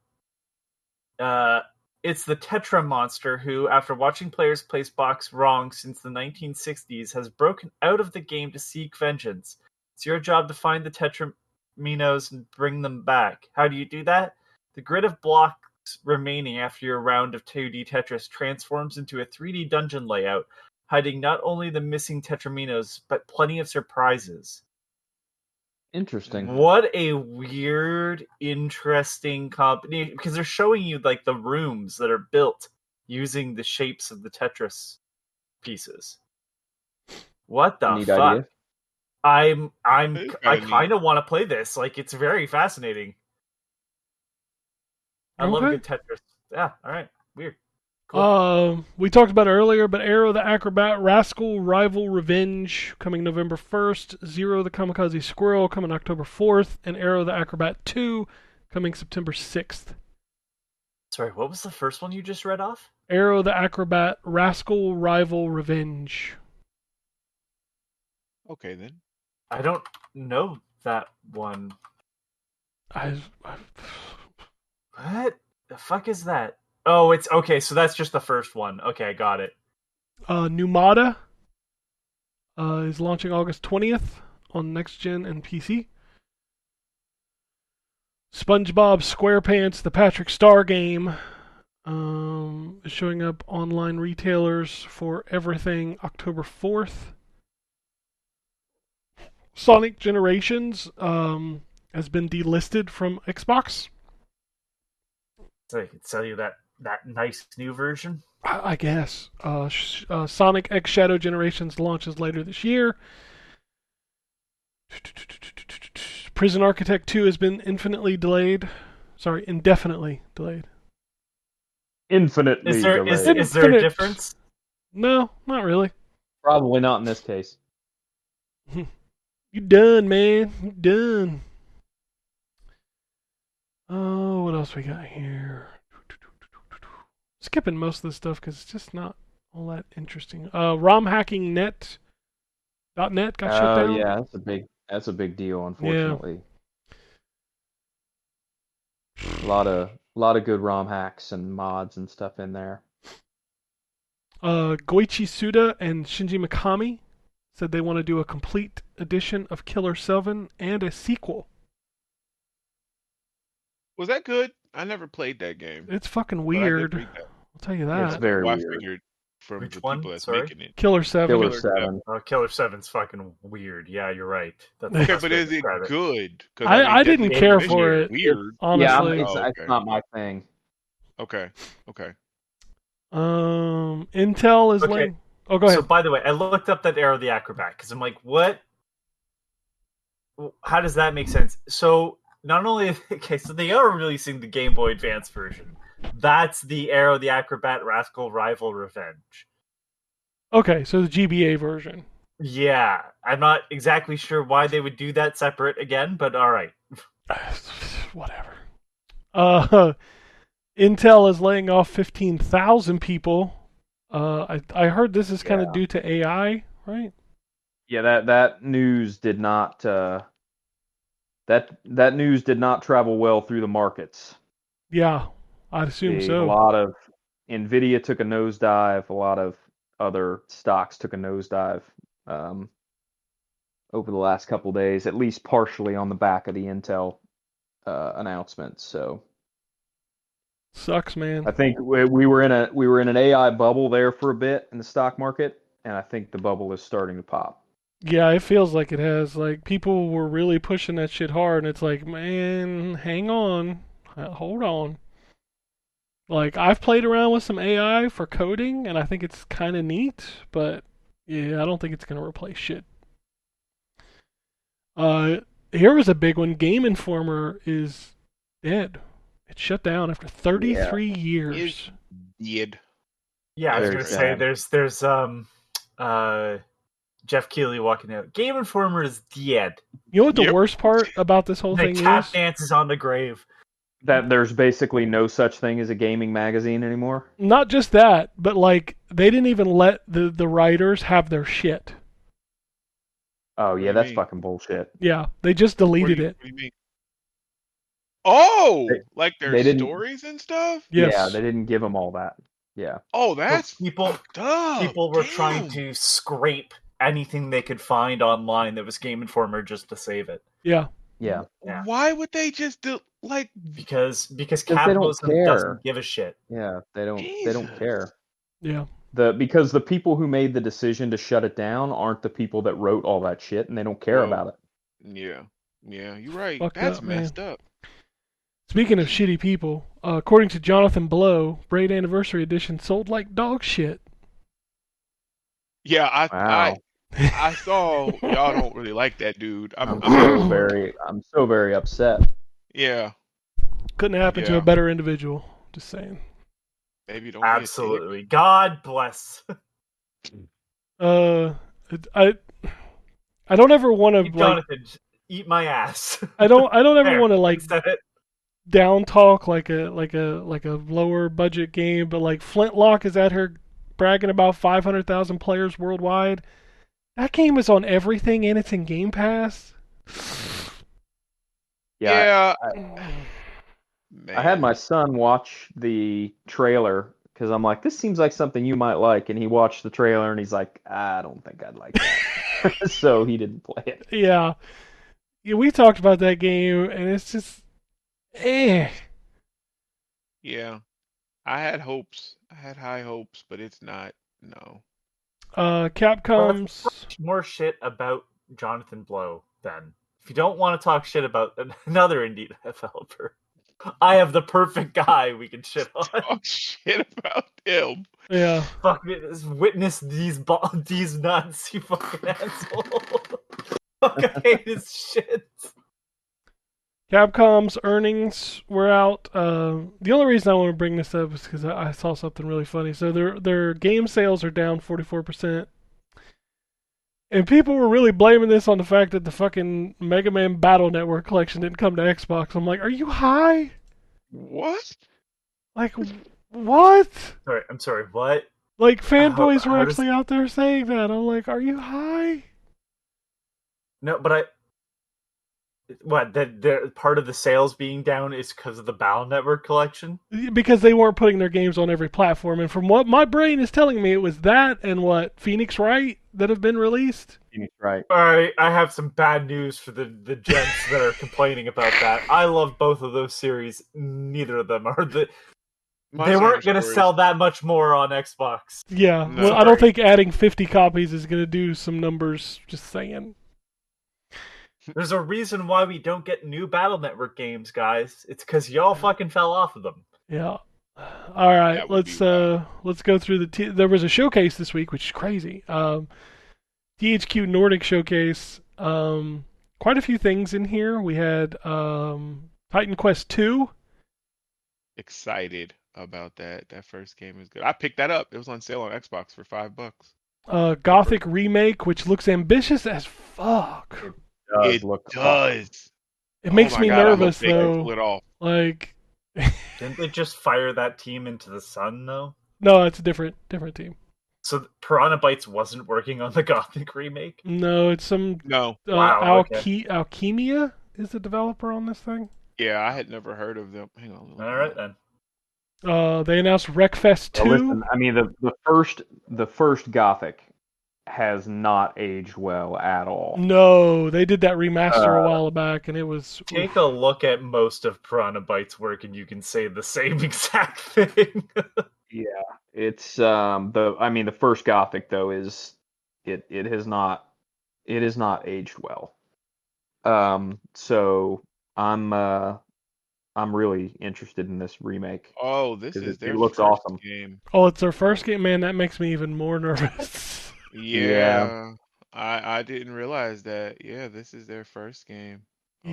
It's the Tetra monster who, after watching players place blocks wrong since the 1960s, has broken out of the game to seek vengeance. It's your job to find the Tetraminos and bring them back. How do you do that? The grid of blocks remaining after your round of 2D Tetris transforms into a 3D dungeon layout, hiding not only the missing Tetraminos, but plenty of surprises. Interesting. What a weird, interesting combination, because they're showing you like the rooms that are built using the shapes of the Tetris pieces. What the fuck? Idea. I kind of want to play this. Like, it's very fascinating. I love a good Tetris. Yeah, all right. Weird. Cool. We talked about it earlier, but Arrow the Acrobat, Rascal Rival Revenge coming November 1st, Zero the Kamikaze Squirrel coming October 4th, and Arrow the Acrobat 2 coming September 6th. Sorry, what was the first one you just read off? Arrow the Acrobat, Rascal Rival Revenge. Okay, then. I don't know that one. What the fuck is that? Oh, it's okay. So that's just the first one. Okay, I got it. Numata is launching August 20th on Next Gen and PC. SpongeBob SquarePants: The Patrick Star Game is showing up online retailers for everything October 4th. Sonic Generations has been delisted from Xbox. So they can sell you that nice new version? I guess. Sonic X Shadow Generations launches later this year. Prison Architect 2 has been indefinitely delayed. Infinitely delayed. Is there a difference? No, not really. Probably not in this case. You done, man. You done. Oh, what else we got here? Skipping most of this stuff because it's just not all that interesting. RomHackingNet.net got shut down. Oh yeah, that's a big deal, unfortunately. A lot of good ROM hacks and mods and stuff in there. Goichi Suda and Shinji Mikami said they want to do a complete edition of Killer 7 and a sequel. Was that good? I never played that game. It's fucking but I did weird. read that. I'll tell you It's that. very Well, I weird. figured from Which the one? people that's Sorry? making it. Killer 7. Killer Killer 7. Killer 7's fucking weird. Yeah, you're right. That's the Okay, best but way to is it describe it. good? 'Cause, I didn't Deadly care Premonition for is it, Weird. honestly. Yeah, Oh, it's okay. not my thing. Okay. Intel is Okay. laying. Oh, go ahead. So, by the way, I looked up that Arrow the Acrobat because I'm like, what? How does that make sense? So, not only so they are releasing the Game Boy Advance version. That's the Arrow the Acrobat Rascal Rival Revenge. Okay, so the GBA version. Yeah, I'm not exactly sure why they would do that separate again, but all right. Whatever. Intel is laying off 15,000 people. I heard this is kind of due to AI, right? Yeah, that news did not that news did not travel well through the markets. Yeah, I'd assume A so. lot of Nvidia took a nosedive. A lot of other stocks took a nosedive over the last couple of days, at least partially on the back of the Intel announcement. So Sucks, man. I think we were in an AI bubble there for a bit in the stock market, and I think the bubble is starting to pop. Yeah, it feels like it has. Like, people were really pushing that shit hard, and it's like, man, hang on. Hold on. Like, I've played around with some AI for coding, and I think it's kind of neat, but yeah, I don't think it's going to replace shit. Here was a big one. Game Informer is dead. It shut down after 33 years. Dead. Yeah, I was Very gonna say sad. there's Jeff Keighley walking out. Game Informer is dead. You know what the Yep. worst part about this whole The thing tap is? dances on the grave. That there's basically no such thing as a gaming magazine anymore. Not just that, but like they didn't even let the writers have their shit. Oh What do yeah, you that's mean? fucking bullshit. Yeah, they just deleted it. What do you mean? Oh, They- like their they didn't- stories and stuff? Yes. Yeah, they didn't give them all that. Yeah. Oh, that's people- fucked up. People were Damn. trying to scrape anything they could find online that was Game Informer just to save it. Yeah. Yeah. Yeah. Why would they just do like? Because they don't capitalism care. doesn't give a shit. Yeah. They don't Jesus. care. Yeah. Because the people who made the decision to shut it down aren't the people that wrote all that shit, and they don't care Well, about it. Yeah, you're right. Fucked That's up, man. messed up. Speaking of shitty people, according to Jonathan Blow, Braid Anniversary Edition sold like dog shit. Yeah, Wow. I saw y'all don't really like that dude. I'm I'm so very upset. yeah. Couldn't happen to Yeah. a better individual. Just saying. Maybe don't be a dick. Absolutely. God bless. I don't ever want to like. Jonathan, eat my ass. I don't ever There, want to like instead it. down talk like a lower budget game, but like Flintlock is at her bragging about 500,000 players worldwide. That game is on everything and it's in Game Pass. Yeah. I had my son watch the trailer because I'm like, this seems like something you might like, and he watched the trailer and he's like, I don't think I'd like that. So he didn't play it. Yeah, we talked about that game and it's just, Yeah. I had hopes. I had high hopes, but it's not. No. Capcom's. More shit about Jonathan Blow then. If you don't want to talk shit about another indie developer, I have the perfect guy we can shit on. Talk shit about him. Yeah. Fuck it, witness these nuts, you fucking asshole. Fuck, I hate his shit. Capcom's earnings were out. The only reason I want to bring this up is because I saw something really funny. So their game sales are down 44%. And people were really blaming this on the fact that the fucking Mega Man Battle Network collection didn't come to Xbox. I'm like, are you high? What? Like, what? I'm sorry, what? Like, fanboys were how does- actually out there saying that. I'm like, are you high? No, but What, that part of the sales being down is because of the Battle Network collection? Because they weren't putting their games on every platform, and from what my brain is telling me, it was that and what Phoenix Wright that have been released. Phoenix Wright. Alright, I have some bad news for the gents that are complaining about that. I love both of those series. Neither of them are they weren't going to sell that much more on Xbox. Yeah, No. well, I don't think adding 50 copies is going to do some numbers. Just saying. There's a reason why we don't get new Battle Network games, guys. It's because y'all fucking fell off of them. Yeah. All right, That would let's be let's go through there was a showcase this week, which is crazy. DHQ Nordic showcase. Quite a few things in here. We had Titan Quest 2. Excited about that. That first game is good. I picked that up. It was on sale on Xbox for $5. Gothic remake, which looks ambitious as fuck. It does. It makes my me God, I hope nervous they can though. pull it off. Like, Didn't they just fire that team into the sun, though? no, it's a different team. So Piranha Bytes wasn't working on the Gothic remake? No, it's some No. Wow, okay. Alchemia is the developer on this thing. Yeah, I had never heard of them. Hang on. Alright then. They announced Wreckfest 2. Well, listen, I mean the first Gothic has not aged well at all. No, they did that remaster a while back, and it was. Take a look at most of Piranha Bytes' work, and you can say the same exact thing. Yeah, it's the first Gothic though is it has not aged well. So I'm really interested in this remake. Oh, this 'Cause is it their looks first awesome. game. Oh, it's their first game, man. That makes me even more nervous. Yeah. I didn't realize that. Yeah, this is their first game. Oh.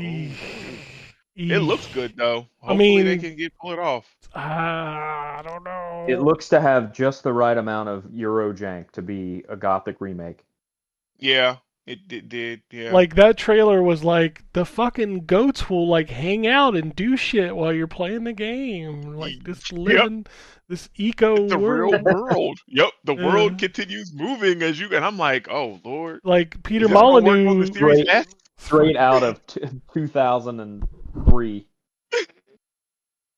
It looks good though. Hopefully they can pull it off. I don't know. It looks to have just the right amount of Eurojank to be a Gothic remake. Yeah, it did. Yeah. Like, that trailer was like, the fucking goats will, like, hang out and do shit while you're playing the game. Like, just living this eco the world. real world. Yep, the Yeah. world continues moving as you. And I'm like, oh Lord. Like, Peter Is this gonna work on the Molyneux. Series S? Straight out of 2003.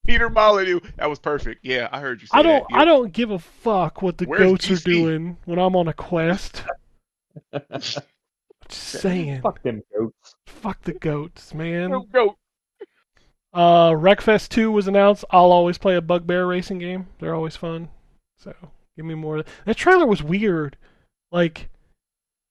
Peter Molyneux. That was perfect. Yeah, I heard you say that. I don't give a fuck what the Where's goats are BC? doing when I'm on a quest. Just saying. Fuck them goats. Fuck the goats, man. No goat. Wreckfest 2 was announced. I'll always play a bugbear racing game. They're always fun. So, give me more. That trailer was weird. Like,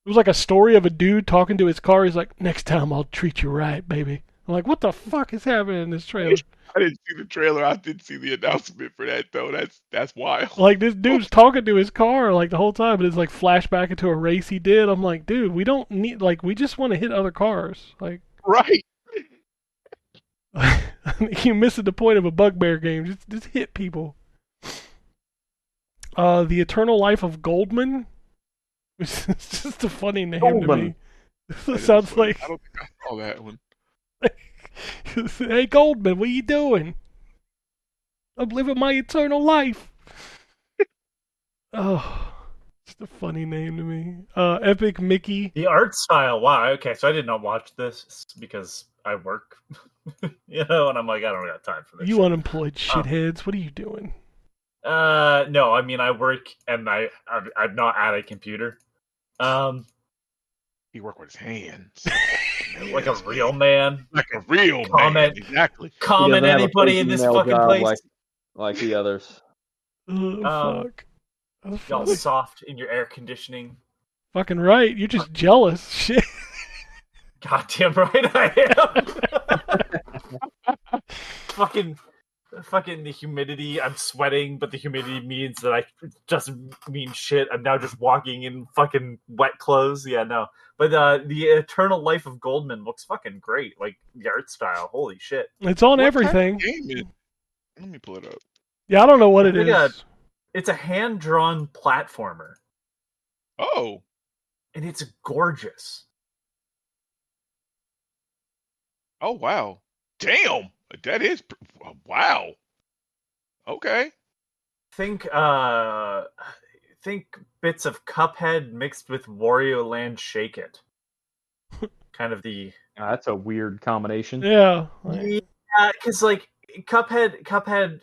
it was like a story of a dude talking to his car. He's like, next time I'll treat you right, baby. I'm like, what the fuck is happening in this trailer? I didn't see the trailer. I did see the announcement for that though. That's wild. Like, this dude's talking to his car like the whole time, but it's like flashback into a race he did. I'm like, dude, we don't need, like, we just want to hit other cars. Like, Right. you're missing the point of a bugbear game. Just hit people. The Eternal Life of Goldman, which is just a funny name to me. Goldman. It sounds like, I don't think I saw that one. hey Goldman, what are you doing? I'm living my eternal life. Oh, it's a funny name to me. Epic Mickey. The art style, wow, okay, so I did not watch this because I work. And I'm like, I don't have time for this. You unemployed shitheads. What are you doing? No, I mean I work and I'm not at a computer. He work with his hands. Like a real man. Like a real Comment. man. Exactly. He Comment doesn't have a anybody in this email fucking job place. like the others. Oh, fuck. That's Y'all funny. soft in your air conditioning. Fucking right. You're just jealous. Shit. Goddamn right I am. Fucking the humidity. I'm sweating, but the humidity means that I doesn't mean shit. I'm now just walking in fucking wet clothes. Yeah, no. But the Eternal Life of Goldman looks fucking great. Like the art style. Holy shit. It's on What type of everything. game is- Let me pull it up. Yeah, I don't know what it They got- is. It's a hand-drawn platformer, Oh. and it's gorgeous. Oh wow. Damn. That is wow. Okay. Think bits of Cuphead mixed with Wario Land Shake It. Kind of the That's a weird combination. Yeah. Yeah, because like Cuphead,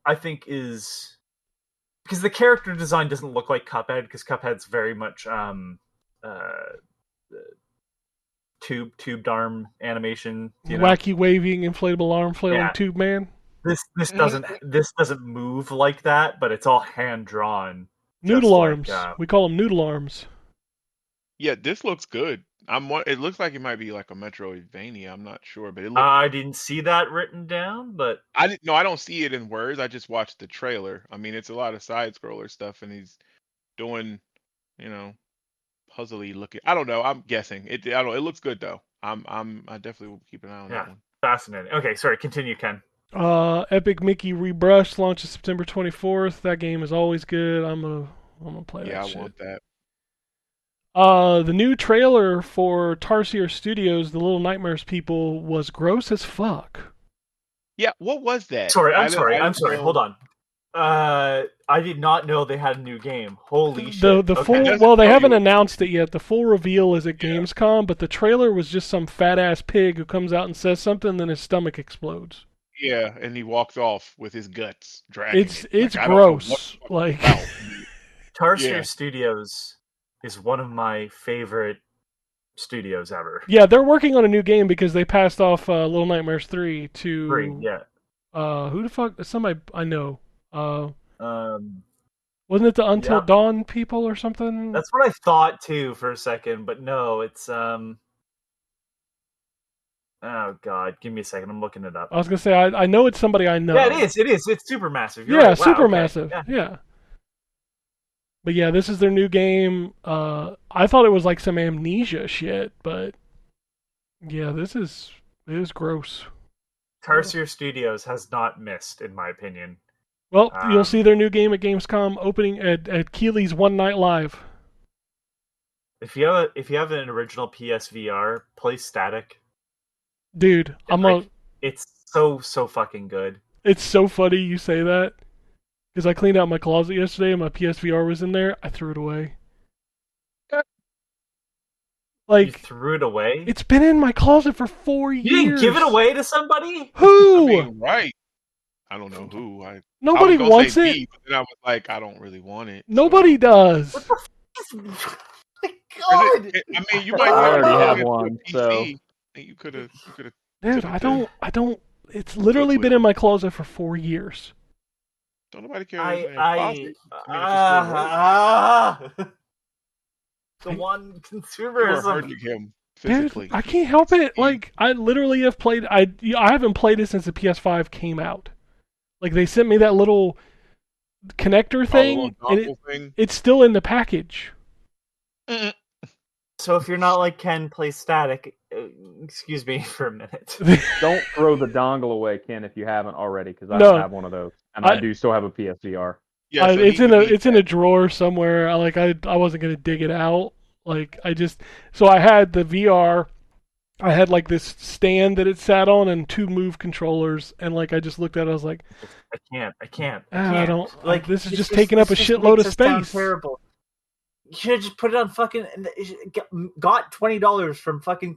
I think is because the character design doesn't look like Cuphead because Cuphead's very much tubed arm animation. Wacky waving inflatable arm flailing tube man. This doesn't move like that, but it's all hand drawn. Noodle arms. We call them noodle arms. Yeah, this looks good. It looks like it might be like a Metroidvania. I'm not sure, but it looks. I didn't see that written down, but I don't see it in words. I just watched the trailer. I mean, it's a lot of side scroller stuff, and he's doing, puzzly looking. I don't know. I'm guessing. It looks good though. I definitely will keep an eye on that one. Fascinating. Okay, sorry. Continue, Ken. Epic Mickey Rebrushed launches September 24th. That game is always good. I'm gonna play that. Yeah, I shit. want that. The new trailer for Tarsier Studios, the Little Nightmares people, was gross as fuck. Yeah, what was that? I'm sorry. Hold on. I did not know they had a new game. Holy shit. Full they haven't announced it yet. The full reveal is at Gamescom, but the trailer was just some fat ass pig who comes out and says something, and then his stomach explodes. Yeah, and he walks off with his guts dragging. It's gross. Like Tarsier Studios is one of my favorite studios ever. Yeah, they're working on a new game because they passed off Little Nightmares 3 to 3, yeah. Who the fuck? Somebody I know. Wasn't it the Until Dawn people or something? That's what I thought too for a second, but no, it's Oh god, give me a second. I'm looking it up. I was gonna say I know it's somebody I know. Yeah, it is. It's Supermassive. You're right. Supermassive. Yeah. But yeah, this is their new game. I thought it was like some Amnesia shit, but yeah, it is gross. Tarsier Studios has not missed, in my opinion. Well, you'll see their new game at Gamescom opening at Keeley's One Night Live. If you have an original PSVR, play Static. Dude, it's so fucking good. It's so funny you say that. Because I cleaned out my closet yesterday and my PSVR was in there. I threw it away. You threw it away? It's been in my closet for 4 years. You didn't give it away to somebody? Who? I mean, right. I don't know who. Nobody wants it. But then I was like, I don't really want it. Nobody does. What the f*** my God! I mean, you might already have one, so you could have. Dude, I don't. It's literally been in my closet for 4 years. Don't nobody care. The one consumerism. Hurting him physically. Dude, I can't help it. Like, I literally have played. I haven't played it since the PS5 came out. Like, they sent me that little connector thing, and it's still in the package. So if you're not like Ken, play Static. Excuse me for a minute. Don't throw the dongle away, Ken, if you haven't already, because I have one of those, and I do still have a PSVR. Yeah, so it's in a drawer somewhere. I wasn't gonna dig it out. So I had the VR. I had like this stand that it sat on and 2 Move controllers, and like I just looked at it. I was like, I can't. I don't like. This is just taking up a shitload of space. Terrible. You should have just put it on fucking. Got $20 from fucking.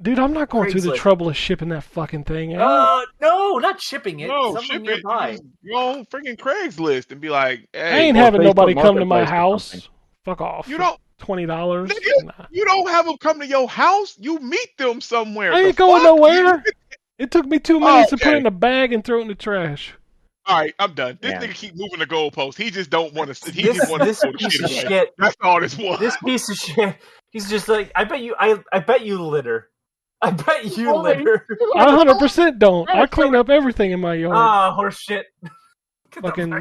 Dude, I'm not going through the trouble of shipping that fucking thing. No, not shipping it. No, ship nearby. it. Go on freaking Craigslist and be like, "Hey, I ain't having nobody come to my house. Fuck off. You don't. $20. Nah. You don't have them come to your house. You meet them somewhere. I ain't going nowhere. It took me 2 minutes to put it in a bag and throw it in the trash. All right, I'm done. This nigga keep moving the goalpost. He just don't want to. He just want to throw the shit away. That's all this was. This piece of shit. He's just like, I bet you litter. I bet you litter. I 100% don't. I clean up everything in my yard. Ah, horse shit. Fucking.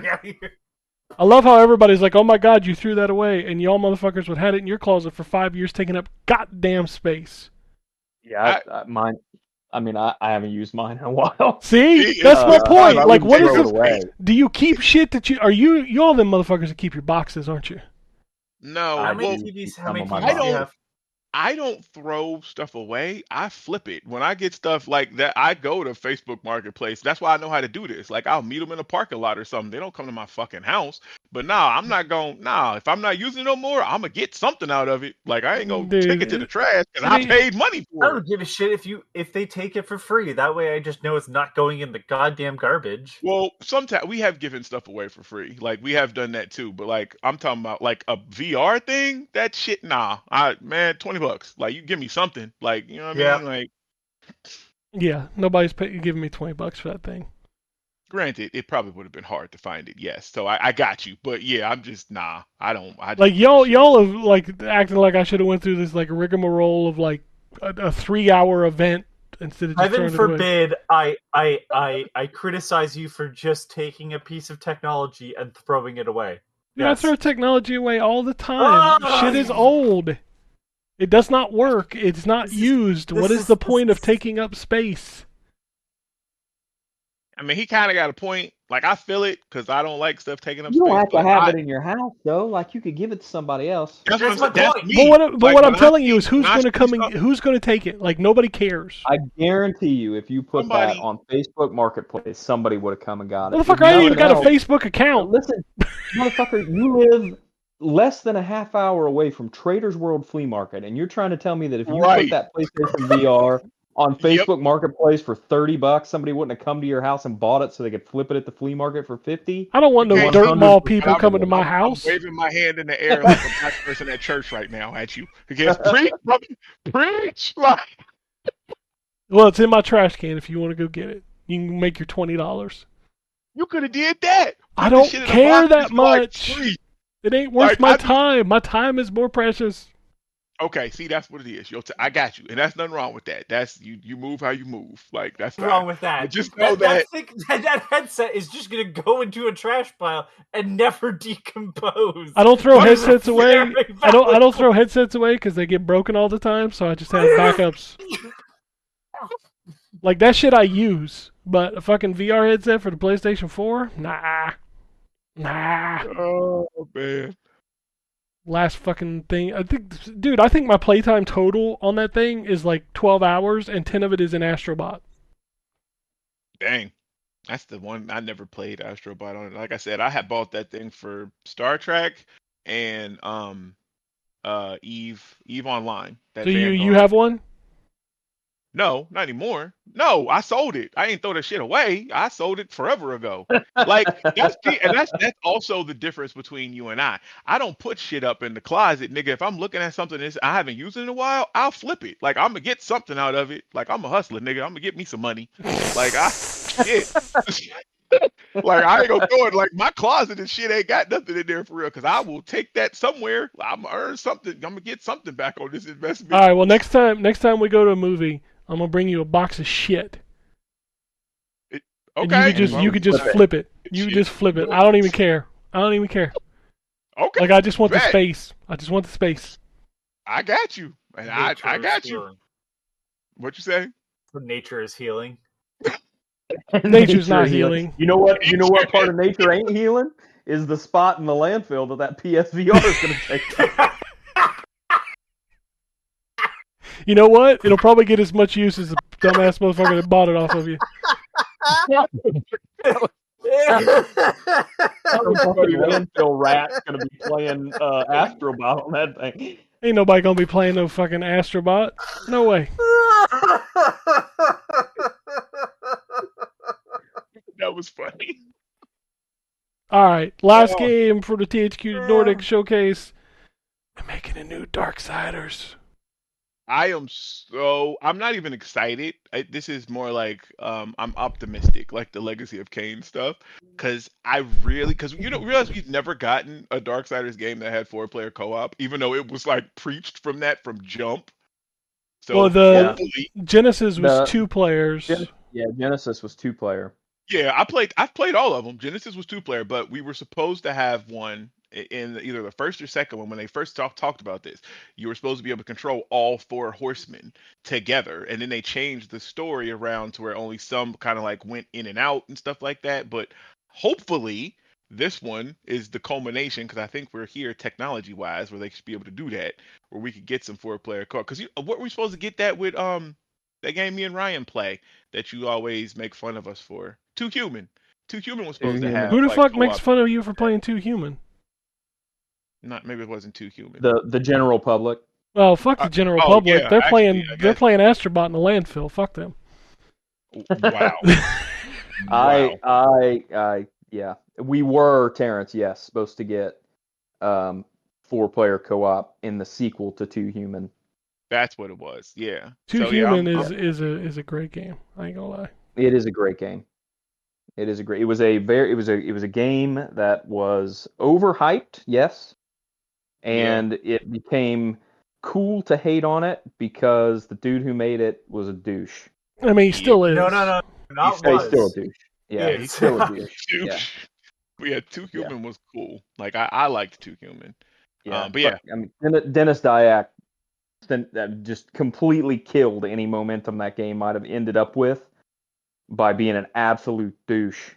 I love how everybody's like, "Oh my God, you threw that away," and y'all motherfuckers would have it in your closet for 5 years, taking up goddamn space. Yeah, mine. I mean, I haven't used mine in a while. See, that's my point. Like, what is this? Do you keep shit that you? Are you all them motherfuckers that keep your boxes, aren't you? No, how many TVs do you have? I don't throw stuff away. I flip it. When I get stuff like that, I go to Facebook Marketplace. That's why I know how to do this. Like, I'll meet them in a parking lot or something. They don't come to my fucking house. But nah, I'm not going. Nah, if I'm not using it no more, I'm gonna get something out of it. Like I ain't gonna take it to the trash because I paid money I for it. don't give a shit if they take it for free. That way, I just know it's not going in the goddamn garbage. Well, sometimes we have given stuff away for free. Like we have done that too. But like I'm talking about like a VR thing. That shit, nah. Man, $20. Like you give me something. Like you know what I mean? Like. Yeah, nobody's giving me $20 for that thing. Granted, it probably would have been hard to find it, yes. So I got you, but yeah, I'm just I don't. Like y'all have like acting like I should have went through this like rigmarole of like a 3-hour event instead of just Heaven forbid I criticize you for just taking a piece of technology and throwing it away. I throw technology away all the time. Shit is old. It does not work. It's not used. What is the point of taking up space? I mean, he kind of got a point. Like, I feel it because I don't like stuff taking up You space. don't have to have it in your house, though. Like, you could give it to somebody else. That's my point. Me. But what I'm telling you is who's going to come and who's going to take it? Like, nobody cares. I guarantee you, if you put that on Facebook Marketplace, somebody would have come and got it. Motherfucker, I ain't even got a Facebook account. Listen, motherfucker, you live less than a half hour away from Trader's World Flea Market, and you're trying to tell me that if you put that PlayStation VR on Facebook Marketplace for $30, somebody wouldn't have come to your house and bought it so they could flip it at the flea market for $50? I don't want no dirt mall people coming to my house. I'm waving my hand in the air like a black person at church right now at you. Against preach, brother, preach. Well, it's in my trash can if you want to go get it. You can make your $20. You could have did that. I don't care that much. It ain't worth my time. My time is more precious. Okay, see, that's what it is. I got you, and that's nothing wrong with that. That's you move how you move. Like that's wrong with that. But just know that headset is just gonna go into a trash pile and never decompose. I don't throw headsets away. I don't throw headsets away because they get broken all the time. So I just have backups. Like that shit I use, but a fucking VR headset for the PlayStation 4, nah. Oh man. Last fucking thing. I think my playtime total on that thing is like 12 hours, and 10 of it is in Astrobot. Dang. That's the one I never played Astrobot on. Like I said, I had bought that thing for Star Trek and Eve Online. So you have one? No, not anymore. No, I sold it. I ain't throw that shit away. I sold it forever ago. Like that's also the difference between you and I. I don't put shit up in the closet, nigga. If I'm looking at something that I haven't used in a while, I'll flip it. Like I'm gonna get something out of it. Like I'm a hustler, nigga. I'm gonna get me some money. Like like I ain't gonna throw it. Like my closet and shit ain't got nothing in there for real. Cause I will take that somewhere. I'm gonna earn something. I'm gonna get something back on this investment. All right. Well, next time we go to a movie, I'm gonna bring you a box of shit. Okay. And you could just flip it. You just flip it. I don't even care. Okay. Like I just want the space. I just want the space. I got you. And I got you. What you say? Nature is healing. Nature's not healing. You know what? You know what part of nature ain't healing? Is the spot in the landfill that PSVR is gonna take. You know what? It'll probably get as much use as the dumbass motherfucker that bought it off of you. Landfill rat's gonna be playing Astrobot on that thing. Ain't nobody gonna be playing no fucking Astrobot. No way. That was funny. Alright, last game for the THQ Nordic Showcase. I'm making a new Darksiders. I'm not even excited. This is more like I'm optimistic, like the Legacy of Kain stuff, because you don't realize we've never gotten a Darksiders game that had 4-player co-op, even though it was like preached from jump. So Genesis was 2 players. Genesis was 2-player. Yeah, I've played all of them. Genesis was 2-player, but we were supposed to have one in either the first or second one when they first talked about this. You were supposed to be able to control all 4 horsemen together, and then they changed the story around to where only some kind of like went in and out and stuff like that. But hopefully this one is the culmination, because I think we're here technology wise where they should be able to do that, where we could get some 4-player co-op. Because what were we supposed to get that with that game me and Ryan play that you always make fun of us for? 2 Human was supposed to have. Who the fuck makes fun of you for playing 2 Human? Not maybe it wasn't Too Human. The general public. Well, fuck the general public. Yeah, they're actually, playing Astrobot in the landfill. Fuck them. Wow. Yeah. We were, Terrence, yes, supposed to get 4-player co-op in the sequel to Too Human. That's what it was. Yeah. Too So, Human yeah, is a great game. I ain't gonna lie. It is a great game. It is a great. It was a game that was overhyped, yes, and it became cool to hate on it because the dude who made it was a douche. I mean, he still is. No, not He's was. still a douche. Yeah, Is. he's still a douche. Yeah. But yeah, Too Human was cool. Like I liked Too Human. Yeah, but yeah, I mean, Dennis Dyack just completely killed any momentum that game might have ended up with by being an absolute douche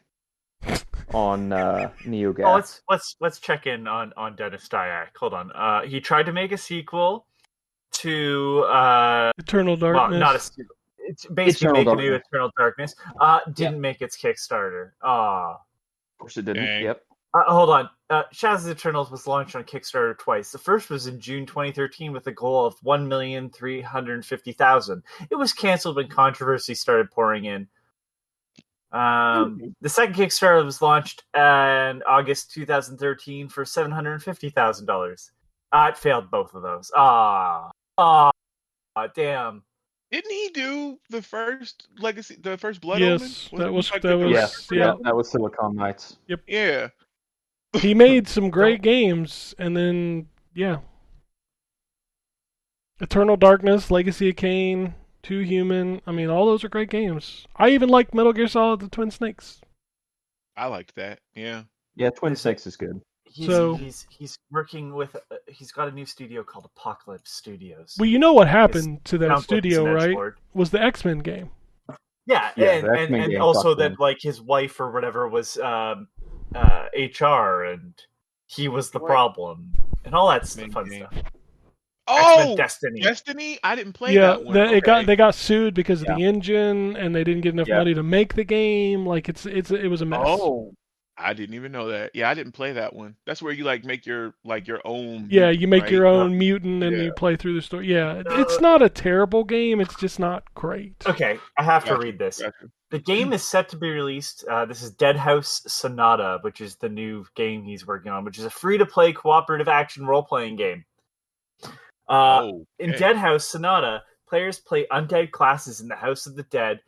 on NeoGAF. Oh, let's check in on Dennis Dyack. Hold on. He tried to make a sequel to Eternal Darkness. Well, not a sequel. It's basically making a new Eternal Darkness. Didn't make its Kickstarter. Of course it didn't. Dang. Yep. Hold on. Shaz's Eternals was launched on Kickstarter twice. The first was in June 2013 with a goal of 1,350,000. It was canceled when controversy started pouring in. The second Kickstarter was launched in August 2013 for $750,000. It failed both of those. Damn. didn't he do the first Legacy, the first Blood Yes, Omen? that was That was Silicon Knights. Yep. Yeah. He made some great games, and then Eternal Darkness, Legacy of Kain, Too Human. I mean, all those are great games. I even like Metal Gear Solid: The Twin Snakes. I liked that. Yeah. Yeah, Twin Snakes is good. He's working with. He's got a new studio called Apocalypse Studios. Well, you know what happened to that studio, right? Was the X-Men game. Yeah, and also that like his wife or whatever was HR, and he was the problem, and all that fun stuff. Oh, Destiny. I didn't play that one. They got sued because of the engine, and they didn't get enough money to make the game. Like it was a mess. Oh, I didn't even know that. Yeah, I didn't play that one. That's where you like make your own. Yeah, you make right? your own mutant and you play through the story. Yeah, it's not a terrible game. It's just not great. Okay, I have to read this. The game is set to be released. This is Dead House Sonata, which is the new game he's working on, which is a free-to-play cooperative action role-playing game. In Dead House Sonata, players play undead classes in the House of the Dead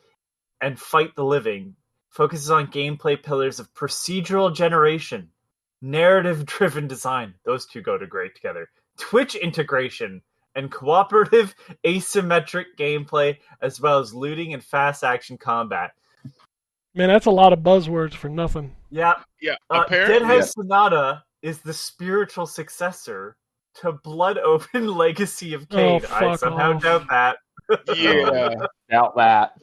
and fight the living. Focuses on gameplay pillars of procedural generation, narrative-driven design. Those two go great together. Twitch integration and cooperative asymmetric gameplay, as well as looting and fast action combat. Man, that's a lot of buzzwords for nothing. Yeah. Apparently, Dead House Sonata is the spiritual successor to Blood Omen Legacy of Kain. I somehow doubt that. Yeah. Doubt that.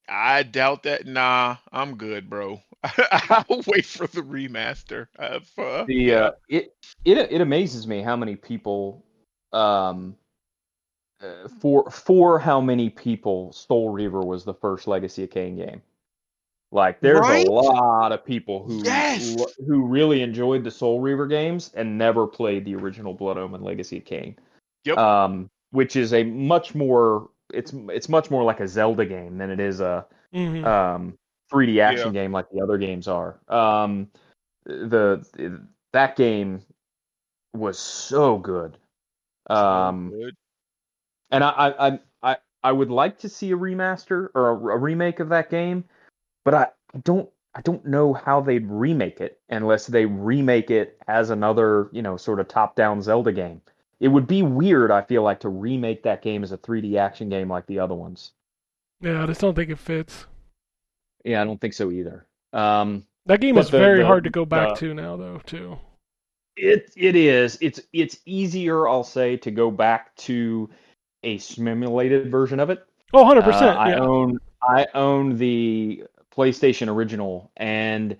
I doubt that. Nah, I'm good, bro. I'll wait for the remaster. It amazes me how many people for how many people Soul Reaver was the first Legacy of Kain game. Like there's a lot of people who really enjoyed the Soul Reaver games and never played the original Blood Omen Legacy of Kain. Yep. Which is a much more it's much more like a Zelda game than it is a 3D action game like the other games are. That game was so good. And I would like to see a remaster or a remake of that game, but I don't know how they'd remake it unless they remake it as another, sort of top-down Zelda game. It would be weird, I feel like, to remake that game as a 3D action game like the other ones. Yeah, I just don't think it fits. Yeah, I don't think so either. That game is very hard to go back to now, though, too. It is. It's easier, I'll say, to go back to a simulated version of it. Oh, 100%. I own the PlayStation original, and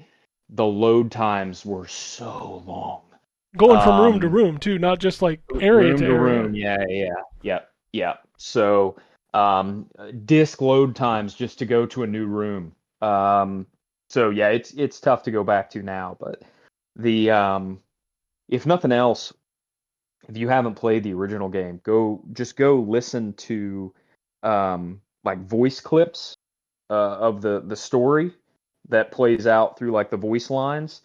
the load times were so long. Going from room to room, too, not just like area to area. Room. Yeah. So, disk load times just to go to a new room. So yeah, it's tough to go back to now, but the if nothing else, if you haven't played the original game, go listen to like voice clips of the story that plays out through like the voice lines,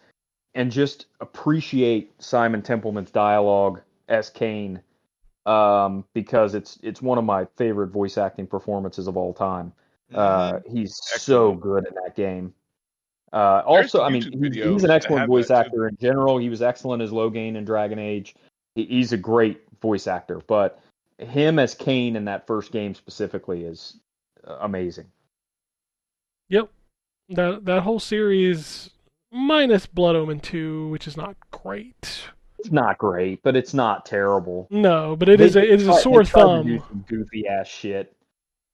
and just appreciate Simon Templeman's dialogue as Kane, because it's one of my favorite voice acting performances of all time. He's so Excellent. good in that game. There's Also, some I mean, YouTube he's videos an that excellent have voice that too. actor in general. He was excellent as Logain in Dragon Age. He's a great voice actor, but him as Kane in that first game specifically is amazing. Yep. That whole series, minus Blood Omen 2, which is not great. It's not great, but it's not terrible. No, but it is a sore they tried to do thumb. some goofy ass shit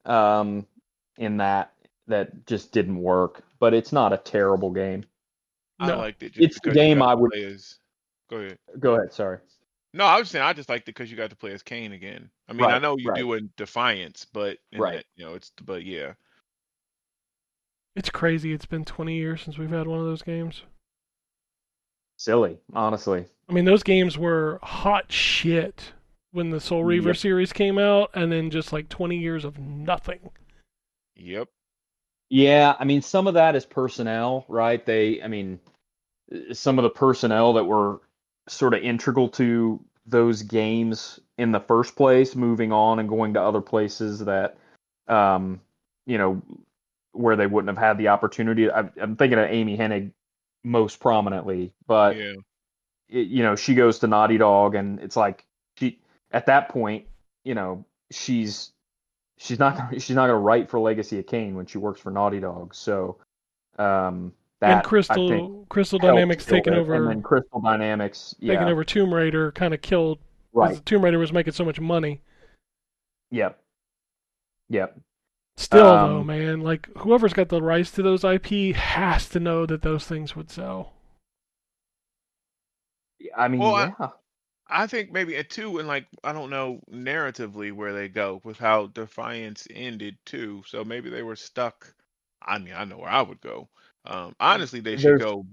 in that just didn't work, but it's not a terrible game. I No. liked it just It's the because you game got I to would. play as. Go ahead. Go ahead. Sorry. No, I was saying I just liked it because you got to play as Kane again. I mean, I Right, know you right. do in Defiance, but in Right. that, it's but yeah. It's crazy. It's been 20 years since we've had one of those games. Silly, honestly. I mean, those games were hot shit when the Soul Reaver Yep. series came out, and then just like 20 years of nothing. Yep. Yeah, I mean, some of that is personnel, right? Some of the personnel that were sort of integral to those games in the first place, moving on and going to other places that, where they wouldn't have had the opportunity. I'm thinking of Amy Hennig most prominently, but Yeah. she goes to Naughty Dog, and it's like at that point, she's not gonna write for Legacy of Kain when she works for Naughty Dog. So And that I think Crystal helped Dynamics build taking it. over, And then Crystal Dynamics, taking yeah, over Tomb Raider kind of killed, because right, Tomb Raider was making so much money. yep. Still though, man, like whoever's got the rights to those IP has to know that those things would sell. I mean, Well, yeah. I think maybe a two, and like I don't know narratively where they go with how Defiance ended too. So maybe they were stuck. I mean, I know where I would go. Honestly, they should go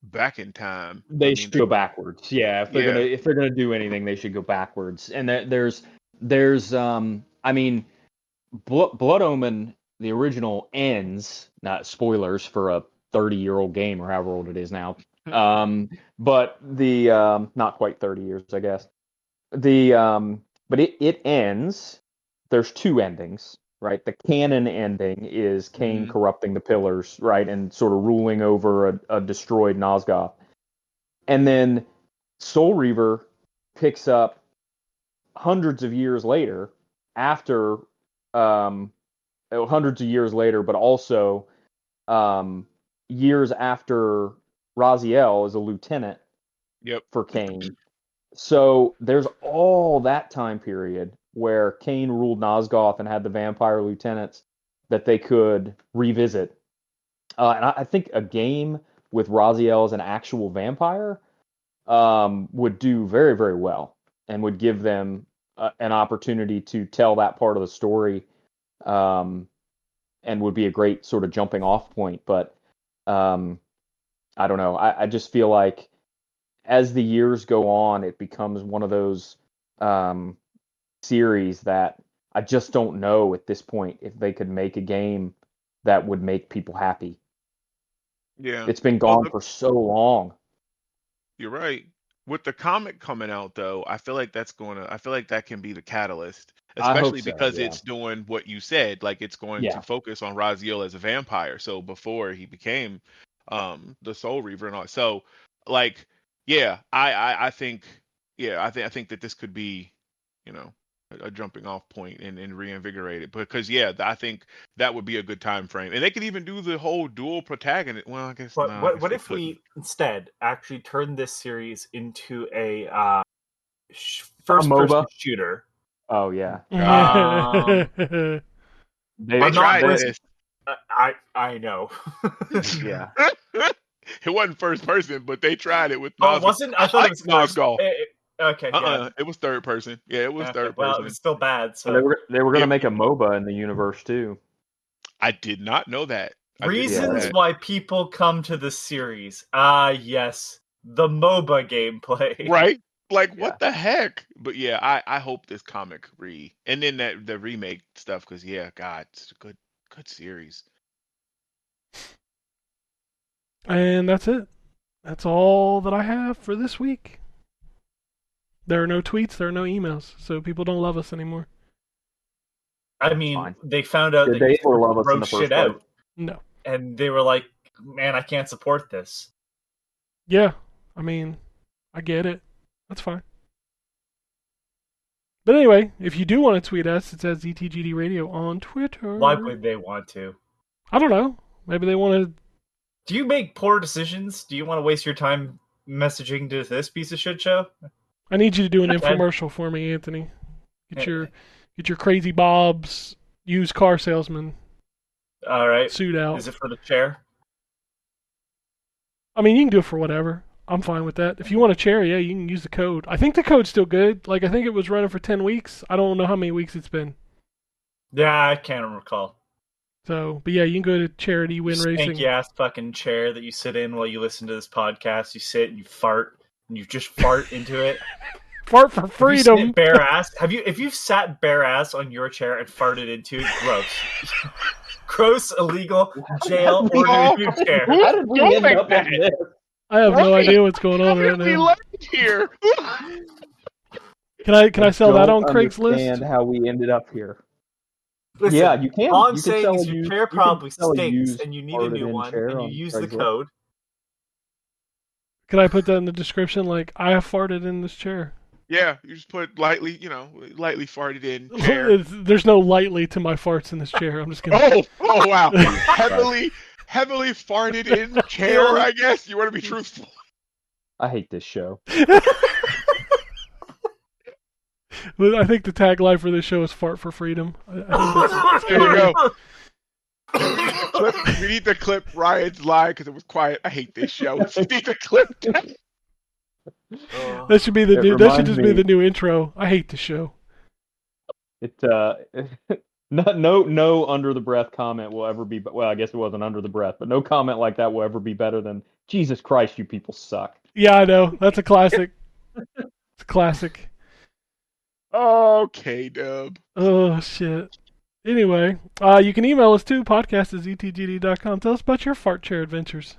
back in time. I They mean, should go backwards. Yeah, yeah, if they're gonna do anything, they should go backwards. And there's I mean, Blood Omen, the original ends, not spoilers for a 30-year-old game or however old it is now. But the not quite 30 years, I guess. But it ends. There's two endings, right? The canon ending is Kain Mhm. corrupting the pillars, right, and sort of ruling over a destroyed Nosgoth. And then Soul Reaver picks up hundreds of years later, after hundreds of years later, but also years after Raziel is a lieutenant Yep. for Kain. So there's all that time period where Kain ruled Nosgoth and had the vampire lieutenants that they could revisit. And I think a game with Raziel as an actual vampire would do very, very well, and would give them an opportunity to tell that part of the story, and would be a great sort of jumping off point. But I don't know. I just feel like as the years go on, it becomes one of those series that I just don't know at this point if they could make a game that would make people happy. Yeah. It's been gone for so long. You're right. With the comic coming out though, I feel like that can be the catalyst, I hope especially so. because Yeah. it's doing what you said, like it's going Yeah. to focus on Raziel as a vampire. So before he became the Soul Reaver and all. So like yeah, I think I think that this could be, a jumping off point and reinvigorate it, because I think that would be a good time frame, and they could even do the whole dual protagonist. Well, I guess But no, I guess what they if couldn't. we instead actually turn this series into a first-person shooter? Oh yeah. They tried this. I know. Yeah. It wasn't first person, but they tried it with Oh, Nosgoth. it wasn't? I thought it was first. Nosgoth. Okay, yeah. It was third person. Yeah, it was Okay, third well, person. it was still bad. So They were going to Yeah. make a MOBA in the universe too. I did not know that. reasons why people come to the series. Yes. the MOBA gameplay. Right? Like, what the heck? But yeah, I hope this comic and then the remake stuff, because yeah, God, it's a good series. And that's it. That's all that I have for this week. There are no tweets, there are no emails, so people don't love us anymore. I mean, Fine. they found out Did that they you ever love us in wrote the shit first out, place? No. and they were like, "Man, I can't support this." Yeah, I mean, I get it. That's fine. But anyway, if you do want to tweet us, it's at ZTGD Radio on Twitter. Why would they want to? I don't know. Maybe they want to. Do you make poor decisions? Do you want to waste your time messaging to this piece of shit show? I need you to do an Ed? infomercial for me, Anthony. Get your crazy Bob's used car salesman All right. suit out. Is it for the chair? I mean, you can do it for whatever. I'm fine with that. If you want a chair, yeah, you can use the code. I think the code's still good. Like, I think it was running for 10 weeks. I don't know how many weeks it's been. Yeah, I can't recall. So, but yeah, you can go to Charity Win Racing. Stinky ass fucking chair that you sit in while you listen to this podcast. You sit and you fart and you just fart into it. Fart for freedom. If you sit bare ass. If you've sat bare ass on your chair and farted into it, gross. Gross, illegal, jail, order new chair. How did we end up on this? I have no idea what's going on right We now. left here. Can I sell that on Craigslist? And how we ended up here. Listen, Yeah, you can. all I'm You can saying sell is a your used- chair you can probably sell a stinks used and you need a new farted-in one chair and you on use the Craigslist. code. Can I put that in the description? Like, I have farted in this chair. Yeah, you just put lightly farted in chair. There's no lightly to my farts in this chair. I'm just gonna. Oh wow. heavily farted in chair, I guess. You want to be truthful. I hate this show. But I think the tagline for this show is "Fart for Freedom." I think There you go. We need to clip Ryan's lie because it was quiet. I hate this show. We need to clip that. that should be the It new. That should reminds just me- be the new intro. I hate the show. It no under the breath comment will ever be. Well, I guess it wasn't under the breath, but no comment like that will ever be better than Jesus Christ, you people suck. Yeah, I know. That's a classic. It's a classic. Okay, Dub. Oh shit. Anyway, you can email us too. podcast@ztgd.com. Tell us about your fart chair adventures.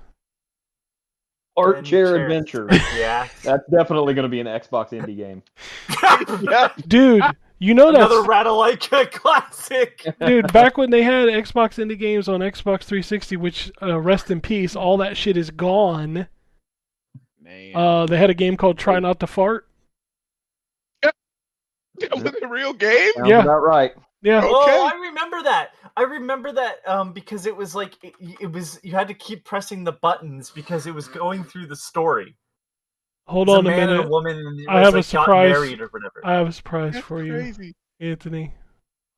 Art chair Chair. adventure. Yeah. That's definitely going to be an Xbox indie game. Yeah. Dude, you know Another that's Ratalaika classic. dude. Back when they had Xbox indie games on Xbox 360, which rest in peace, all that shit is gone. Man. They had a game called Try Not to Fart. That was a real game? Sounds Yeah. about right. Yeah. Okay. Oh, I remember that. Because it was like it was you had to keep pressing the buttons because it was going through the story. Hold It was on a man and minute. a woman, and it I was, have a like, got surprise. married or whatever. I have a surprise That's for you, crazy. Anthony.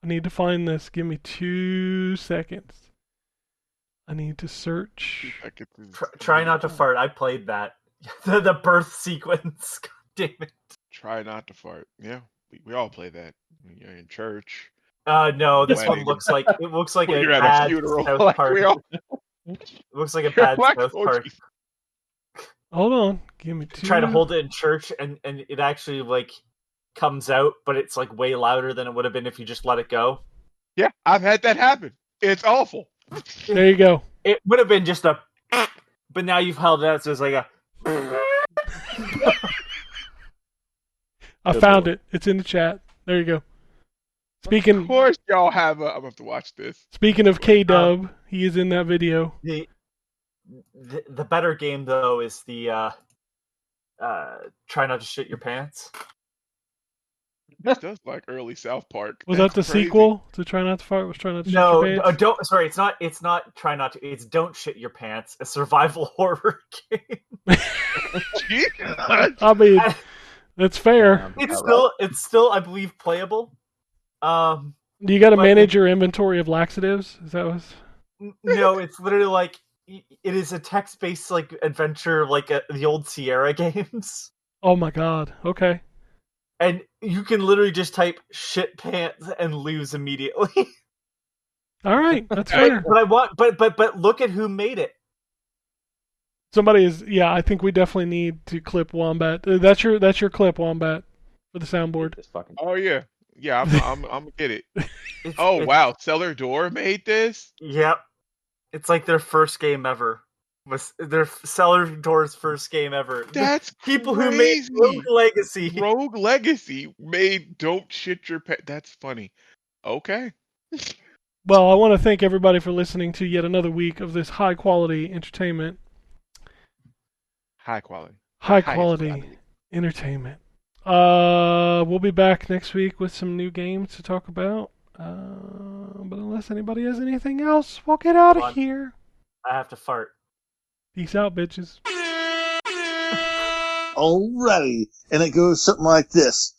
I need to find this. Give me 2 seconds. I need to search. Try not to fart. I played that. the birth sequence. God damn it. Try not to fart. Yeah, we all play that when you're in church. No, this Wedding. one looks like When a you're at a bad funeral. South Like, Park. we all, It looks like a you're bad like, South oh, Park. geez. Hold on. Give me 2. Try to hold it in church, and it actually like comes out, but it's like way louder than it would have been if you just let it go. Yeah, I've had that happen. It's awful. There you go. It would have been just a, but now you've held it out, so it's like a. I found it. It's in the chat. There you go. Of Speaking course, y'all have I'm gonna have to watch this. of K-Dub, he is in that video. The better game though is the try not to shit your pants. This does like early South Park. Was That's that the crazy. sequel to Try Not to Fart? Was Try Not to Shit No, Your Pants? don't. Sorry, it's not. Try not to. It's don't shit your pants. A survival horror game. Jesus. I mean, that's fair. It's still, I believe, playable. Do you got to but manage your inventory of laxatives? Is that what's... No, it's literally like it is a text-based like adventure, like the old Sierra games. Oh my god. Okay. And you can literally just type shit pants and lose immediately. All right. That's fair. But I want, but look at who made it. Somebody is. Yeah, I think we definitely need to clip Wombat. That's your clip, Wombat, for the soundboard. This fucking Oh yeah, yeah. I'm gonna get it. It's, Oh it's- wow, Cellar Door made this. Yep. It's like their first game ever. Was their Cellar Door's first game ever. The That's people crazy. who made Rogue Legacy. Rogue Legacy made Don't Shit Your Pants. That's funny. Okay. Well, I want to thank everybody for listening to yet another week of this high quality entertainment. High quality. High Highest quality entertainment. We'll be back next week with some new games to talk about. But unless anybody has anything else, we'll get out Hold of on. here. I have to fart. Peace out, bitches. Alrighty. And it goes something like this.